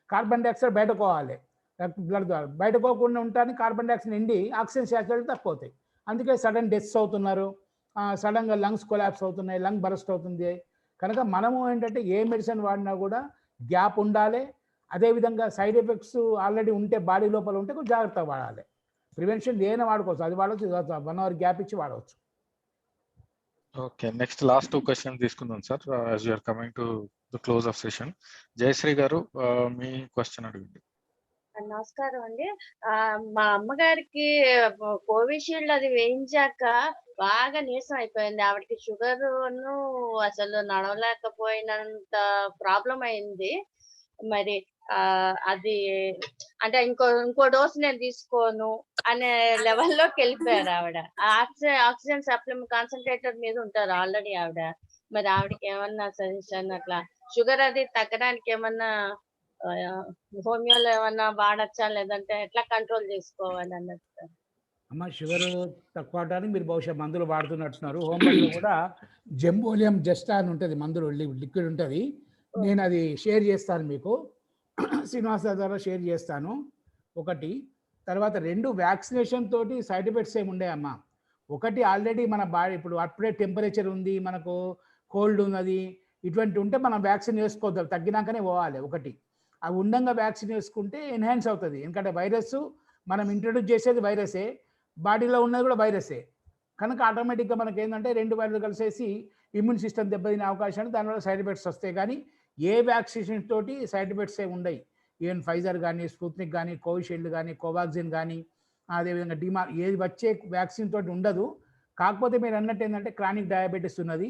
కార్బన్ డైఆక్సైడ్ బయటకోవాలి, బ్లడ్ ద్వారా బయటకోకుండా ఉండడానికి కార్బన్ డైఆక్సైడ్ నిండి ఆక్సిజన్ శాచురేషన్ తక్కువ అవుతాయి. అందుకే సడన్ డెత్స్ అవుతున్నారు, సడన్గా లంగ్స్ కొలాప్స్ అవుతున్నాయి, లంగ్ బరస్ట్ అవుతుంది. కనుక మనము ఏంటంటే ఏ మెడిసిన్ వాడినా కూడా గ్యాప్ ఉండాలి. అదేవిధంగా సైడ్ ఎఫెక్ట్స్ ఆల్రెడీ ఉంటే బాడీ లోపల ఉంటే కొంచెం జాగ్రత్తగా వాడాలి. ప్రివెన్షన్ ఏదైనా వాడుకోవచ్చు, అది వాడవచ్చు, 1 hour గ్యాప్ ఇచ్చి వాడవచ్చు. ఓకే, నెక్స్ట్ లాస్ట్ 2 క్వశ్చన్ తీసుకుందాం sir, as you're coming to the close of session. Jayashri garu మీ క్వశ్చన్ అడగండి. నమస్కారం అండి. మా అమ్మగారికి కోవిషీల్డ్ అది వేయించాక బాగా నీరసం అయిపోయింది. ఆవిడకి షుగర్‌ను అసలు నడవలేకపోయినంత ప్రాబ్లమ్ అయింది. మరి అది అంటే ఇంకో డోస్ నేను తీసుకోను అనే లెవెల్‌లోకి వెళ్ళిపోయారు ఆవిడ. ఆక్సిజన్ సప్లిమెంట్ కాన్సంట్రేటర్ మీద ఉంటారు ఆల్రెడీ ఆవిడ. మరి ఆవిడకి ఏమన్నా సజెషన్ అట్లా షుగర్ అది తగ్గడానికి ఏమన్నా హోమియోలో ఏమన్నా వాడచ్చా, లేదంటే ఎట్లా కంట్రోల్ చేసుకోవాలి అన్నట్టు? అమ్మ, షుగర్ తక్కువ అవడానికి మీరు బహుశా మందులు వాడుతున్నట్టున్నారు. హోమియోలో కూడా జెంబోలియం జస్టా అని ఉంటుంది, మందులు లిక్విడ్ ఉంటుంది. నేను అది షేర్ చేస్తాను మీకు, శ్రీనివాస ద్వారా షేర్ చేస్తాను. ఒకటి, తర్వాత 2 వ్యాక్సినేషన్ తోటి సైడ్ ఎఫెక్ట్స్ ఏమి ఉండేవమ్మా. ఒకటి, ఆల్రెడీ మన బాడీ ఇప్పుడు అప్పుడే టెంపరేచర్ ఉంది, మనకు కోల్డ్ ఉన్నది, ఇటువంటి ఉంటే మనం వ్యాక్సిన్ వేసుకోవద్దు, తగ్గినాకనే పోవాలి. ఒకటి, అవి ఉండంగా వ్యాక్సిన్ వేసుకుంటే ఎన్హాన్స్ అవుతుంది. ఎందుకంటే వైరస్ మనం ఇంట్రొడ్యూస్ చేసేది వైరసే, బాడీలో ఉన్నది కూడా వైరసే. కనుక ఆటోమేటిక్గా మనకి ఏంటంటే 2 వైరస్లు కలిసేసి ఇమ్యూన్ సిస్టమ్ దెబ్బతినే అవకాశాలు, దానివల్ల సైడ్ ఎఫెక్ట్స్ వస్తాయి. కానీ ఏ వ్యాక్సినేషన్ తోటి సైడ్ ఎఫెక్ట్స్ ఏమి ఉండవు. ఈవెన్ ఫైజర్ కానీ, స్పుత్నిక్ కానీ, కోవిషీల్డ్ కానీ, కోవాక్సిన్ కానీ, అదేవిధంగా ఏది వచ్చే వ్యాక్సిన్ తోటి ఉండదు. కాకపోతే మీరు అన్నట్టు ఏంటంటే క్రానిక్ డయాబెటీస్ ఉన్నది.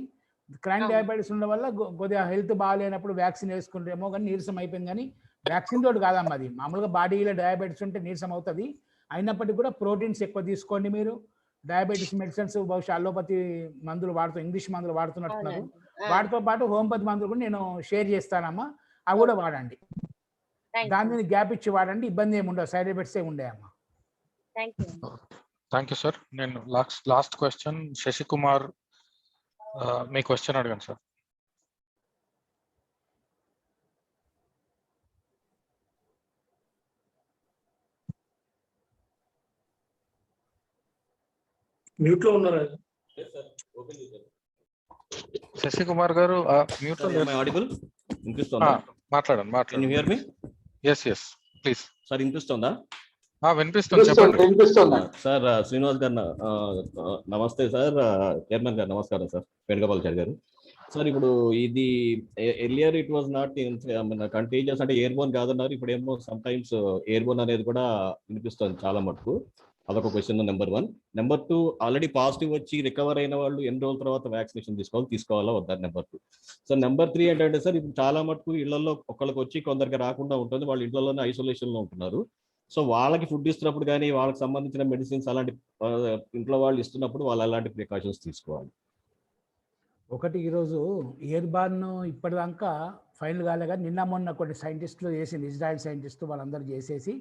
క్రానిక్ డయాబెటీస్ ఉండడం వల్ల కొద్దిగా హెల్త్ బాగాలేనప్పుడు వ్యాక్సిన్ వేసుకుంటేమో కానీ నీరసం అయిపోయింది. కానీ వ్యాక్సిన్ తోటి కాదమ్మా, అది మామూలుగా బాడీలో డయాబెటీస్ ఉంటే నీరసం అవుతుంది. అయినప్పటికీ కూడా ప్రోటీన్స్ ఎక్కువ తీసుకోండి. మీరు డయాబెటీస్ మెడిసిన్స్ బహుశా అలోపతి మందులు ఇంగ్లీష్ మందులు వాడుతున్నట్టున్నారు. వాటితో పాటు హోమియోపతి మందులు కూడా నేను షేర్ చేస్తానమ్మా, అవి కూడా వాడండి. దాని మీద గ్యాప్ ఇచ్చి వాడండి, ఇబ్బంది ఏమి ఉండవు, సైడ్ ఎఫెక్ట్స్ ఏమి ఉండేయమ్మా. Thank you sir. నేను లాస్ట్ క్వశ్చన్ శశికుమార్, మీ క్వశ్చన్ అడగండి సార్. మ్యూట్ లో ఉన్నారా? శశికుమార్ గారు మ్యూట్ లో మాట్లాడండి. Yes please sir. వినిపిస్తుందా? వినిపిస్తుంది, చెప్పండి సార్. శ్రీనివాస్ గారు నమస్తే సార్. చైర్మన్ గారు నమస్కారం సార్. వేణుగోపాల్ గారు సార్, ఇప్పుడు ఇది earlier it was not contagious, అంటే ఎయిర్బోన్ కాదన్నారు. ఇప్పుడు ఏమో సమ్ టైమ్స్ ఎయిర్బోన్ అనేది కూడా వినిపిస్తుంది చాలా మటుకు. అదొక question number 1. Number 2, already positive వచ్చి రికవర్ అయిన వాళ్ళు ఎన్ని రోజుల తర్వాత వ్యాక్సినేషన్ తీసుకోవాలా వద్దా? నెంబర్ 2. సో నెంబర్ 3 ఏంటంటే సార్, ఇప్పుడు చాలా మటుకు ఇళ్లలో ఒకళ్ళకి వచ్చి కొందరికి రాకుండా ఉంటుంది, వాళ్ళు ఇంట్లోనే ఐసోలేషన్ లో ఉంటున్నారు. సో వాళ్ళకి ఫుడ్ ఇస్తున్నప్పుడు కానీ, వాళ్ళకి సంబంధించిన మెడిసిన్స్ అలాంటి ఇంట్లో వాళ్ళు ఇస్తున్నప్పుడు వాళ్ళు అలాంటి ప్రికాషన్స్ తీసుకోవాలి. ఒకటి, ఈరోజు ఎయిర్ బార్న్ ఇప్పటిదాకా ఫైనల్ కాలే, కానీ నిన్న మొన్న కొన్ని సైంటిస్టులు చేసింది, ఇజ్రాయెల్ సైంటిస్టు వాళ్ళందరూ చేసేసి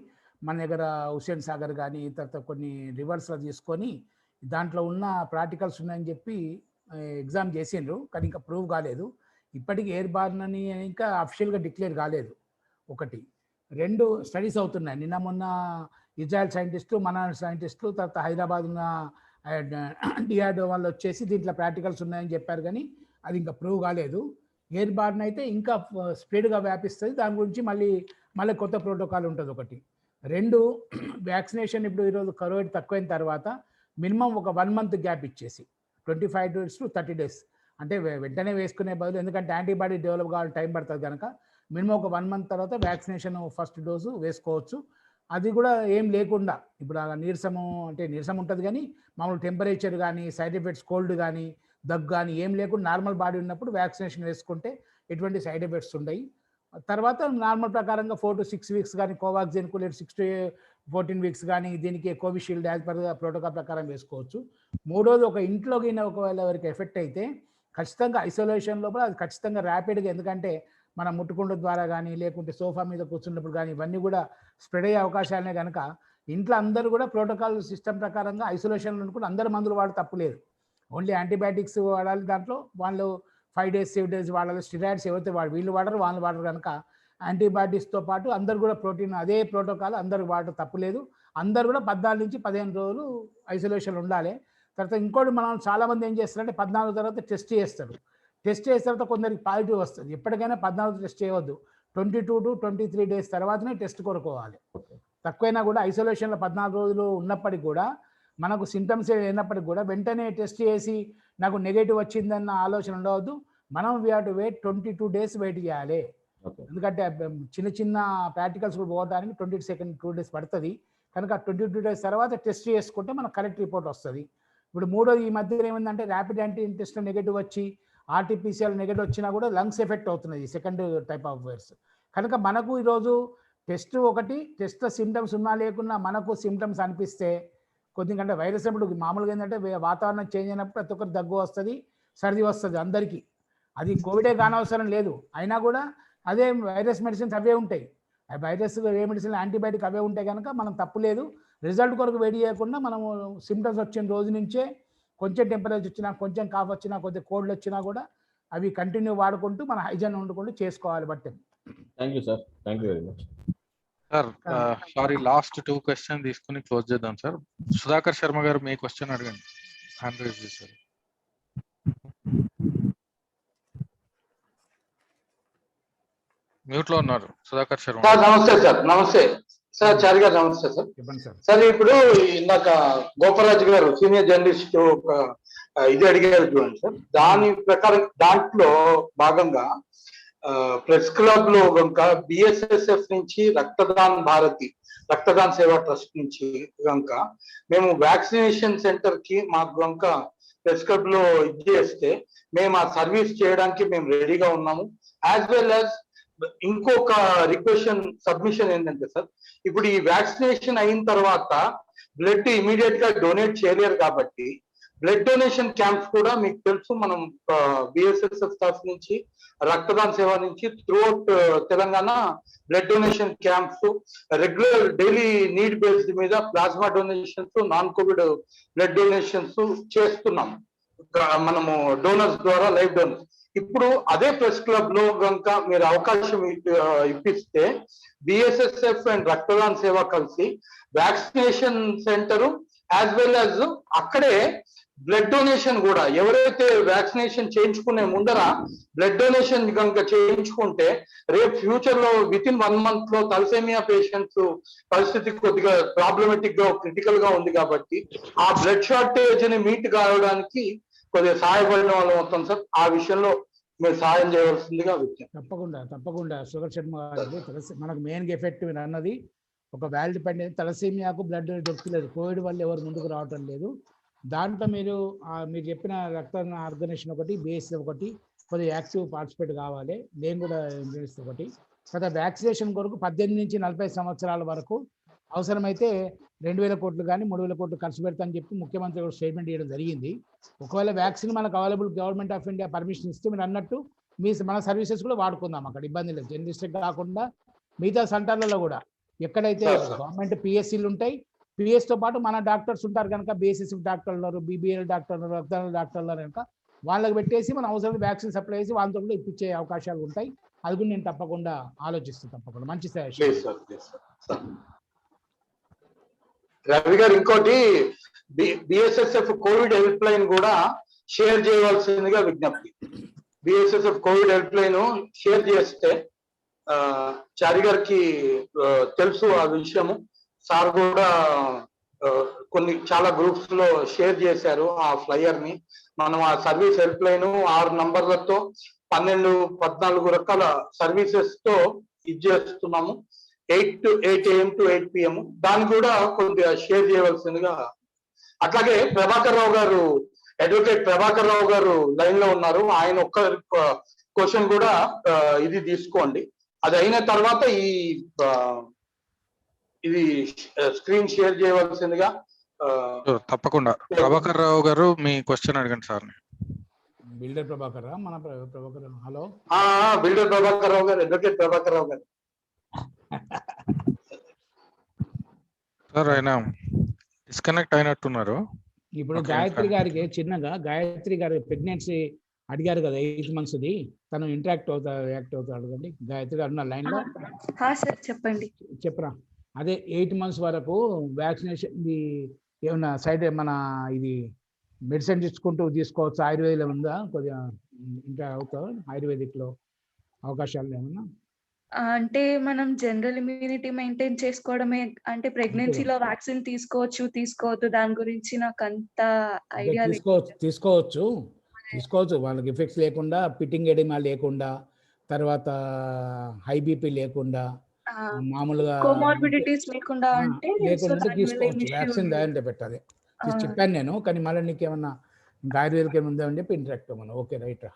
మన దగ్గర హుస్సేన్ సాగర్ కానీ తర్వాత కొన్ని రివర్స్లో తీసుకొని దాంట్లో ఉన్న ప్రాక్టికల్స్ ఉన్నాయని చెప్పి ఎగ్జామ్ చేసిండ్రు. కానీ ఇంకా ప్రూవ్ కాలేదు. ఇప్పటికీ ఎయిర్ బార్న్ అని ఇంకా అఫిషియల్గా డిక్లేర్ కాలేదు. ఒకటి. 2 స్టడీస్ అవుతున్నాయి. నిన్న మొన్న ఇజ్రాయెల్ సైంటిస్టు, మన సైంటిస్టులు, తర్వాత హైదరాబాద్ ఉన్న డిఆర్డో వాళ్ళు వచ్చేసి దీంట్లో ప్రాక్టికల్స్ ఉన్నాయని చెప్పారు. కానీ అది ఇంకా ప్రూవ్ కాలేదు. ఎయిర్ బార్న్ అయితే ఇంకా స్పీడ్గా వ్యాపిస్తుంది. దాని గురించి మళ్ళీ కొత్త ప్రోటోకాల్ ఉంటుంది. ఒకటి. 2, వ్యాక్సినేషన్ ఇప్పుడు ఈరోజు కరోనా తక్కువైన తర్వాత మినిమం ఒక 1 month గ్యాప్ ఇచ్చేసి 25 days to 30 days, అంటే వెంటనే వేసుకునే బదులు, ఎందుకంటే యాంటీబాడీ డెవలప్ కావాలి, టైం పడుతుంది కనుక మినిమం ఒక 1 month తర్వాత వ్యాక్సినేషన్ ఫస్ట్ డోసు వేసుకోవచ్చు. అది కూడా ఏం లేకుండా, ఇప్పుడు నీరసం ఉంటుంది కానీ మామూలు టెంపరేచర్ కానీ, సైడ్ ఎఫెక్ట్స్ కోల్డ్ కానీ, దగ్గు కానీ ఏం లేకుండా నార్మల్ బాడీ ఉన్నప్పుడు వ్యాక్సినేషన్ వేసుకుంటే ఎటువంటి సైడ్ ఎఫెక్ట్స్ ఉండవు. తర్వాత నార్మల్ ప్రకారంగా 4 to 6 weeks కానీ కోవాక్సిన్కు, లేదు 6 to 14 weeks కానీ దీనికి కోవిషీల్డ్ యాజ్ పర్ ప్రోటోకాల్ ప్రకారం వేసుకోవచ్చు. 3వది, ఒక ఇంట్లోకి ఒకవేళ ఎవరికి ఎఫెక్ట్ అయితే ఖచ్చితంగా ఐసోలేషన్ లోపల అది ఖచ్చితంగా ర్యాపిడ్గా, ఎందుకంటే మనం ముట్టుకుంటు ద్వారా కానీ లేకుంటే సోఫా మీద కూర్చున్నప్పుడు కానీ ఇవన్నీ కూడా స్ప్రెడ్ అయ్యే అవకాశాలనే కనుక ఇంట్లో అందరూ కూడా ప్రోటోకాల్ సిస్టమ్ ప్రకారంగా ఐసోలేషన్లో కూడా అందరు మందులు వాడు తప్పులేదు. ఓన్లీ యాంటీబయాటిక్స్ వాడాలి. దాంట్లో వాళ్ళు 5 days 7 days వాడాలి. స్టిరాయిడ్స్ ఎవరైతే వీళ్ళు వాడరు, వాళ్ళు వాడరు కనుక యాంటీబయాటిక్స్తో పాటు అందరు కూడా ప్రోటీన్ అదే ప్రోటోకాల్ అందరు వాడటం తప్పులేదు. అందరు కూడా 14 నుంచి 15 రోజులు ఐసోలేషన్ ఉండాలి. తర్వాత ఇంకోటి, మనం చాలామంది ఏం చేస్తారంటే 14 తర్వాత టెస్ట్ చేస్తారు. టెస్ట్ చేసిన తర్వాత కొందరికి పాజిటివ్ వస్తుంది. ఎప్పటికైనా 14 టెస్ట్ చేయవద్దు, 22 to 23 days తర్వాతనే టెస్ట్ కొనుక్కోవాలి. తక్కువైనా కూడా ఐసోలేషన్లో 14 రోజులు ఉన్నప్పటికీ కూడా మనకు సింటమ్స్ అయినప్పటికీ కూడా వెంటనే టెస్ట్ చేసి నాకు నెగటివ్ వచ్చిందన్న ఆలోచన ఉండవద్దు. మనం we have to wait 22 days wait చేయాలి. ఎందుకంటే చిన్న చిన్న ప్రాక్టికల్స్ కూడా పోవడానికి 2 days పడుతుంది. కనుక 22 days తర్వాత టెస్ట్ చేసుకుంటే మనకు కరెక్ట్ రిపోర్ట్ వస్తుంది. ఇప్పుడు మూడోది ఈ మధ్యలో ఏమైందంటే ర్యాపిడ్ యాంటీజెన్ టెస్ట్ నెగటివ్ వచ్చి ఆర్టీపీసీఆర్ నెగటివ్ వచ్చినా కూడా లంగ్స్ ఎఫెక్ట్ అవుతున్నది సెకండ్ టైప్ ఆఫ్ వైరస్. కనుక మనకు ఈరోజు టెస్ట్ ఒకటి, టెస్ట్లో సిమ్టమ్స్ ఉన్నా లేకున్నా మనకు సిమ్టమ్స్ అనిపిస్తే కొద్దిగా వైరస్ అప్పుడు మామూలుగా ఏంటంటే వాతావరణం చేంజ్ అయినప్పుడు ప్రతి ఒక్కరు దగ్గు వస్తుంది, సర్ది వస్తుంది అందరికీ. అది కోవిడే కానవసరం లేదు. అయినా కూడా అదే వైరస్ మెడిసిన్స్ అవే ఉంటాయి. వైరస్ ఏ మెడిసిన్ యాంటీబయాటిక్ అవే ఉంటాయి కనుక మనం తప్పులేదు. రిజల్ట్ కొరకు వెయిట్ చేయకుండా మనము సిమ్టమ్స్ వచ్చిన రోజు నుంచే కొంచెం టెంపరేచర్ వచ్చినా, కొంచెం కాఫ్ వచ్చినా, కొద్దిగా కోల్డ్ వచ్చినా కూడా అవి కంటిన్యూ వాడుకుంటూ మన హైజీన్ వండుకుంటూ చేసుకోవాలి. బట్టి thank you sir, thank you very much sir. Sorry, last 2 questions తీసుకుని క్లోజ్ చేద్దాం సార్. సుధాకర్ శర్మ గారు మీ క్వశ్చన్ అడగండి. హ్యాండ్ రైజ్ చేశారు. మ్యూట్ లో ఉన్నారు సుధాకర్ శర్మ. సార్ నమస్తే సార్. నమస్తే సార్. చారి గారు నమస్తే సార్. సార్ ఇప్పుడు ఇందాక గోపరాజు గారు సీనియర్ జర్నలిస్ట్ ఒక ఇది అడిగారు చూడండి సార్. దాని ప్రకారం దాంట్లో భాగంగా ప్రెస్ క్లబ్ లో కనుక బిఎస్ఎస్ఎఫ్ నుంచి రక్తదాన్ భారతి రక్తదాన్ సేవా ట్రస్ట్ నుంచి కనుక మేము వ్యాక్సినేషన్ సెంటర్ కి మాకు కనుక ప్రెస్ క్లబ్ లో ఇది చేస్తే మేము ఆ సర్వీస్ చేయడానికి మేము రెడీగా ఉన్నాము. యాజ్ వెల్ యాజ్ ఇంకొక రిక్వెషన్ సబ్మిషన్ ఏంటంటే సార్, ఇప్పుడు ఈ వ్యాక్సినేషన్ అయిన తర్వాత బ్లడ్ ఇమీడియట్ గా డొనేట్ చేయలేరు కాబట్టి బ్లడ్ డొనేషన్ క్యాంప్స్ కూడా మీకు తెలుసు, మనం బిఎస్ఎస్ఎఫ్ స్టాఫ్ నుంచి రక్తదాన్ సేవ నుంచి throughout Telangana blood donation camps regular daily need based మీద plasma donations, non covid blood donations చేస్తున్నాం మనము డోనర్స్ ద్వారా, లైవ్ డోనర్స్. ఇప్పుడు అదే ప్రెస్ క్లబ్ లో కనుక మీరు అవకాశం ఇప్పిస్తే బిఎస్ఎస్ఎఫ్ అండ్ రక్తదాన్ సేవ కలిసి vaccination centre as well as అక్కడే బ్లడ్ డొనేషన్ కూడా ఎవరైతే వ్యాక్సినేషన్ చేయించుకునే ముందర బ్లడ్ డొనేషన్ కనుక చేయించుకుంటే రేపు ఫ్యూచర్ లో విత్ ఇన్ 1 month లో తలసేమియా పేషెంట్స్ పరిస్థితి కొద్దిగా ప్రాబ్లమెటిక్ గా క్రిటికల్ గా ఉంది కాబట్టి ఆ బ్లడ్ షార్టేజ్ ని మీట్ కావడానికి కొద్దిగా సహాయపడిన వాళ్ళు అవుతాం సార్. ఆ విషయంలో మీరు సహాయం చేయవలసిందిగా విజ్ఞప్తి. తప్పకుండా సుగర్ శర్మ గారు. మనకు మెయిన్ ఎఫెక్ట్ మీరు అన్నది ఒక వ్యాలిడ్ పాయింట్. తలసేమియాకు బ్లడ్ దొరుకుతలేదు, కోవిడ్ వల్ల ఎవరు ముందుకు రావటం లేదు. దాంట్లో మీరు చెప్పిన రక్త ఆర్గనైజేషన్ ఒకటి, బేస్ ఒకటి, కొద్దిగా యాక్టివ్ పార్టిసిపేట్ కావాలి. నేను కూడా ఒకటి కదా. వ్యాక్సినేషన్ కొరకు 18 నుంచి 40 సంవత్సరాల వరకు అవసరమైతే 2,000 కోట్లు కానీ 3,000 కోట్లు ఖర్చు పెడతామని చెప్పి ముఖ్యమంత్రి కూడా స్టేట్మెంట్ చేయడం జరిగింది. ఒకవేళ వ్యాక్సిన్ మనకు available government of India permission ఇస్తే మీరు అన్నట్టు మన సర్వీసెస్ కూడా వాడుకుందాం. అక్కడ ఇబ్బంది లేదు. జర్నలిస్ట్ కాకుండా మిగతా సెంటర్లలో కూడా ఎక్కడైతే గవర్నమెంట్ పిఎస్సీలు ఉంటాయి, పిఎస్తో పాటు మన డాక్టర్స్ ఉంటారు కనుక బిఎస్ఎస్ఎఫ్ డాక్టర్లు ఉన్నారు, బీబీఎల్ డాక్టర్లు ఉన్నారు, రక్తదాన డాక్టర్లు ఉన్నారు కనుక వాళ్ళకి పెట్టేసి మన అవసరం వ్యాక్సిన్ సప్లై చేసి వాళ్ళతో కూడా ఇప్పించే అవకాశాలు ఉంటాయి. అది కూడా నేను తప్పకుండా ఆలోచిస్తాను. తప్పకుండా మంచి సజెషన్. రవి గారు ఇంకోటి బిఎస్ఎస్ఎఫ్ కోవిడ్ హెల్ప్ లైన్ కూడా షేర్ చేయవలసిందిగా విజ్ఞప్తి. BSSF Covid help line share చేస్తే చారి గారికి తెలుసు ఆ విషయము. సార్ కూడా చాలా గ్రూప్స్ లో షేర్ చేశారు ఆ ఫ్లైయర్ ని. మనం ఆ సర్వీస్ హెల్ప్ లైన్ 6 నంబర్లతో 12-14 రకాల సర్వీసెస్ తో ఇది చేస్తున్నాము. 8 AM to 8 PM. దాన్ని కూడా కొద్దిగా షేర్ చేయవలసిందిగా. అట్లాగే ప్రభాకర్ రావు గారు, అడ్వకేట్ ప్రభాకర్ రావు గారు లైన్ లో ఉన్నారు. ఆయన ఒక్క క్వశ్చన్ కూడా ఇది తీసుకోండి. అది అయిన తర్వాత ఇది స్క్రీన్ షేర్ చేయవలసిందిగా. తప్పకుండా ప్రభాకర్ రావు గారు మీ క్వశ్చన్ అడగండి సార్. బిల్డర్ ప్రభాకర్ రావు, మన ప్రభాకర్. హలో, బిల్డర్ ప్రభాకర్ రావు గారు, అడ్వకేట్ ప్రభాకర్ రావు గారు. సార్ ఆయన డిస్కనెక్ట్ అయినట్టున్నారు. ఇప్పుడు గాయత్రి గారికి చిన్నగా, గాయత్రి గారి ప్రెగ్నెన్సీ అడిగారు కదా 8 months, తను యాక్ట్ అవుతాడు అడగండి. గాయత్రి గారు ఉన్న లైన్ లో. చెప్పండి. చెప్పరా. అదే 8 months వరకు వ్యాక్సినేషన్ ఏమన్నా సైడ్ మన ఇది మెడిసిన్ తీసుకోవచ్చు, ఆయుర్వేదిలో ఉందా? కొద్దిగా ఇంకా అవుతా ఆయుర్వేదిక్ లో అవకాశాలు ఏమన్నా? అంటే మనం జనరల్ ఇమ్యూనిటీ మెయింటైన్ చేసుకోవడమే, అంటే ప్రెగ్నెన్సీలో వ్యాక్సిన్ తీసుకోవచ్చు తీసుకోవద్దు దాని గురించి నాకు అంత అంటే ఐడియా లేదు. తీసుకోవచ్చు వాళ్ళకి ఎఫెక్ట్స్ లేకుండా, పిట్టింగ్ ఎడిమా లేకుండా, తర్వాత హై బీపీ లేకుండా, మామూలుగా కోమార్బిడిటీస్ లేకుండా అంటే లేకుండా తీసుకోవచ్చు. వ్యాక్సిన్ దాంట్లో పెట్టాలి చెప్పాను నేను, కానీ మళ్ళీ నీకేమన్నా ఇంకా ఆయుర్వేదిక్ ఏమి ఉందా అని చెప్పి ఇంటరాక్ట్ మనం. ఓకే రైట్ రా.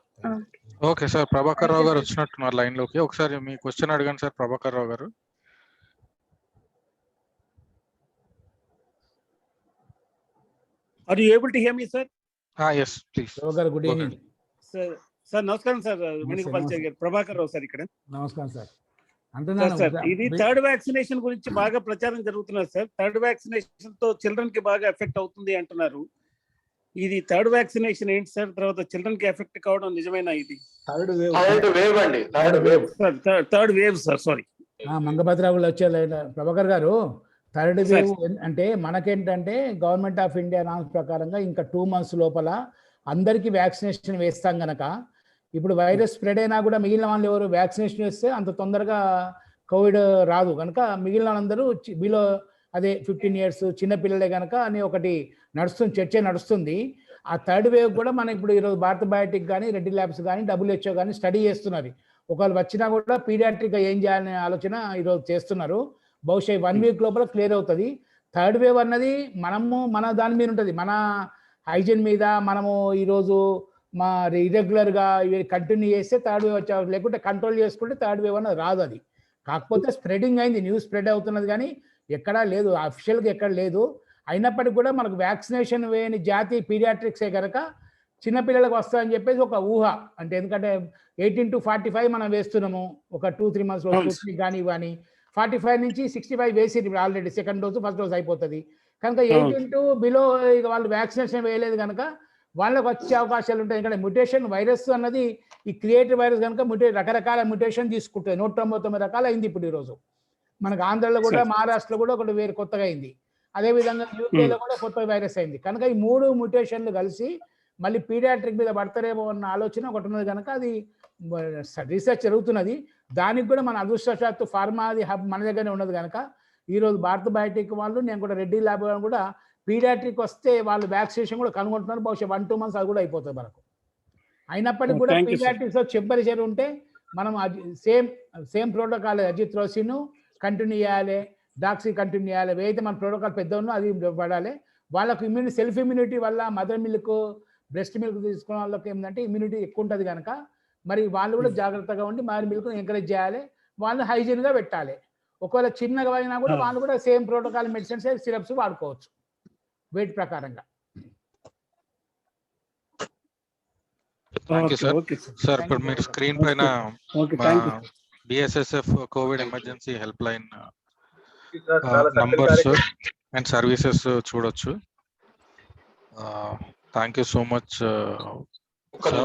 ఓకే సార్, ప్రభాకర్ రావు గారు వచ్చినట్టున్నారు లైన్ లోకి. ఒకసారి మీ క్వశ్చన్ అడగండి సార్ ప్రభాకర్ రావు గారు. Are you able to hear me, sir? Yes, please. Good evening. Sir, నమస్కారం సార్. వేణుగోపాల్చారి గారు, ప్రభాకర్ రావు సార్ ఇక్కడ. నమస్కారం సార్. సార్ ఇది థర్డ్ వ్యాక్సినేషన్ గురించి బాగా ప్రచారం జరుగుతున్నది సార్. థర్డ్ వ్యాక్సినేషన్ తో చిల్డ్రన్ కి బాగా ఎఫెక్ట్ అవుతుంది అంటున్నారు. ఇది థర్డ్ వ్యాక్సినేషన్ ఏంటి సార్? తర్వాత చిల్డ్రన్ కి ఎఫెక్ట్ కావడం నిజమేనా? ఇది థర్డ్ వేవ్ అండి. Third wave sir, sorry. మంగభద్రావులు వచ్చే ప్రభాకర్ గారు, థర్డ్ వేవ్ అంటే మనకేంటంటే గవర్నమెంట్ ఆఫ్ ఇండియా నామ్స్ ప్రకారంగా ఇంకా 2 months లోపల అందరికీ వ్యాక్సినేషన్ వేస్తాం గనక, ఇప్పుడు వైరస్ స్ప్రెడ్ అయినా కూడా మిగిలిన వాళ్ళు ఎవరు వ్యాక్సినేషన్ వేస్తే అంత తొందరగా కోవిడ్ రాదు కనుక మిగిలిన వాళ్ళందరూ బిలో అదే 15 years చిన్నపిల్లలే కనుక అని ఒకటి నడుస్తుంది, చర్చ నడుస్తుంది. ఆ థర్డ్ వేవ్ కూడా మనం ఇప్పుడు ఈరోజు భారత్ బయోటెక్ కానీ, రెడ్డి ల్యాబ్స్ కానీ, WHO కానీ స్టడీ చేస్తున్నది. ఒకవేళ వచ్చినా కూడా పీడియాట్రిక్గా ఏం చేయాలనే ఆలోచన ఈరోజు చేస్తున్నారు. బహుశా 1 week లోపల క్లియర్ అవుతుంది. థర్డ్ వేవ్ అన్నది మన దాని మీద ఉంటుంది, మన హైజీన్ మీద. మనము ఈరోజు ఇరెగ్యులర్గా ఇవి కంటిన్యూ చేస్తే థర్డ్ వేవ్ వచ్చే, లేకుంటే కంట్రోల్ చేసుకుంటే థర్డ్ వేవ్ అన్నది రాదు. అది కాకపోతే స్ప్రెడింగ్ అయింది, న్యూస్ స్ప్రెడ్ అవుతున్నది, కానీ ఎక్కడా లేదు, అఫిషియల్గా ఎక్కడ లేదు. అయినప్పటికీ కూడా మనకు వ్యాక్సినేషన్ వేయని జాతి పీడియాట్రిక్సే కనుక చిన్నపిల్లలకు వస్తుందని చెప్పేసి ఒక ఊహ. అంటే ఎందుకంటే 18 to 45 మనం వేస్తున్నాము, ఒక 2-3 months కానీ 45 నుంచి 65 వేసి already second dose first dose అయిపోతుంది కనుక 18 to below వాళ్ళు వ్యాక్సినేషన్ వేయలేదు కనుక వాళ్ళకి వచ్చే అవకాశాలు ఉంటాయి. ఎందుకంటే మ్యుటేషన్ వైరస్ అన్నది ఈ క్రియేటివ్ వైరస్ కనుక రకరకాల మ్యుటేషన్ తీసుకుంటుంది. 199 రకాలు అయింది ఇప్పుడు ఈరోజు. మనకు ఆంధ్రలో కూడా, మహారాష్ట్రలో కూడా ఒకటి వేరే కొత్తగా అయింది. అదేవిధంగా యూకేలో కూడా కొత్త వైరస్ అయింది కనుక ఈ 3 మ్యుటేషన్లు కలిసి మళ్ళీ పీడియాట్రిక్ మీద పడతారేమో అన్న ఆలోచన ఒకటి ఉన్నది కనుక అది రీసెర్చ్ జరుగుతున్నది. దానికి కూడా మన అదృష్టవశాత్తు ఫార్మాది హబ్ మన దగ్గరనే ఉన్నది కనుక ఈరోజు భారత్ బయోటెక్ వాళ్ళు, నేను కూడా రెడ్డి ల్యాబ్ కూడా పీడియాట్రిక్ వస్తే వాళ్ళు వ్యాక్సినేషన్ కూడా కనుగొంటున్నారు. బహుశా 1-2 months అది కూడా అయిపోతుంది మనకు. అయినప్పటికీ కూడా పీడియాట్రిక్స్లో చెప్పరిచేరు ఉంటే మనం సేమ్ ప్రోటోకాల్ అజిత్రోసిన్ కంటిన్యూ చేయాలి, డాక్సీ కంటిన్యూ చేయాలి. ఏదైతే మన ప్రోటోకాల్ పెద్ద ఉన్నో అది పడాలి. వాళ్ళకు సెల్ఫ్ ఇమ్యూనిటీ వల్ల మదర్ మిల్క్, బ్రెస్ట్ మిల్క్ తీసుకున్న వాళ్ళకి ఏంటంటే ఇమ్యూనిటీ ఎక్కువ ఉంటుంది కనుక మరి వాళ్ళు కూడా జాగ్రత్తగా ఉండి మదర్ మిల్క్ ఎంకరేజ్ చేయాలి, వాళ్ళు హైజీన్గా పెట్టాలి. ఒకవేళ చిన్నగా అయినా కూడా వాళ్ళు కూడా సేమ్ ప్రోటోకాల్ మెడిసిన్స్, సిరప్స్ వాడుకోవచ్చు వెయిట్ ప్రకారంగా. Thank you sir. సార్ ఇప్పుడు మీరు స్క్రీన్ పైన BSSF covid emergency help line numbers and services చూడొచ్చు. Thank you so much sir.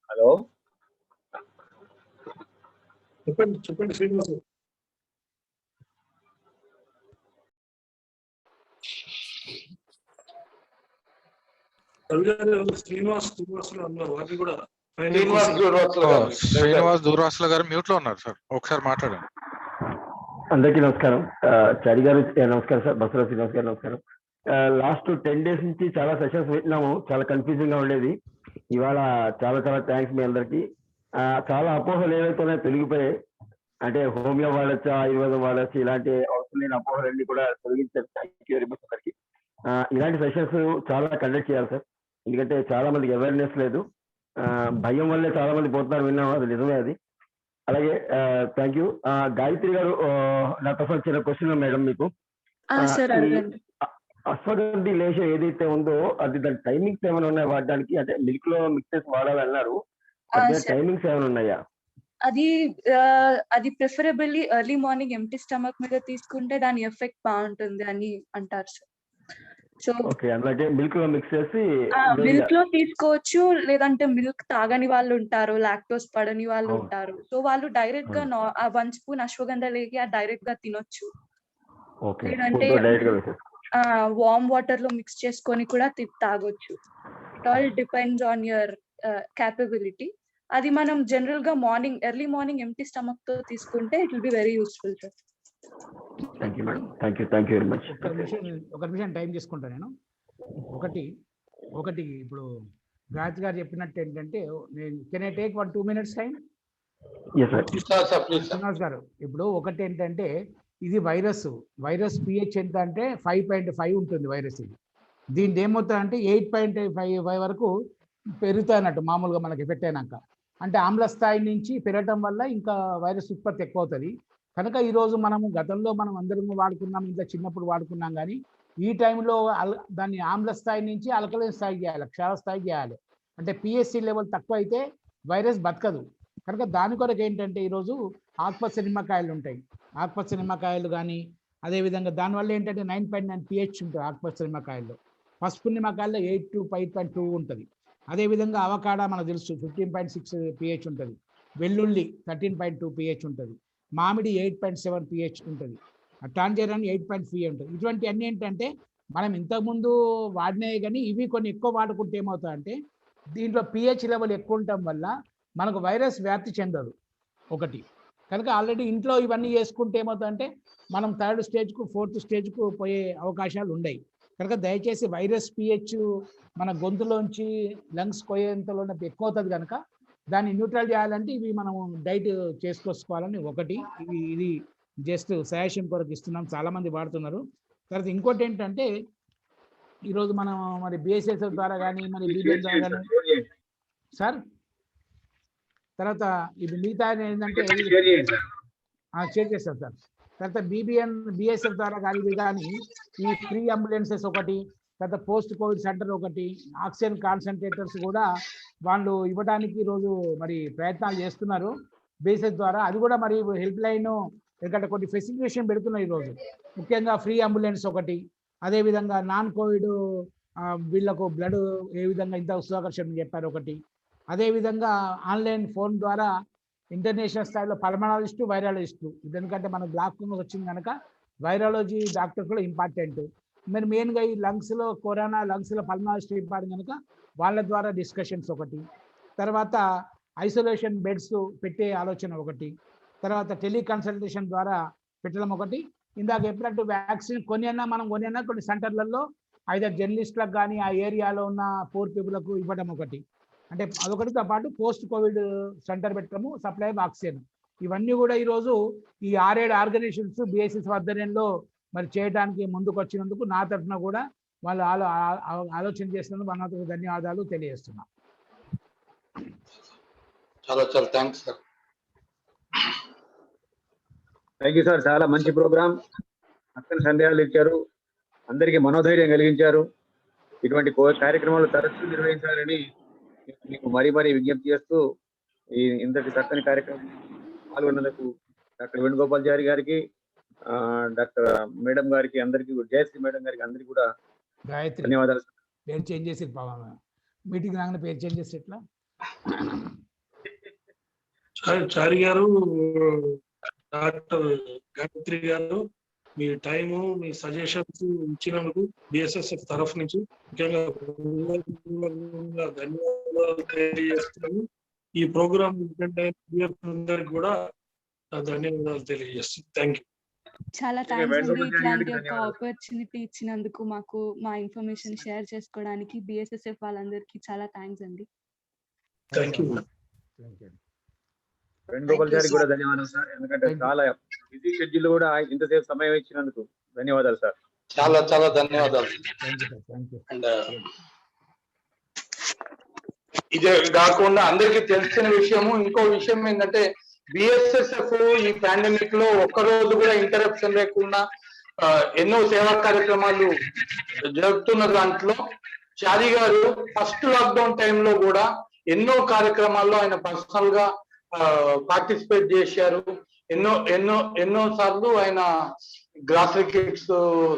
Hello, చెప్పండి శ్రీనివాస్. శ్రీనివాస్ దూర్వాసుల గారు మ్యూట్ లో ఉన్నారు సార్, ఒకసారి మాట్లాడండి. అందరికీ నమస్కారం. చారి గారు నమస్కారం సార్, బసవరాజ్ శ్రీనివాస్ గారు నమస్కారం. లాస్ట్ 10 days నుంచి చాలా సెషన్స్ పెట్టినాము, చాలా కన్ఫ్యూజింగ్ గా ఉండేది. ఇవాళ చాలా చాలా థ్యాంక్స్ మీ అందరికి. చాలా అపోహలు ఏవైతే తొలగిపోయాయి, అంటే హోమియో వాడచ్చా, ఆయుర్వేదం వాడచ్చు, ఇలాంటి అవసరం లేని అపోహలన్నీ కూడా తొలగించారు. థ్యాంక్ యూ వెరీ మచ్ అందరికి. ఇలాంటి సెషన్స్ చాలా కండక్ట్ చేయాలి సార్, ఎందుకంటే చాలా మందికి అవేర్నెస్ లేదు, భయం వల్లే చాలా మంది పోతున్నారు, విన్నాము, అది నిజమే అది. అలాగే థ్యాంక్ యూ. గాయత్రి గారు, నా తరఫున చిన్న క్వశ్చన్ మేడం మీకు. అశ్వగంధి లేశం ఏదైతే ఉందో అది దాని టైమింగ్స్ ఏమైనా ఉన్నాయి వాడడానికి? అంటే మిల్క్ లో మిక్స్ చేసి వాడాలన్నారు, టైమింగ్స్ ఏమైనా ఉన్నాయా? అది preferably early morning empty stomach మీద తీసుకుంటే దాని ఎఫెక్ట్ బాగుంటుంది అని అంటారు సార్. సో అలాగే మిల్క్ లో మిక్స్ చేసి మిల్క్ లో తీసుకోవచ్చు, లేదంటే మిల్క్ తాగని వాళ్ళు ఉంటారు, లాక్టోస్ పడని వాళ్ళు ఉంటారు. సో వాళ్ళు డైరెక్ట్ గా 1 spoon అశ్వగంధ లేకి డైరెక్ట్ గా తినొచ్చు, లేదంటే వార్మ్ వాటర్ లో మిక్స్ చేసుకొని కూడా తాగొచ్చు. It all depends on your capability. అది మనం జనరల్ గా ఎర్లీ మార్నింగ్ ఎంటీ స్టమక్ తో తీసుకుంటే it will be very useful sir. Thank you madam, thank you very much. ఒక నిమిషం టైం తీసుకుంటా నేను. ఒకటి ఇప్పుడు గాయత్రి గారు చెప్పినట్టు ఏంటంటే, can I take 1-2 minutes time? Srinivas గారు, ఇప్పుడు ఒకటి ఏంటంటే, ఇది వైరస్ పిహెచ్ ఎంత అంటే 5.5 ఉంటుంది వైరస్. ఇది దీని ఏమవుతుందంటే 8.5 వరకు పెరుగుతాయి అన్నట్టు మామూలుగా మనకి ఎఫెక్ట్ అయినాక. అంటే ఆమ్ల స్థాయి నుంచి పెరగటం వల్ల ఇంకా వైరస్ ఉత్పత్తి ఎక్కువ అవుతుంది. కనుక ఈరోజు మనము గతంలో మనం అందరం వాడుకున్నాం, ఇంత చిన్నప్పుడు వాడుకున్నాం, కానీ ఈ టైంలో దాన్ని ఆమ్ల స్థాయి నుంచి ఆల్కలైన్ స్థాయి చేయాలి, క్షార స్థాయి చేయాలి. అంటే పిహెచ్సి లెవెల్ తక్కువ అయితే వైరస్ బతకదు. కనుక దాని కొరకు ఏంటంటే ఈరోజు ఆకుపచ్చ నిమ్మకాయలు ఉంటాయి, ఆకుపచ్చ నిమ్మకాయలు కానీ, అదేవిధంగా దానివల్ల ఏంటంటే 9.9 pH ఉంటుంది ఆకుపచ్చ నిమ్మకాయల్లో. పసుపు నిమ్మకాయల్లో 8 to 5.2 ఉంటుంది. అదేవిధంగా అవకాడా మనకు తెలుసు 15.6 pH ఉంటుంది. వెల్లుల్లి 13.2 pH ఉంటుంది. మామిడి 8.7 pH ఉంటుంది. టాంజరైన్ 8.3 ఉంటుంది. ఇటువంటి అన్నీ ఏంటంటే మనం ఇంతకుముందు వాడినాయి, కానీ ఇవి కొన్ని ఎక్కువ వాడుకుంటే ఏమవుతాయంటే దీంట్లో పిహెచ్ లెవెల్ ఎక్కువ ఉండటం వల్ల మనకు వైరస్ వ్యాప్తి చెందదు ఒకటి. కనుక ఆల్రెడీ ఇంట్లో ఇవన్నీ చేసుకుంటే ఏమవుతుందంటే మనం 3rd స్టేజ్కు 4th స్టేజ్కు పోయే అవకాశాలు ఉన్నాయి. కనుక దయచేసి వైరస్ పిహెచ్ మన గొంతులోంచి లంగ్స్ పోయేంతలోనే ఎక్కువ అవుతుంది. కనుక దాన్ని న్యూట్రల్ చేయాలంటే ఇవి మనము డైట్ చేసుకోవాలని ఒకటి. ఇది జస్ట్ సజెషన్ కొరకు ఇస్తున్నాం, చాలామంది వాడుతున్నారు. తర్వాత ఇంకోటి ఏంటంటే ఈరోజు మనం మరి బిఎస్ఎస్ఎఫ్ ద్వారా కానీ మరి బీబీఎన్ ద్వారా కానీ సార్, తర్వాత ఇది మిగతా ఏంటంటే షేర్ చేస్తాం సార్. తర్వాత బిఎస్ఎఫ్ ద్వారా కానీ ఈ ఫ్రీ అంబులెన్సెస్ ఒకటి, తర్వాత పోస్ట్ కోవిడ్ సెంటర్ ఒకటి, ఆక్సిజన్ కాన్సన్ట్రేటర్స్ కూడా వాళ్ళు ఇవ్వడానికి ఈరోజు మరి ప్రయత్నాలు చేస్తున్నారు బిఎస్ఎఫ్ ద్వారా. అది కూడా మరి హెల్ప్ లైన్ ఎందుకంటే కొన్ని ఫెసిలిటేషన్ పెడుతున్నారు ఈరోజు, ముఖ్యంగా ఫ్రీ అంబులెన్స్ ఒకటి, అదేవిధంగా నాన్ కోవిడ్ వీళ్ళకు బ్లడ్ ఏ విధంగా ఇంత సుధాకర్ చెప్పారు ఒకటి, అదేవిధంగా ఆన్లైన్ ఫోన్ ద్వారా ఇంటర్నేషనల్ స్థాయిలో పల్మనాలజిస్టు వైరాలజిస్టు, ఎందుకంటే మన బ్లాక్ వచ్చింది కనుక వైరాలజీ డాక్టర్ కూడా ఇంపార్టెంట్. మరి మెయిన్గా ఈ లంగ్స్లో కరోనా లంగ్స్లో పల్మనాలజిస్ట్ ఇంపార్టెంట్ కనుక వాళ్ళ ద్వారా డిస్కషన్స్ ఒకటి, తర్వాత ఐసోలేషన్ బెడ్స్ పెట్టే ఆలోచన ఒకటి, తర్వాత టెలికన్సల్టేషన్ ద్వారా పెట్టడం ఒకటి. ఇందాక చెప్పినట్టు వ్యాక్సిన్ కొన్ని సెంటర్లలో ఐదర్ జర్నలిస్టులకు కానీ ఆ ఏరియాలో ఉన్న పూర్ పీపుల్కు ఇవ్వడం ఒకటి. అంటే అదొకటితో పాటు పోస్ట్ కోవిడ్ సెంటర్ పెట్టడము, సప్లై ఆఫ్ ఆక్సిజన్, ఇవన్నీ కూడా ఈరోజు ఈ 6-7 ఆర్గనైజేషన్స్ బిఎస్ఎస్ ఆధ్వర్యంలో మరి చేయడానికి ముందుకు వచ్చినందుకు నా తరఫున కూడా వాళ్ళు ఆలోచన చేసినందుకు వాళ్ళకు ధన్యవాదాలు తెలియజేస్తున్నాం. చాలా thanks sir. Thank you sir, చాలా మంచి ప్రోగ్రామ్. అక్కడ సందేహాలు ఇచ్చారు, అందరికీ మనోధైర్యం కలిగించారు. ఇటువంటి కార్యక్రమాలు తరచూ నిర్వహించాలని మీకు మరీ విజ్ఞప్తి చేస్తూ ఇంతటి చక్కని కార్యక్రమం పాల్గొన్నందుకు డాక్టర్ వేణుగోపాల్చారి గారికి, డాక్టర్ మేడం గారికి, అందరికీ జయశ్రీ మేడం గారికి అందరికీ కూడా ధన్యవాదాలు. పేరు చేంజ్ చేసి మీటింగ్ రాగానే పేరు చేంజ్ చేసి ఎట్లా చారి గారు, డాక్టర్ గాయత్రి గారు, మీ టైము మీ సజెషన్స్ ఇచ్చినందుకు బిఎస్ఎస్ఎఫ్ తరఫు నుంచి ముఖ్యంగా ధన్యవాదాలు తెలియజేస్తున్నాను. ఈ ప్రోగ్రామ్ అందరికి కూడా ధన్యవాదాలు తెలియజేస్తున్నాను. Thank you. చాలా థ్యాంక్స్ అండి, ఇట్లాంటి ఒక ఆపర్చునిటీ ఇచ్చినందుకు మాకు మా ఇన్ఫర్మేషన్ షేర్ చేసుకోవడానికి బిఎస్ఎస్ఎఫ్ వాళ్ళందరికీ చాలా థ్యాంక్స్ అండి. Thank you. వేణుగోపాల్ గారికి కూడా ధన్యవాదాలు సార్, ఎందుకంటే చాలా బిజీ షెడ్యూల్ కూడా ఇంతసేపు సమయం ఇచ్చినందుకు ధన్యవాదాలు సార్. చాలా ధన్యవాదాలు. అండ్ ఇదే కాకుండా అందరికీ తెలిసిన విషయము, ఇంకో విషయం ఏంటంటే బిఎస్ఎస్ఎఫ్ ఈ పాండమిక్ లో ఒక్కరోజు కూడా ఇంటరప్షన్ లేకుండా ఎన్నో సేవా కార్యక్రమాలు జరుపుతున్న దాంట్లో చారి గారు ఫస్ట్ లాక్డౌన్ టైంలో కూడా ఎన్నో కార్యక్రమాల్లో ఆయన పర్సనల్ గా పార్టిసిపేట్ చేశారు. ఎన్నో సార్లు ఆయన గ్రాసరీ కిట్స్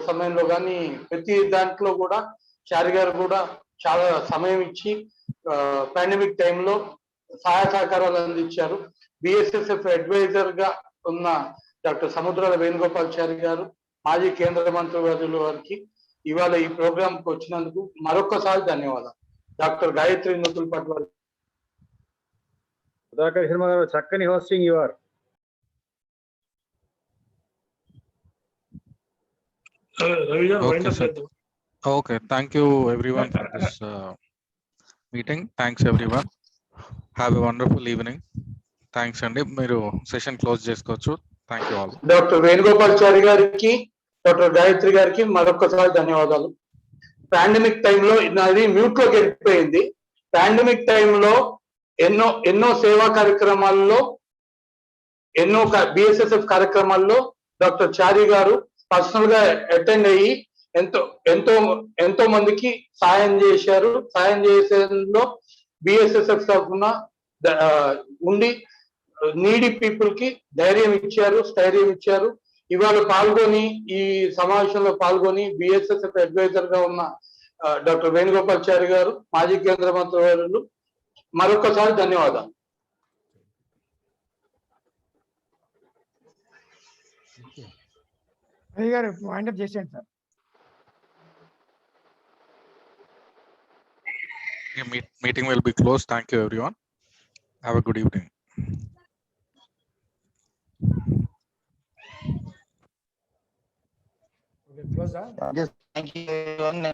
సమయంలో కానీ ప్రతి దాంట్లో కూడా చారి గారు కూడా చాలా సమయం ఇచ్చి పాండమిక్ టైంలో సహాయ సహకారాలు అందించారు. బిఎస్ఎస్ఎఫ్ అడ్వైజర్ గా ఉన్న డాక్టర్ సముద్రాల వేణుగోపాల్చారి గారు, మాజీ కేంద్ర మంత్రి వర్యులు వారికి ఇవాళ ఈ ప్రోగ్రామ్ కు వచ్చినందుకు మరొకసారి ధన్యవాదాలు. డాక్టర్ గాయత్రి నూతులపాటి వారు. సుధాకర్ శర్మ గారు చక్కని హోస్టింగ్ యువర్. రవి గారు Okay, వైండ్ అప్ sir. చేద్దాం. Okay, thank you everyone for this meeting. Thanks everyone. Have a wonderful evening. Thanks అండి. మీరు సెషన్ క్లోజ్ చేసుకోవచ్చు. Thank you all. Doctor Venugopalachari గారికి, డాక్టర్ గాయత్రి గారికి మరొకసారి ధన్యవాదాలు. పాండమిక్ టైంలో నాది మ్యూట్ లోకి వెళ్ళిపోయింది. పాండమిక్ టైంలో ఎన్నో సేవా కార్యక్రమాల్లో, ఎన్నో బిఎస్ఎస్ఎఫ్ కార్యక్రమాల్లో డాక్టర్ చారి గారు పర్సనల్ గా అటెండ్ అయ్యి ఎంతో మందికి సాయం చేశారు. సాయం చేసేందులో బిఎస్ఎస్ఎఫ్ తరఫున ఉండి నీడీ పీపుల్ కి ధైర్యం ఇచ్చారు, స్థైర్యం ఇచ్చారు. ఇవాళ పాల్గొని ఈ సమావేశంలో పాల్గొని బిఎస్ఎస్ఎఫ్ అడ్వైజర్ గా ఉన్న డాక్టర్ వేణుగోపాల్చారి గారు, మాజీ కేంద్ర మంత్రి వర్యులు, మరొకసారి ధన్యవాదాలు. రవి గారు వైండప్ చేసేయండి sir. Meeting will be closed. Thank you everyone. Have a good evening. Close. Thank you everyone.